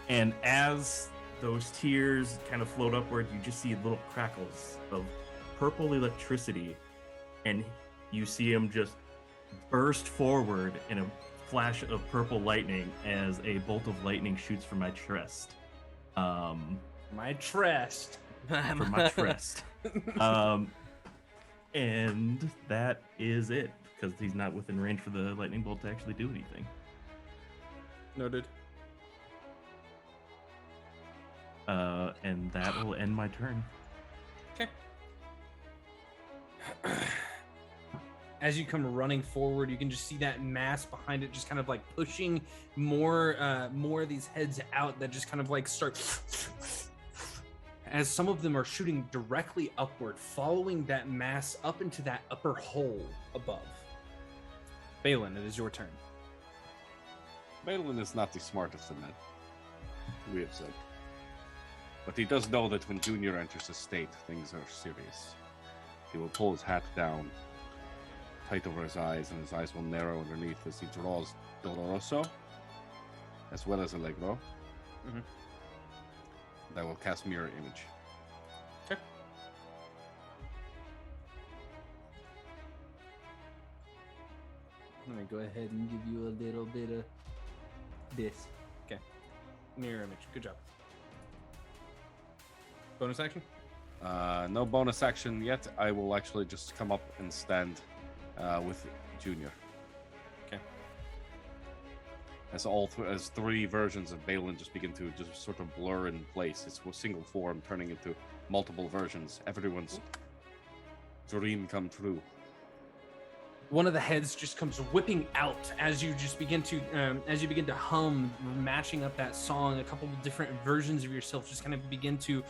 And as those tears kind of float upward, you just see little crackles of purple electricity, and you see him just burst forward in a flash of purple lightning as a bolt of lightning shoots from my chest. My chest. From my chest. And that is it, because he's not within range for the lightning bolt to actually do anything. Noted. And that will end my turn. Okay. As you come running forward, you can just see that mass behind it, just kind of like pushing more of these heads out that just kind of like start. As some of them are shooting directly upward, following that mass up into that upper hole above. Balin, it is your turn. Balin is not the smartest of men, we have said. But he does know that when Junior enters the state, things are serious. He will pull his hat down tight over his eyes, and his eyes will narrow underneath as he draws Doloroso, as well as Allegro. Mhm. That will cast Mirror Image. Okay. Let me go ahead and give you a little bit of this. Okay. Mirror image. Good job. Bonus action? No bonus action yet. I will actually just come up and stand with Junior. Okay. As as 3 versions of Balin just begin to just sort of blur in place. It's a single form turning into multiple versions. Everyone's dream come true. One of the heads just comes whipping out as you just begin to hum, matching up that song. A couple of different versions of yourself just kind of begin to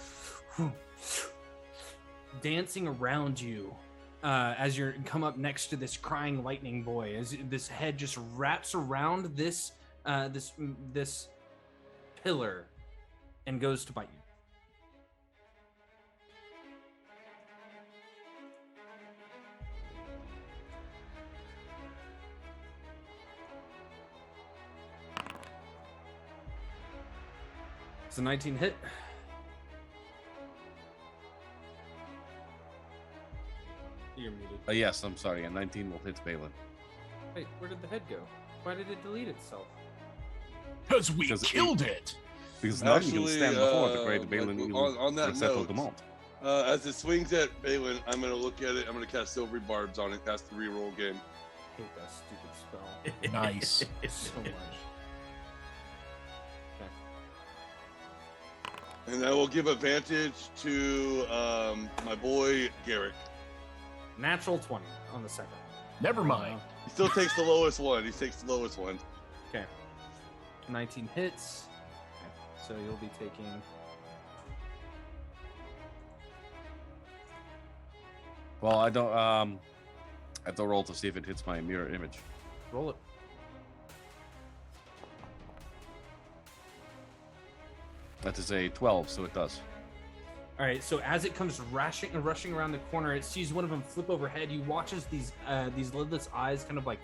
dancing around you as you come up next to this crying lightning boy. As this head just wraps around this this pillar and goes to bite you. It's a 19 hit. You're muted. Yes, I'm sorry. A 19 will hit Balin. Wait, where did the head go? Why did it delete itself? Because we Because killed it. Because none can Actually, stand before the great Balin like, evil on that settled note, them all. As it swings at Balin, I'm gonna look at it. I'm gonna cast Silvery Barbs on it. That's the reroll game. I hate that stupid spell Nice. so much. And I will give advantage to my boy Garrick. Natural 20 on the second. Never mind. He still takes the lowest one. He takes the lowest one. Okay. 19 hits. Okay. So you'll be taking. Well, I don't. I have to roll to see if it hits my mirror image. Roll it. That is a 12, so it does. All right. So as it comes rushing around the corner, it sees one of them flip overhead. You watch as these lidless eyes kind of like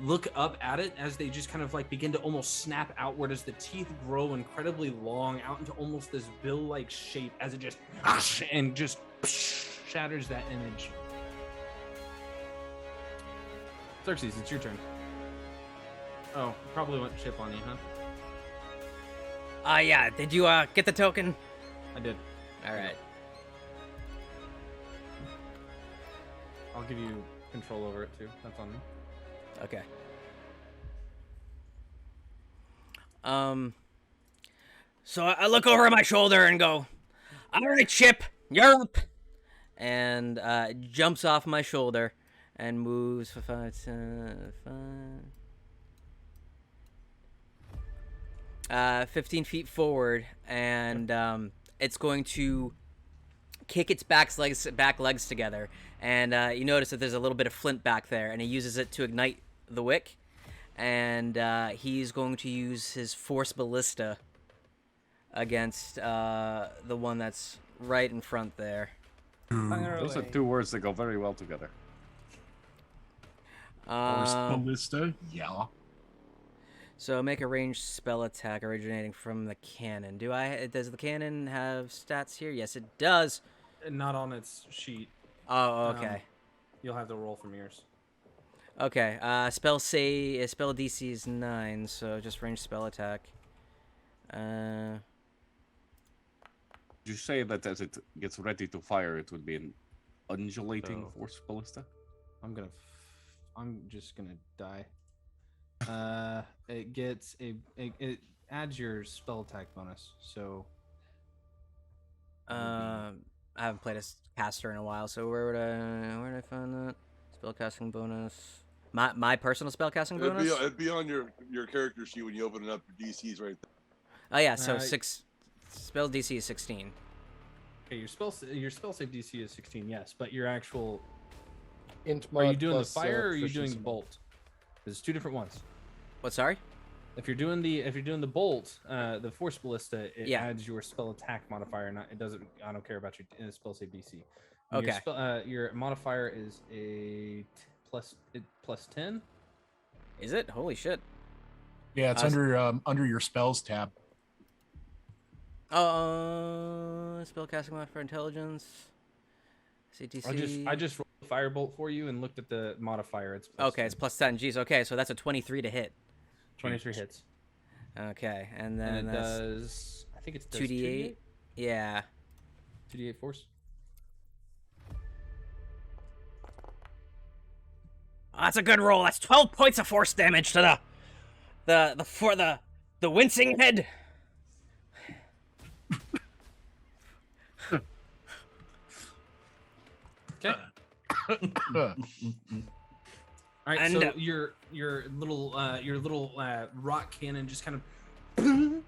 look up at it as they just kind of like begin to almost snap outward as the teeth grow incredibly long out into almost this bill-like shape as it just and just shatters that image. Xerxes, it's your turn. Oh, probably went chip on you, huh? Yeah. Did you get the token? I did. All right. I'll give you control over it too. That's on me. Okay. So I look over my shoulder and go, "All right, Chip, you're up," and jumps off my shoulder and moves for 5, 15 feet forward, and it's going to kick its back legs together, and you notice that there's a little bit of flint back there, and he uses it to ignite the wick, and he's going to use his Force Ballista against the one that's right in front there. Those are 2 words that go very well together. Force Um, ballista. Yeah. so make a ranged spell attack originating from the cannon. Does the cannon have stats here? Yes, it does. Not on its sheet. Oh, okay. You'll have to roll from yours. Okay. Spell DC is 9, so just ranged spell attack. Did you say that as it gets ready to fire, it would be an undulating So- force ballista? I'm just gonna die. It gets it adds your spell attack bonus. So I haven't played a caster in a while, so where did I find that spellcasting bonus? My personal spellcasting bonus. It'd be on your character sheet when you open it up. Your DC's right there. Oh yeah, so Uh, spell DC is 16. okay, your spell save DC is 16. Yes, but your actual Int are you mod doing the plus, fire or are you doing proficiency the mod. bolt? There's two different ones. What? Sorry. If you're doing the bolt, the force ballista, it Yeah. adds your spell attack modifier. Not it doesn't. I don't care about your spell save DC. Okay. Your modifier is a plus 10. Is it? Holy shit. Yeah, it's under your spells tab. Spellcasting modifier intelligence. CTC. I just rolled the firebolt for you and looked at the modifier. It's Okay, it's plus 10. Jeez. Okay, so that's a 23 to hit. 23 hits. Okay, and then And it that's does. I think it's 2d8. Yeah. 2d8 force. That's a good roll. That's 12 points of force damage to the wincing head. Okay. Huh. All right, And, so your little rock cannon just kind of,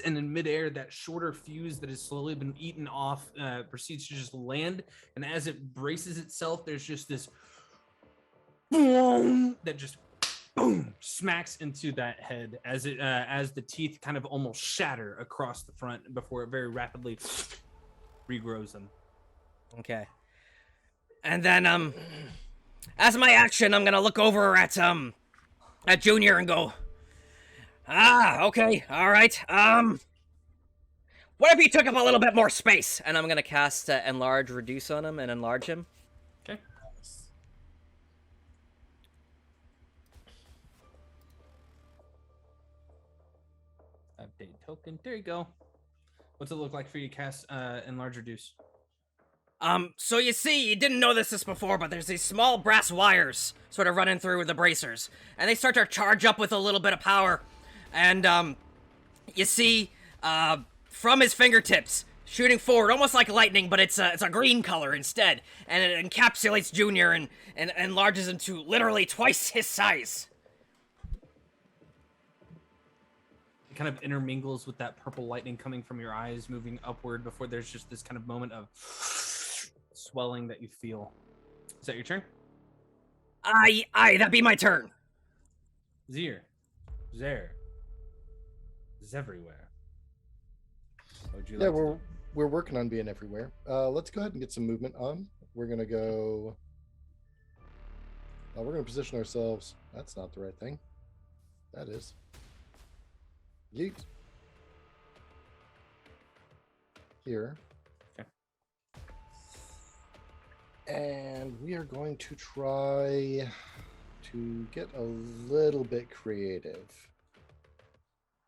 and in midair, that shorter fuse that has slowly been eaten off proceeds to just land, and as it braces itself, there's just this boom that just boom smacks into that head as the teeth kind of almost shatter across the front before it very rapidly regrows them. Okay. And then as my action, I'm gonna look over at Junior and go, okay, all right. What if he took up a little bit more space? And I'm gonna cast enlarge reduce on him and enlarge him. Okay. Update token. There you go. What's it look like for you to cast enlarge reduce? So you see, you didn't know this before, but there's these small brass wires sort of running through the bracers, and they start to charge up with a little bit of power, and you see, from his fingertips, shooting forward, almost like lightning, but it's a green color instead, and it encapsulates Junior and enlarges him to literally twice his size. It kind of intermingles with that purple lightning coming from your eyes, moving upward before there's just this kind of moment of swelling that you feel. Is that your turn? Aye, that'd be my turn. Zir. Zer. Is everywhere. What would you Yeah, like to do? we're working on being everywhere. Let's go ahead and get some movement on. We're gonna go. We're gonna position ourselves. That's not the right thing. That is. Yeet. Here. Okay. And we are going to try to get a little bit creative.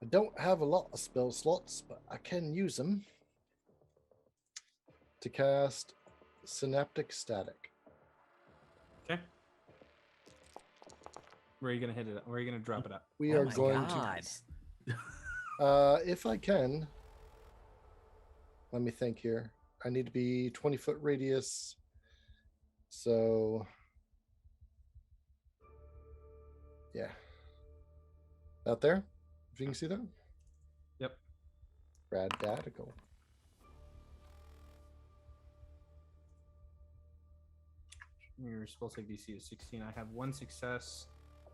I don't have a lot of spell slots, but I can use them to cast Synaptic Static. Okay. Where are you gonna hit it? Where are you gonna drop it at? We Oh are my going God. to. If I can, let me think here. I need to be 20-foot radius. So, yeah. Out there? If you can see that? Yep. Radical. Your spell save DC is 16. I have 1 success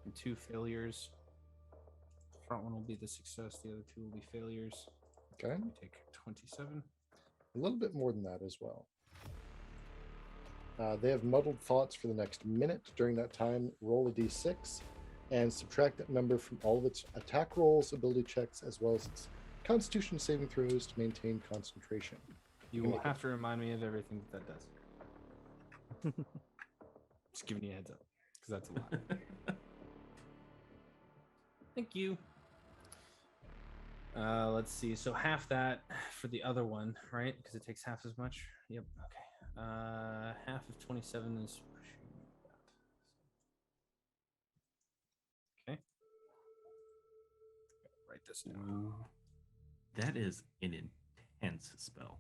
and 2 failures. Front one will be the success. The other 2 will be failures. Okay. Take 27. A little bit more than that as well. They have muddled thoughts for the next minute. During that time, roll a d6 and subtract that number from all of its attack rolls, ability checks, as well as its Constitution saving throws to maintain concentration. You will have to remind me of everything that does. Just giving you a heads up, because that's a lot. Thank you. Let's see. So half that for the other one, right? Because it takes half as much. Yep. Okay. Half of 27 is. Okay. Write this down. That is an intense spell.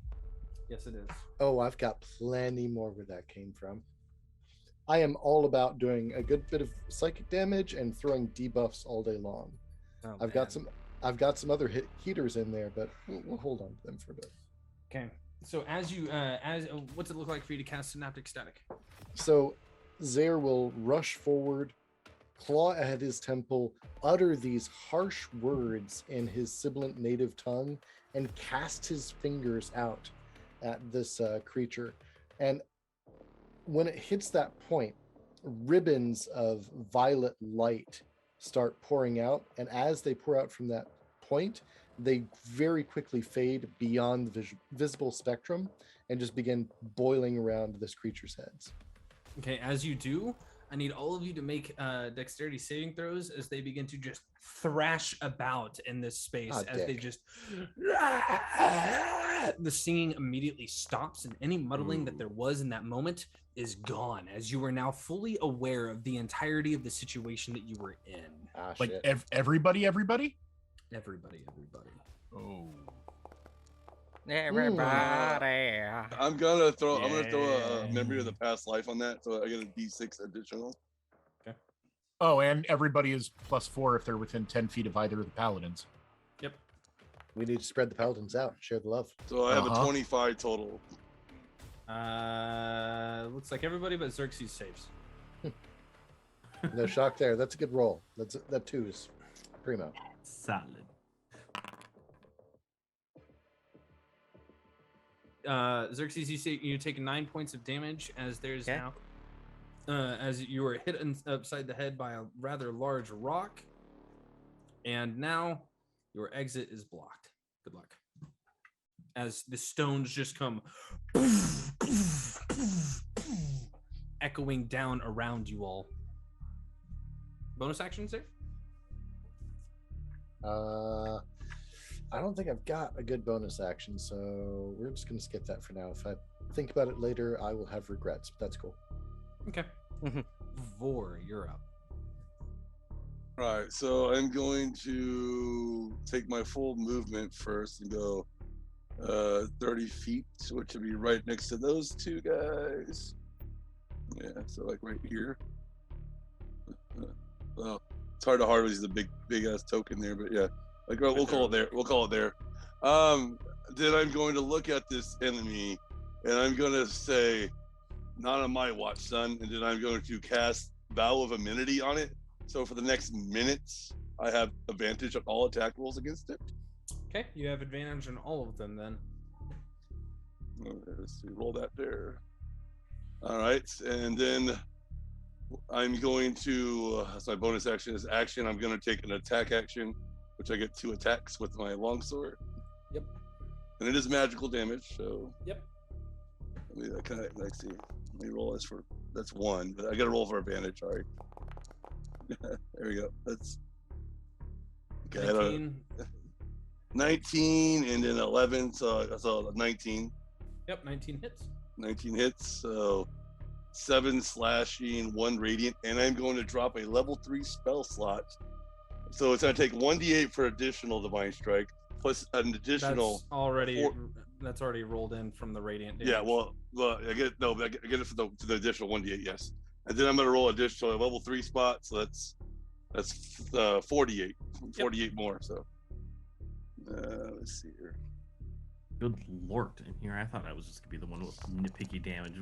Yes, it is. Oh, I've got plenty more where that came from. I am all about doing a good bit of psychic damage and throwing debuffs all day long. Oh, I've got some other heaters in there, but we'll hold on to them for a bit. Okay. So as you what's it look like for you to cast Synaptic Static? So Zaire will rush forward, claw at his temple, utter these harsh words in his sibilant native tongue, and cast his fingers out at this creature. And when it hits that point, ribbons of violet light start pouring out. And as they pour out from that point, they very quickly fade beyond the visible spectrum and just begin boiling around this creature's heads. Okay, as you do, I need all of you to make dexterity saving throws as they begin to just thrash about in this space they just the singing immediately stops, and any muddling that there was in that moment is gone, as you are now fully aware of the entirety of the situation that you were in. Like everybody. Everybody. Oh. Everybody. I'm gonna throw a memory of the past life on that, so I get a D6 additional. Okay. Oh, and everybody is +4 if they're within 10 feet of either of the paladins. Yep. We need to spread the paladins out, share the love. So I have a 25 total. Looks like everybody but Xerxes saves. No shock there. That's a good roll. That 2 is primo. Solid. Xerxes, you take 9 points of damage as there's now as you were hit upside the head by a rather large rock, and now your exit is blocked. Good luck. As the stones just come echoing down around you all. Bonus action save? I don't think I've got a good bonus action, so we're just going to skip that for now. If I think about it later, I will have regrets, but that's cool. Okay. Vor, you're up. All right, so I'm going to take my full movement first and go 30 feet, which would be right next to those two guys. Yeah, so like right here. Well, it's hard to harvest the big ass token there, but yeah. Like we'll call it there. Then I'm going to look at this enemy, and I'm going to say, "Not on my watch, son." And then I'm going to cast Vow of Amenity on it. So for the next minute, I have advantage on all attack rolls against it. Okay, you have advantage on all of them then. Let's see, roll that there. All right, and then I'm going to. That's my bonus action. Is action. I'm going to take an attack action, which I get 2 attacks with my longsword. Yep. And it is magical damage, so. Yep. Let me roll this for. That's 1, but I got to roll for advantage. Sorry. There we go. That's. Okay, 19 and then 11, so 19. Yep, 19 hits. 19 hits, so 7 slashing, 1 radiant, and I'm going to drop a level 3 spell slot. So it's going to take 1d8 for additional divine strike, plus an additional. That's already rolled in from the radiant damage. Yeah, well, I get it for the additional 1d8, yes, and then I'm going to roll additional level 3 spot, so that's 48 more. So let's see here. Good lord, in here I thought I was just gonna be the one with nitpicky damage.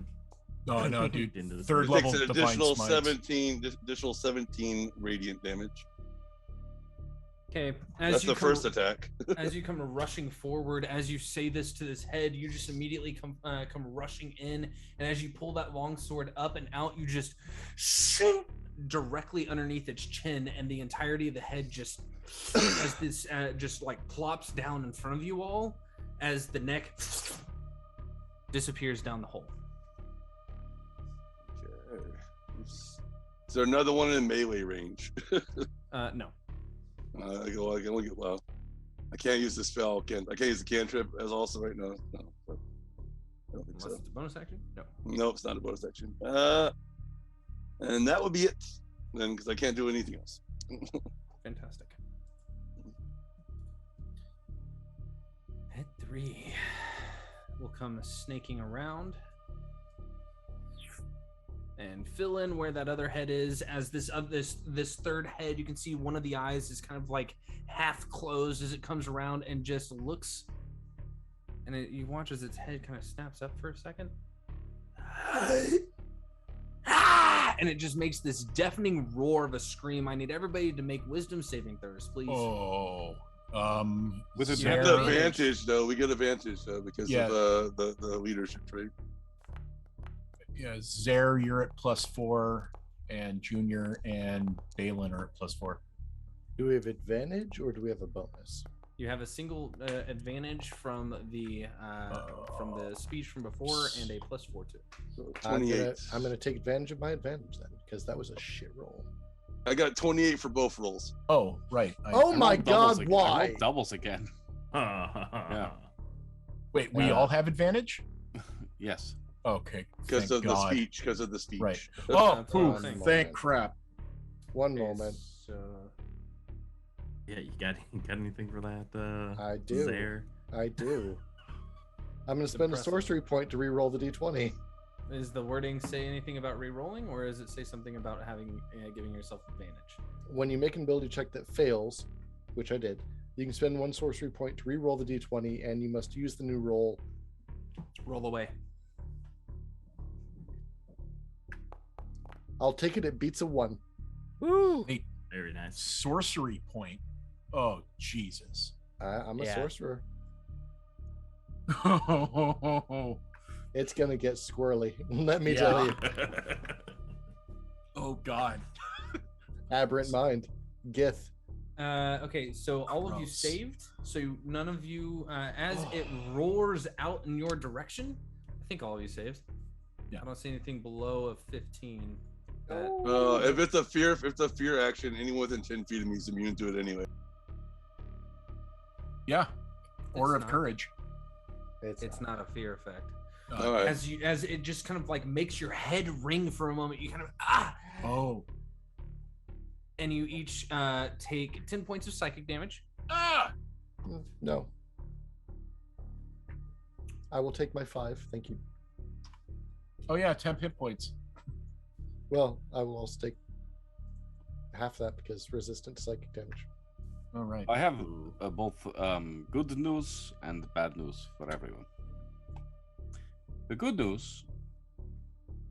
Oh no, dude! Into the Third It level takes an divine additional smite. 17 radiant damage. Okay, That's the first attack. as you come rushing forward, as you say this to this head, you just immediately come rushing in, and as you pull that long sword up and out, you just shoot directly underneath its chin, and the entirety of the head just as this just like plops down in front of you all, as the neck disappears down the hole. Okay. Is there another one in melee range? No. Well, I can't use the spell. I can't use the cantrip as also right now. No, I don't think Unless so. it's a bonus action? No. No, it's not a bonus action. And that would be it then, because I can't do anything else. Fantastic. Head 3 will come snaking around and fill in where that other head is. As this third head, you can see one of the eyes is kind of like half closed as it comes around and just looks, and you watch as its head kind of snaps up for a second. And it just makes this deafening roar of a scream. I need everybody to make wisdom saving throws, please. Oh, With We advantage. get advantage though. We get advantage though because Yeah. of the leadership trait. yeah, Zare, you're at +4, and Junior and Balin are at +4. Do we have advantage or do we have a bonus? You have a single advantage from the speech from before and a +4 too. So I'm 28. gonna take advantage of my advantage then, because that was a shit roll. I got 28 for both rolls. Oh, right. Oh I my rolled doubles god, again. I why? rolled doubles again. Yeah. Wait, we all have advantage? Yes. Okay. Because thank of God. the speech. Because of the speech. Right. Oh, That's poof, one thank moment. crap. One Okay, moment. So Yeah, you got anything for that? I do. Zare? I do. I'm gonna spend a Impressive. sorcery point to re-roll the d20. is the wording say anything about re-rolling, or does it say something about having giving yourself advantage? When you make an ability check that fails, which I did, you can spend one sorcery point to re-roll the d20, and you must use the new roll. Roll away. I'll take it. It beats a 1. Woo! Wait, Very nice. sorcery point. Oh, Jesus. I'm a Yeah. sorcerer. Oh, It's gonna get squirrely. Let me tell you. God. Aberrant mind. Gith. Okay, so all of you Gross. saved. So none of you, as it roars out in your direction, I think all of you saved. Yeah. I don't see anything below a 15. If it's a fear action, anyone within 10 feet of me is immune to it anyway. Yeah. Or It's of not. courage. It's not a fear effect. All right. As it just kind of like makes your head ring for a moment, you kind of Oh. and you each take 10 points of psychic damage. No. I will take my 5. Thank you. Oh, yeah. 10 hit points. Well, I will also take half that because resistant to psychic damage. All right. I have both good news and bad news for everyone. The good news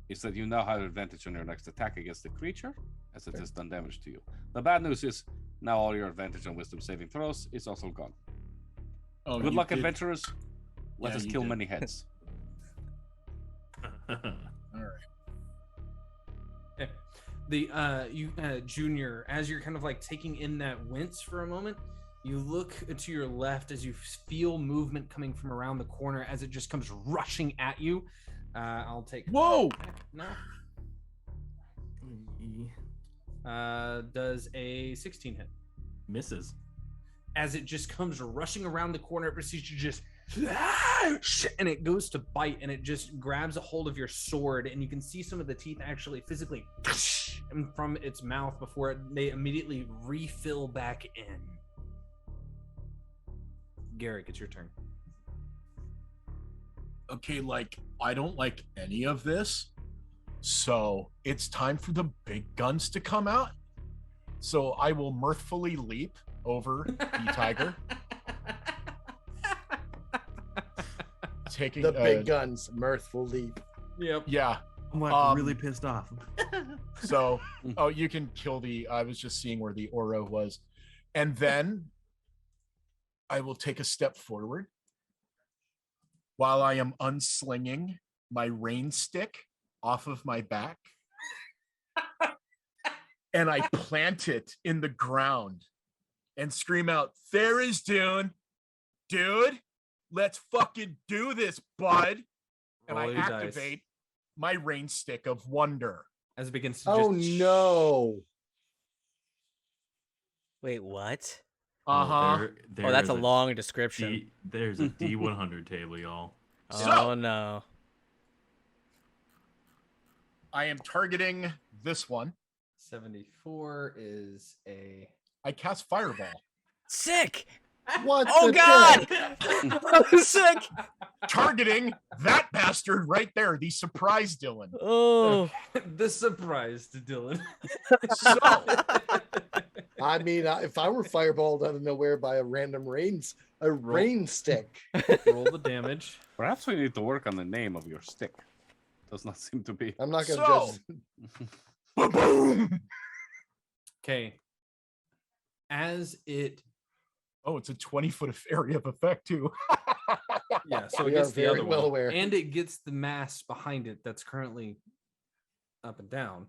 is that you now have advantage on your next attack against the creature, as it has done damage to you. The bad news is now all your advantage on wisdom saving throws is also gone. Oh, Good you luck, did- adventurers. Let Yeah, us you kill did. many heads. All right. Okay. Junior, as you're kind of like taking in that wince for a moment, you look to your left as you feel movement coming from around the corner as it just comes rushing at you. I'll take. Whoa! No. Does a 16 hit? Misses. As it just comes rushing around the corner, it proceeds to just and it goes to bite, and it just grabs a hold of your sword, and you can see some of the teeth actually physically from its mouth before they immediately refill back in. Garrick, it's your turn. Okay, like, I don't like any of this. So it's time for the big guns to come out. So I will mirthfully leap over the tiger, taking The big guns, mirthful leap. Yep. Yeah. I'm like Um, really pissed off. So, oh, you can kill the. I was just seeing where the Oro was. And then I will take a step forward while I am unslinging my rain stick off of my back. And I plant it in the ground and scream out, "There is Dune. Dude, let's fucking do this, bud." And Roll I your dice. activate my rain stick of wonder. As it begins to Oh just no! Wait, what? Uh-huh. Oh, that's a long description. There's a D100 table, y'all. Oh no. I am targeting this one. 74 is a I cast Fireball. Sick! What? Oh the god! heck? Sick! Targeting that bastard right there, the surprise Dylan. Oh. the surprise to Dylan. So, I mean, if I were fireballed out of nowhere by a random rain stick, Roll the damage. Perhaps we need to work on the name of your stick. Does not seem to be. I'm not going to So- judge. boom. Okay. As it Oh, it's a 20-foot area of effect too. yeah, so We it gets are the very other well one. aware. And it gets the mass behind it that's currently up and down.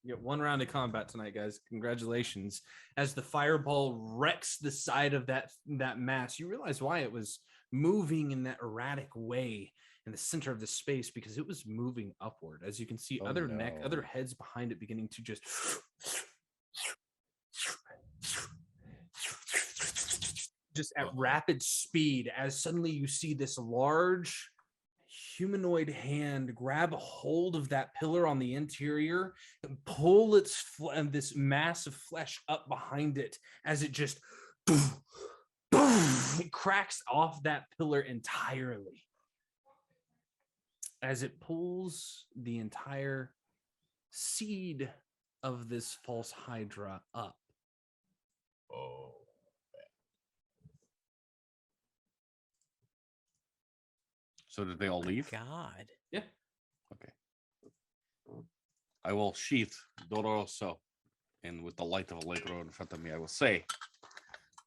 You get one round of combat tonight, guys. Congratulations. As the fireball wrecks the side of that mass, you realize why it was moving in that erratic way in the center of the space, because it was moving upward. As you can see, Oh, other heads behind it beginning to just at rapid speed, as suddenly you see this large humanoid hand grab a hold of that pillar on the interior and pull this mass of flesh up behind it, as it just it cracks off that pillar entirely, as it pulls the entire seed of this false hydra up. Oh. So did they all leave? God. Yeah. Okay. I will sheath Doloroso, and with the light of Allegro in front of me, I will say,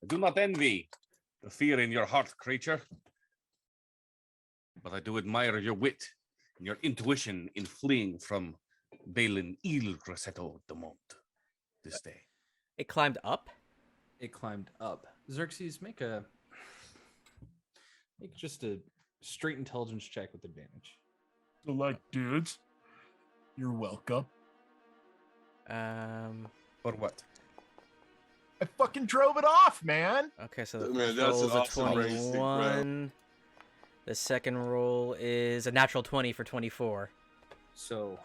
I do not envy the fear in your heart, creature, but I do admire your wit and your intuition in fleeing from Balin Il Grassetto de Mont this day. It climbed up? It climbed up. Xerxes, make just a straight intelligence check with advantage. So like, dudes, you're welcome. For what? I fucking drove it off, man. Okay, so the Man, first that's roll an is a awesome race stick, bro. 21. The second roll is a natural 20 for 24. So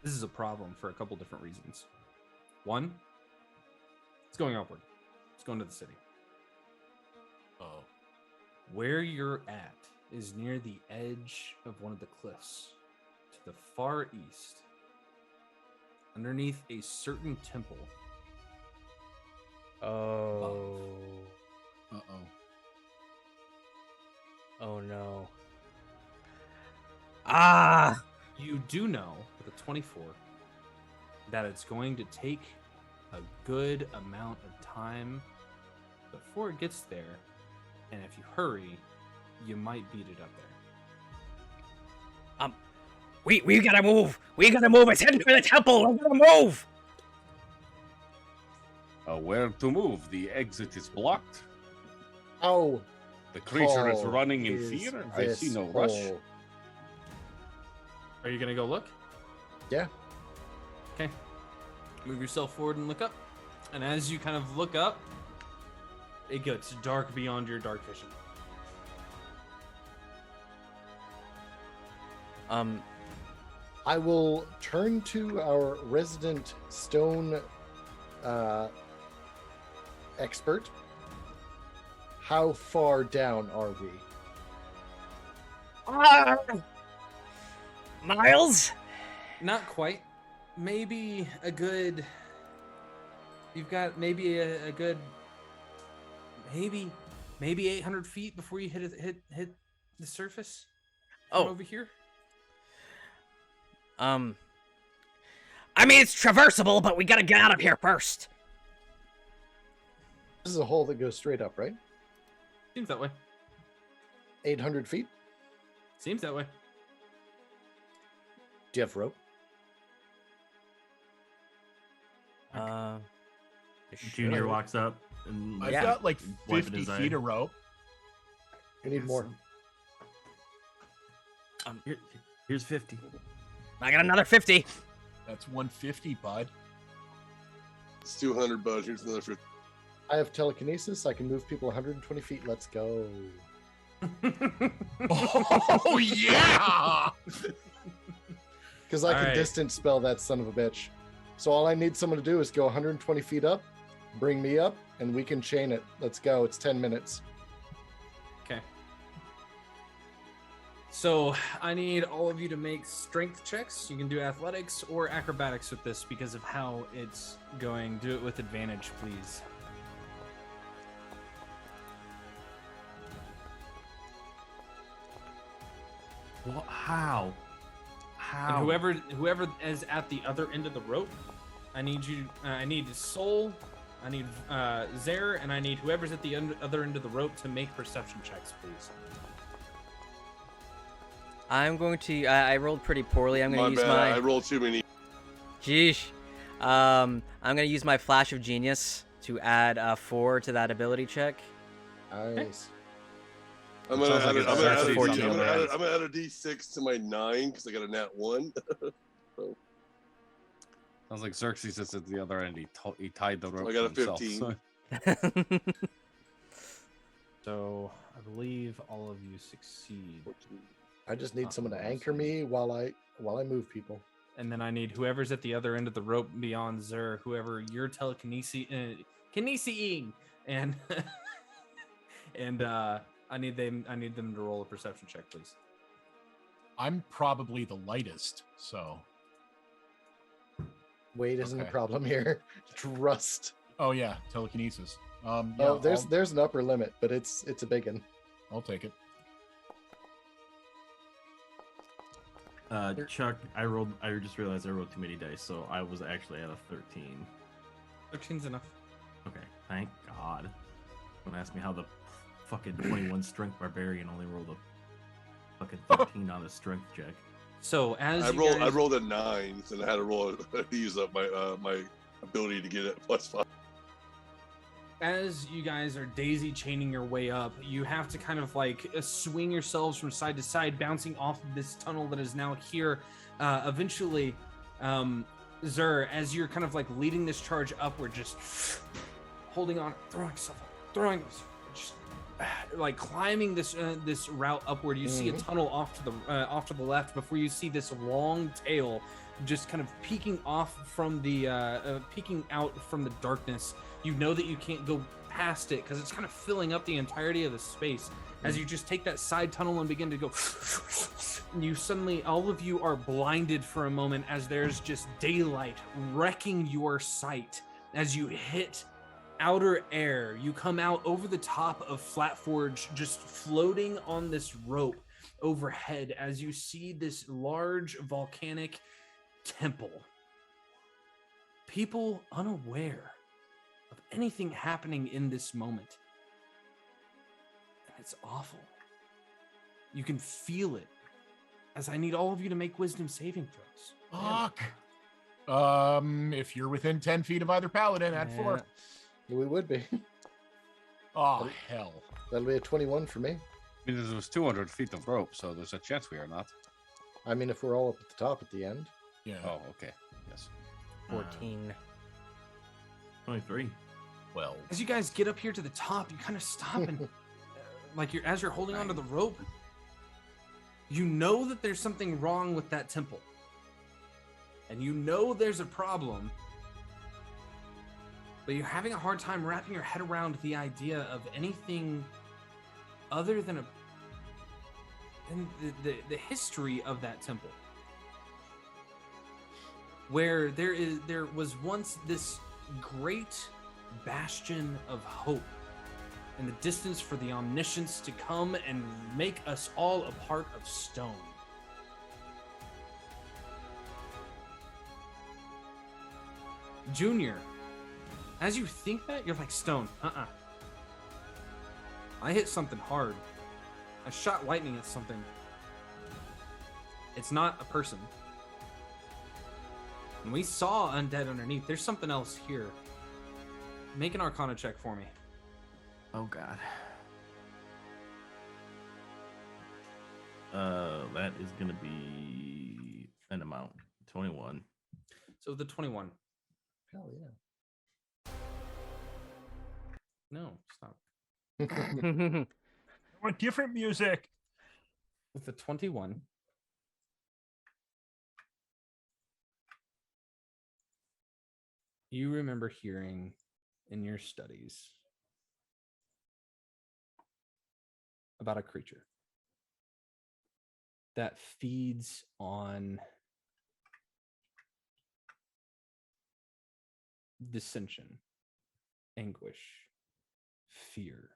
this is a problem for a couple different reasons. One, it's going upward. It's going to the city. Oh. Where you're at is near the edge of one of the cliffs to the far east, underneath a certain temple. Oh. Uh-oh. Oh no. Ah! You do know with a 24 that it's going to take a good amount of time before it gets there, and if you hurry, you might beat it up there. We gotta move! We gotta move! It's heading for the temple! We gotta move! Where to move? The exit is blocked. How The creature is tall running in is fear. I see this no rush. hole? Are you gonna go look? Yeah. Okay. Move yourself forward and look up. And as you kind of look up, it gets dark beyond your dark vision. I will turn to our resident stone expert. How far down are we? Miles? Not quite. Maybe a good. You've got maybe a good. Maybe 800 feet before you hit the surface. From Oh. over here. I mean, it's traversable, but we gotta get out of here first. This is a hole that goes straight up, right? Seems that way. 800 feet. Seems that way. Do you have rope? Junior walks up and I've Yeah. got like Wipe it 50 aside. feet of rope. You need more. Here's 50. I got another 50. That's 150, bud. It's 200, bud. Here's another 50. I have telekinesis. I can move people 120 feet. Let's go. Oh yeah! Because I can Alright. distance spell that son of a bitch. So all I need someone to do is go 120 feet up, bring me up, and we can chain it. Let's go. It's 10 minutes. Okay. So I need all of you to make strength checks. You can do athletics or acrobatics with this because of how it's going. Do it with advantage, please. What? How? And How? whoever is at the other end of the rope, I need you. I need Soul, I need Zer, and I need whoever's at the other end of the rope to make perception checks, please. I'm going to. I rolled pretty poorly. I'm going My to use bad. my. I rolled too many. Jeesh. I'm going to use my Flash of Genius to add 4 to that ability check. Nice. I'm gonna Sounds add like a- I'm it's gonna a add a 14 D- I'm on gonna add that. a- I'm gonna add a D6 to my 9 because I got a nat 1. Sounds like Xerxes is at the other end. He tied the rope. I got a to himself, 15. so- So I believe all of you succeed, I just need someone to anchor me while I move people. and then I need whoever's at the other end of the rope beyond Zer, whoever you're kinesis-ing, and and I need them to roll a perception check, please. I'm probably the lightest, so. Weight isn't a Okay. problem here. Trust. Oh yeah, telekinesis. Yeah, Oh, there's an upper limit, but it's a big one. I'll take it. Chuck, I just realized I rolled too many dice, so I was actually at a 13. 13's enough. Okay, thank God. Don't ask me how the fucking 21 strength barbarian only rolled a fucking 13 on a strength check. So as I you rolled. I guys- rolled a 9, and I had to roll. Use up my my ability to get it +5. as you guys are daisy chaining your way up, you have to kind of like swing yourselves from side to side, bouncing off of this tunnel that is now here. Eventually, Zer, as you're kind of like leading this charge upward, just holding on, throwing yourself, just like climbing this this route upward. You see a tunnel off to the left before you see this long tail just kind of peeking off from the peeking out from the darkness. You know that you can't go past it because it's kind of filling up the entirety of the space. As you just take that side tunnel and begin to go, and you suddenly, all of you are blinded for a moment as there's just daylight wrecking your sight. As you hit outer air, you come out over the top of Flatforge, just floating on this rope overhead as you see this large volcanic temple. People unaware of anything happening in this moment. And it's awful. You can feel it. As I need all of you to make wisdom saving throws. Fuck. If you're within 10 feet of either paladin, add 4. We would be. Oh hell. That'll be a 21 for me. I mean, there was 200 feet of rope, so there's a chance we are not. I mean, if we're all up at the top at the end. Yeah. Oh, okay. Yes. 14. 23. Well. As you guys get up here to the top, you kind of stop and like as you're holding onto the rope, you know that there's something wrong with that temple. And you know there's a problem. But you're having a hard time wrapping your head around the idea of anything other than the history of that temple. Where there was once this great bastion of hope in the distance for the omniscience to come and make us all a part of stone. Junior, as you think that, you're like, Stone, I hit something hard. I shot lightning at something. It's not a person. And we saw undead underneath. There's something else here. Make an Arcana check for me. Oh God. That is gonna be an amount. 21. So the 21. Hell yeah. No, stop. I want different music. With the 21. You remember hearing in your studies about a creature that feeds on dissension, anguish, fear.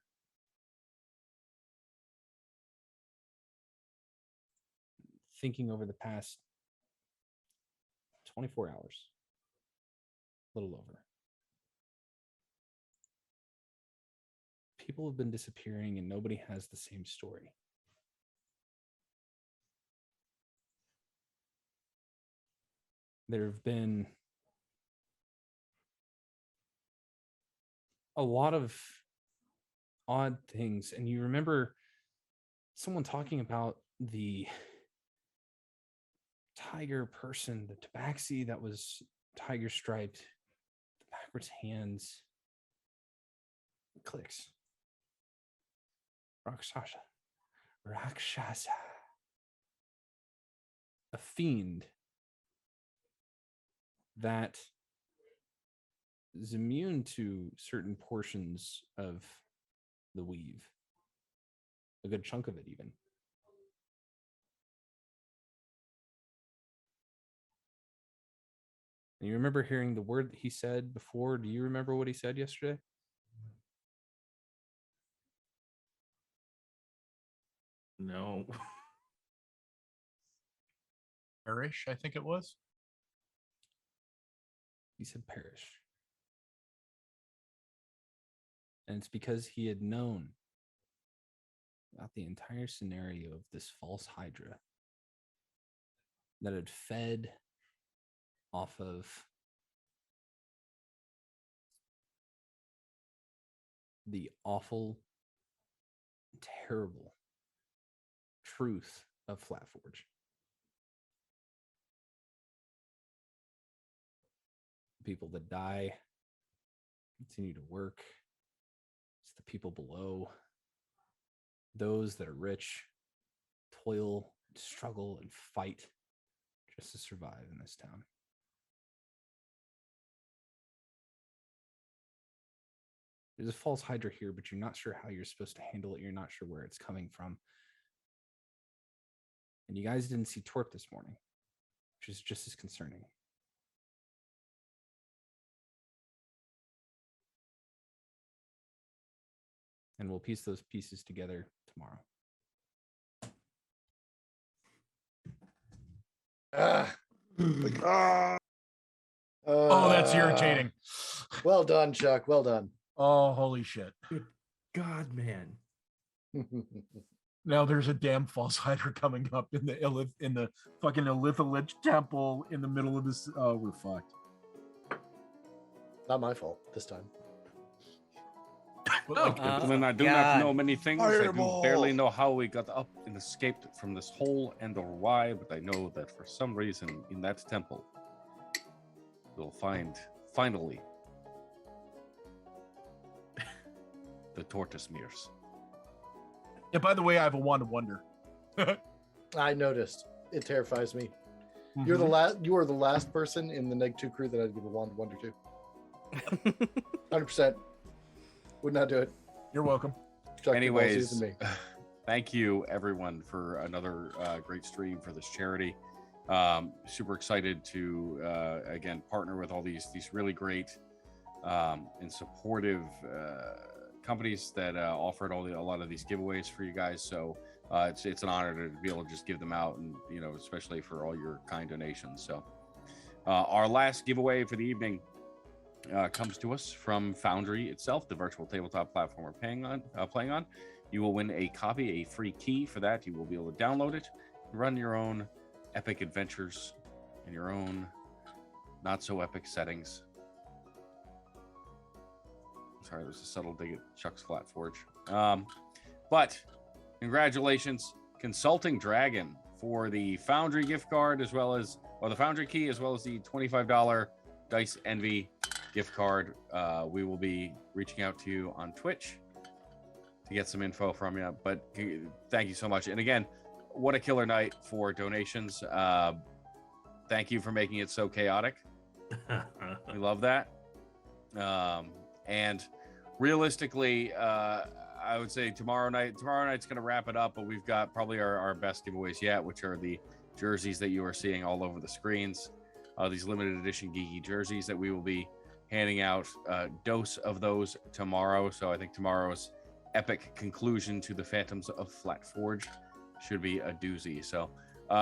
Thinking over the past 24 hours, a little over. People have been disappearing and nobody has the same story. There have been a lot of odd things, and you remember someone talking about the tiger person, the tabaxi that was tiger striped, the backwards hands. It clicks. Rakshasa. A fiend that is immune to certain portions of the weave. A good chunk of it, even. And you remember hearing the word that he said before? Do you remember what he said yesterday? No. Perish, I think it was. He said perish. And it's because he had known about the entire scenario of this false Hydra that had fed off of the awful, terrible truth of Flatforge. People that die continue to work. It's the people below. Those that are rich toil, struggle, and fight just to survive in this town. There's a false Hydra here, but you're not sure how you're supposed to handle it. You're not sure where it's coming from. And you guys didn't see Torp this morning, which is just as concerning. And we'll piece those pieces together tomorrow. Oh, that's irritating. Well done, Chuck. Well done. Oh, holy shit. Good God, man. Now there's a damn false Hydra coming up in the fucking Elithalich temple in the middle of this. Oh, we're fucked. Not my fault this time. But like, Gentlemen, I do not know many things. Fireball. I do barely know how we got up and escaped from this hole and or why, but I know that for some reason in that temple, we'll find, finally, the tortoise mirrors. yeah, by the way, I have a wand of wonder. I noticed. It terrifies me. You're the last. You are the last person in the Neg 2 crew that I'd give a wand of wonder to. 100%. Would not do it. You're welcome. Chuck, Anyways, me. thank you everyone for another great stream for this charity. Super excited to again partner with all these really great and supportive companies that offered a lot of these giveaways for you guys. So it's an honor to be able to just give them out, and especially for all your kind donations. So our last giveaway for the evening comes to us from Foundry itself, the virtual tabletop platform we're playing on. You will win a copy, a free key for that. You will be able to download it, run your own epic adventures in your own not so epic settings. Sorry, there's a subtle dig at Chuck's Flatforge. But congratulations, Consulting Dragon, for the Foundry gift card, the Foundry key, as well as the $25 Dice Envy gift card. We will be reaching out to you on Twitch to get some info from you. But thank you so much. And again, what a killer night for donations. Thank you for making it so chaotic. We love that. And realistically, I would say tomorrow night's going to wrap it up, but we've got probably our best giveaways yet, which are the jerseys that you are seeing all over the screens. These limited edition geeky jerseys that we will be handing out a dose of those tomorrow. So I think tomorrow's epic conclusion to the Phantoms of Flatforge should be a doozy. So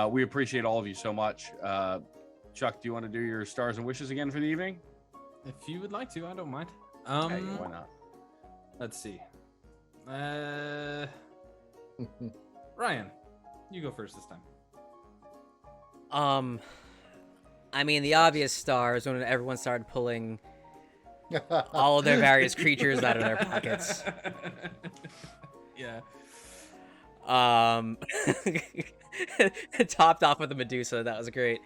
we appreciate all of you so much. Chuck, do you want to do your stars and wishes again for the evening? If you would like to, I don't mind. Hey, why not? Let's see. Ryan, you go first this time. I mean, the obvious stars when everyone started pulling all of their various creatures out of their pockets. Yeah. Topped off with the Medusa. That was great.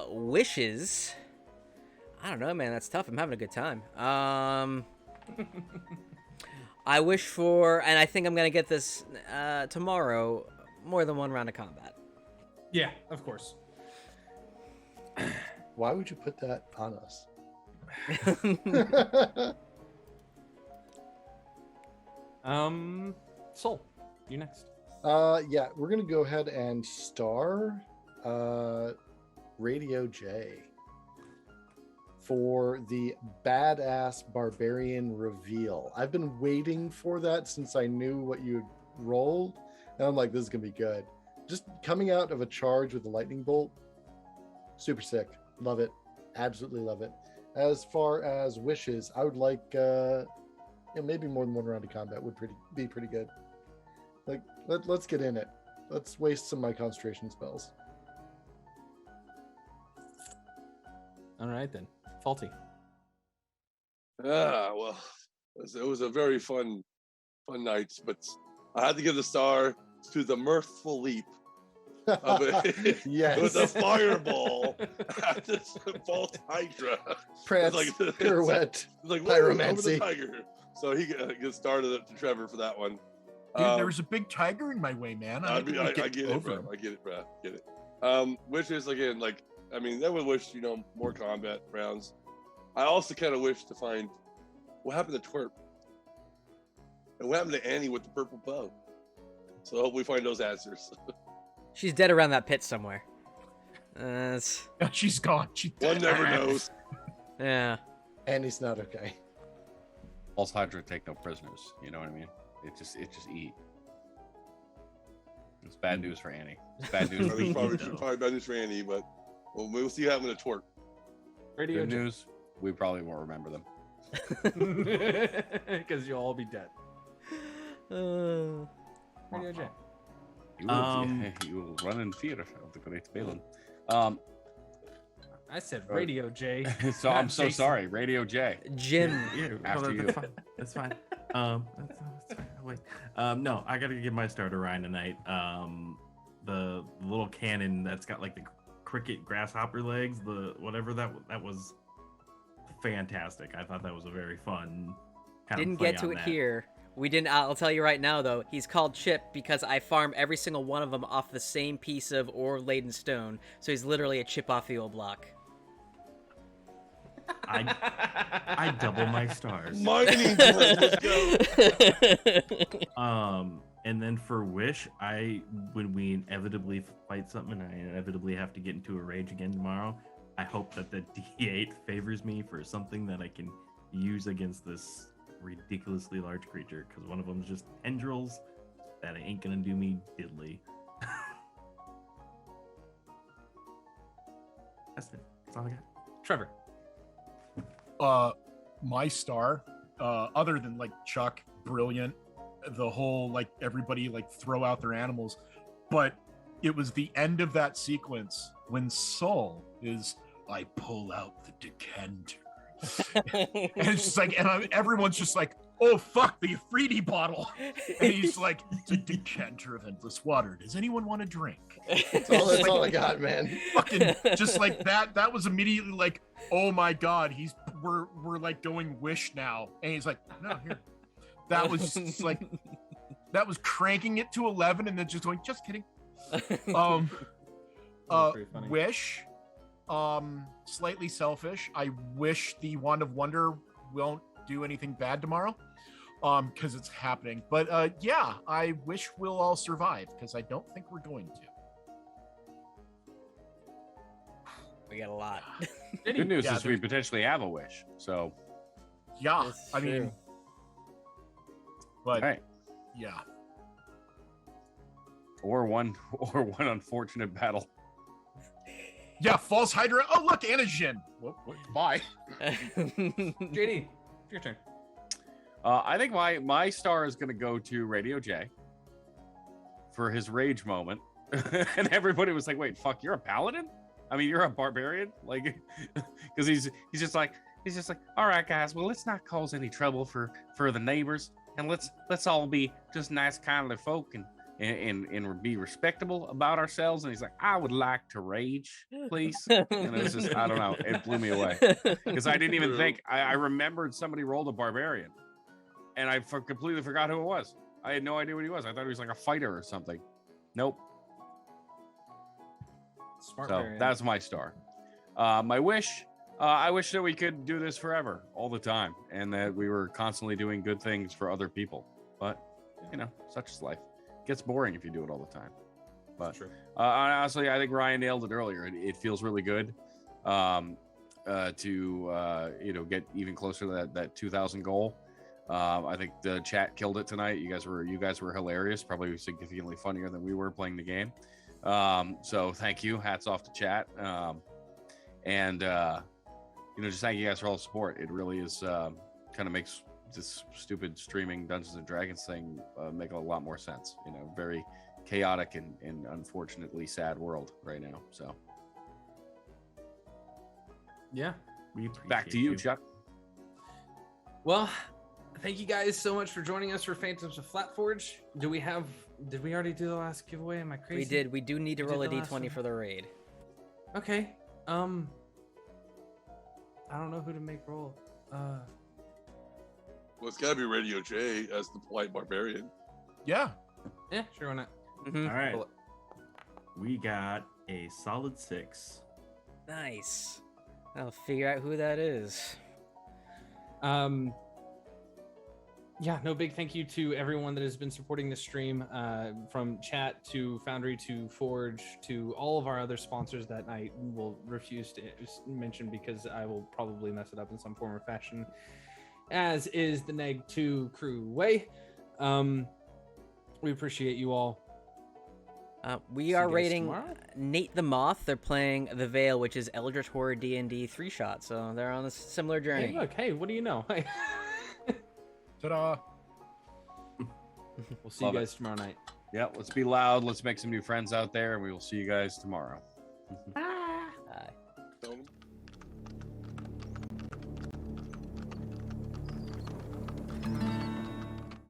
Wishes. I don't know, man. That's tough. I'm having a good time. I wish for, and I think I'm gonna get this tomorrow, more than one round of combat. Yeah, of course. Why would you put that on us? Soul, you next. Yeah, we're gonna go ahead and star Radio J for the badass barbarian reveal. I've been waiting for that since I knew what you rolled, and I'm like, this is gonna be good. Just coming out of a charge with a lightning bolt, super sick. Love it, absolutely love it. As far as wishes, I would like maybe more than one round of combat would be pretty good. Like let's get in it. Let's waste some of my concentration spells. All right then, Faulty. Well, it was a very fun night, but I had to give the star to the mirthful leap of it. Yes. It was a fireball at this Vault Hydra. Prance, pirouette, It's like pyromancy. over the tiger. So he gets started up to Trevor for that one. Dude, there was a big tiger in my way, man. I get it, bro. him. I get it, bro. Get it. Wishes again, I would wish, more combat rounds. I also kind of wish to find what happened to Twerp. And what happened to Annie with the purple bow? So hopefully we find those answers. She's dead around that pit somewhere. She's gone. One never knows. Yeah. And he's not okay. False Hydra take no prisoners. You know what I mean? It just eat. It's bad news for Annie. It's bad news for probably bad news for Annie, but we'll see what happened to Twerp. Radio Good news. We probably won't remember them. Because you'll all be dead. Radio J. You will run in fear of the great Balin. I said Radio J. So I'm so sorry, Radio J. Jim. Yeah, After you. That's fine. That's fine. Wait. No, I gotta give my star to Ryan tonight. The little cannon that's got like the cricket grasshopper legs, the whatever that was fantastic. I thought that was a very fun kind Didn't of play get to on it that. here. We didn't. I'll tell you right now, though. He's called Chip because I farm every single one of them off the same piece of ore-laden stone. So he's literally a chip off the old block. I double my stars. Mining board, let's go. And then for wish, when we inevitably fight something and I inevitably have to get into a rage again tomorrow, I hope that the D8 favors me for something that I can use against this ridiculously large creature, because one of them is just tendrils that ain't gonna do me diddly. That's it. That's all I got. Trevor. my star, other than like Chuck, brilliant, the whole like everybody like throw out their animals, but it was the end of that sequence when Soul is, I pull out the decanter. And it's just like, and everyone's just like, oh fuck, the Afridi bottle. And he's like, it's a decanter of endless water. Does anyone want a drink? That's all I got, man. Fucking just like that. That was immediately like, oh my god, we're like going Wish now. And he's like, no, here. That was just like, that was cranking it to 11 and then just going, just kidding. Wish, slightly selfish. I wish the Wand of Wonder won't do anything bad tomorrow, because it's happening. But yeah, I wish we'll all survive, because I don't think we're going to. We got a lot. Good news Yeah, is we potentially have a wish. So Yeah, That's I mean, true. but all right. yeah. Or one unfortunate battle. Yeah, false Hydra. Oh, look, Antigen. Bye. JD, your turn. I think my star is going to go to Radio J for his rage moment. And everybody was like, wait, fuck, you're a paladin? I mean, you're a barbarian? Like, because he's just like, all right, guys, well, let's not cause any trouble for the neighbors. And let's all be just nice, kindly folk and be respectable about ourselves. And he's like, I would like to rage, please. And it's just, I don't know, it blew me away because I didn't even think. I remembered somebody rolled a barbarian, and I completely forgot who it was. I had no idea what he was. I thought he was like a fighter or something. Nope. Smart So variant. that's my star. My wish. I wish that we could do this forever, all the time, and that we were constantly doing good things for other people. But you know, such is life. It gets boring if you do it all the time. But True. honestly, I think Ryan nailed it earlier. It feels really good to get even closer to that 2,000 goal. I think the chat killed it tonight. You guys were hilarious, probably significantly funnier than we were playing the game. So thank you. Hats off to chat. Just thank you guys for all the support. It really is kind of makes this stupid streaming Dungeons and Dragons thing make a lot more sense. Very chaotic and unfortunately sad world right now. So Yeah. We back to appreciate you, Chuck. Well, thank you guys so much for joining us for Phantoms of Flatforge. Did we already do the last giveaway? Am I crazy? We did. We do need to We roll a did the last d20 one? for the raid. Okay. I don't know who to make roll. Well, it's gotta be Radio J as the polite barbarian. Yeah. Yeah, sure, why not? Mhm. All right. Roll it. We got a solid 6. Nice. I'll figure out who that is. Yeah, no, big thank you to everyone that has been supporting the stream, from chat to Foundry to Forge to all of our other sponsors that I will refuse to mention because I will probably mess it up in some form or fashion, as is the Neg 2 crew way. We appreciate you all. We See you are guys rating tomorrow? Nate the Moth. They're playing The Veil, which is Eldritch Horror D&D 3-shot, so they're on a similar journey. Hey, look, hey, what do you know? Ta-da. We'll see Love you it. guys tomorrow night. Yeah, let's be loud. Let's make some new friends out there, and we will see you guys tomorrow. Bye.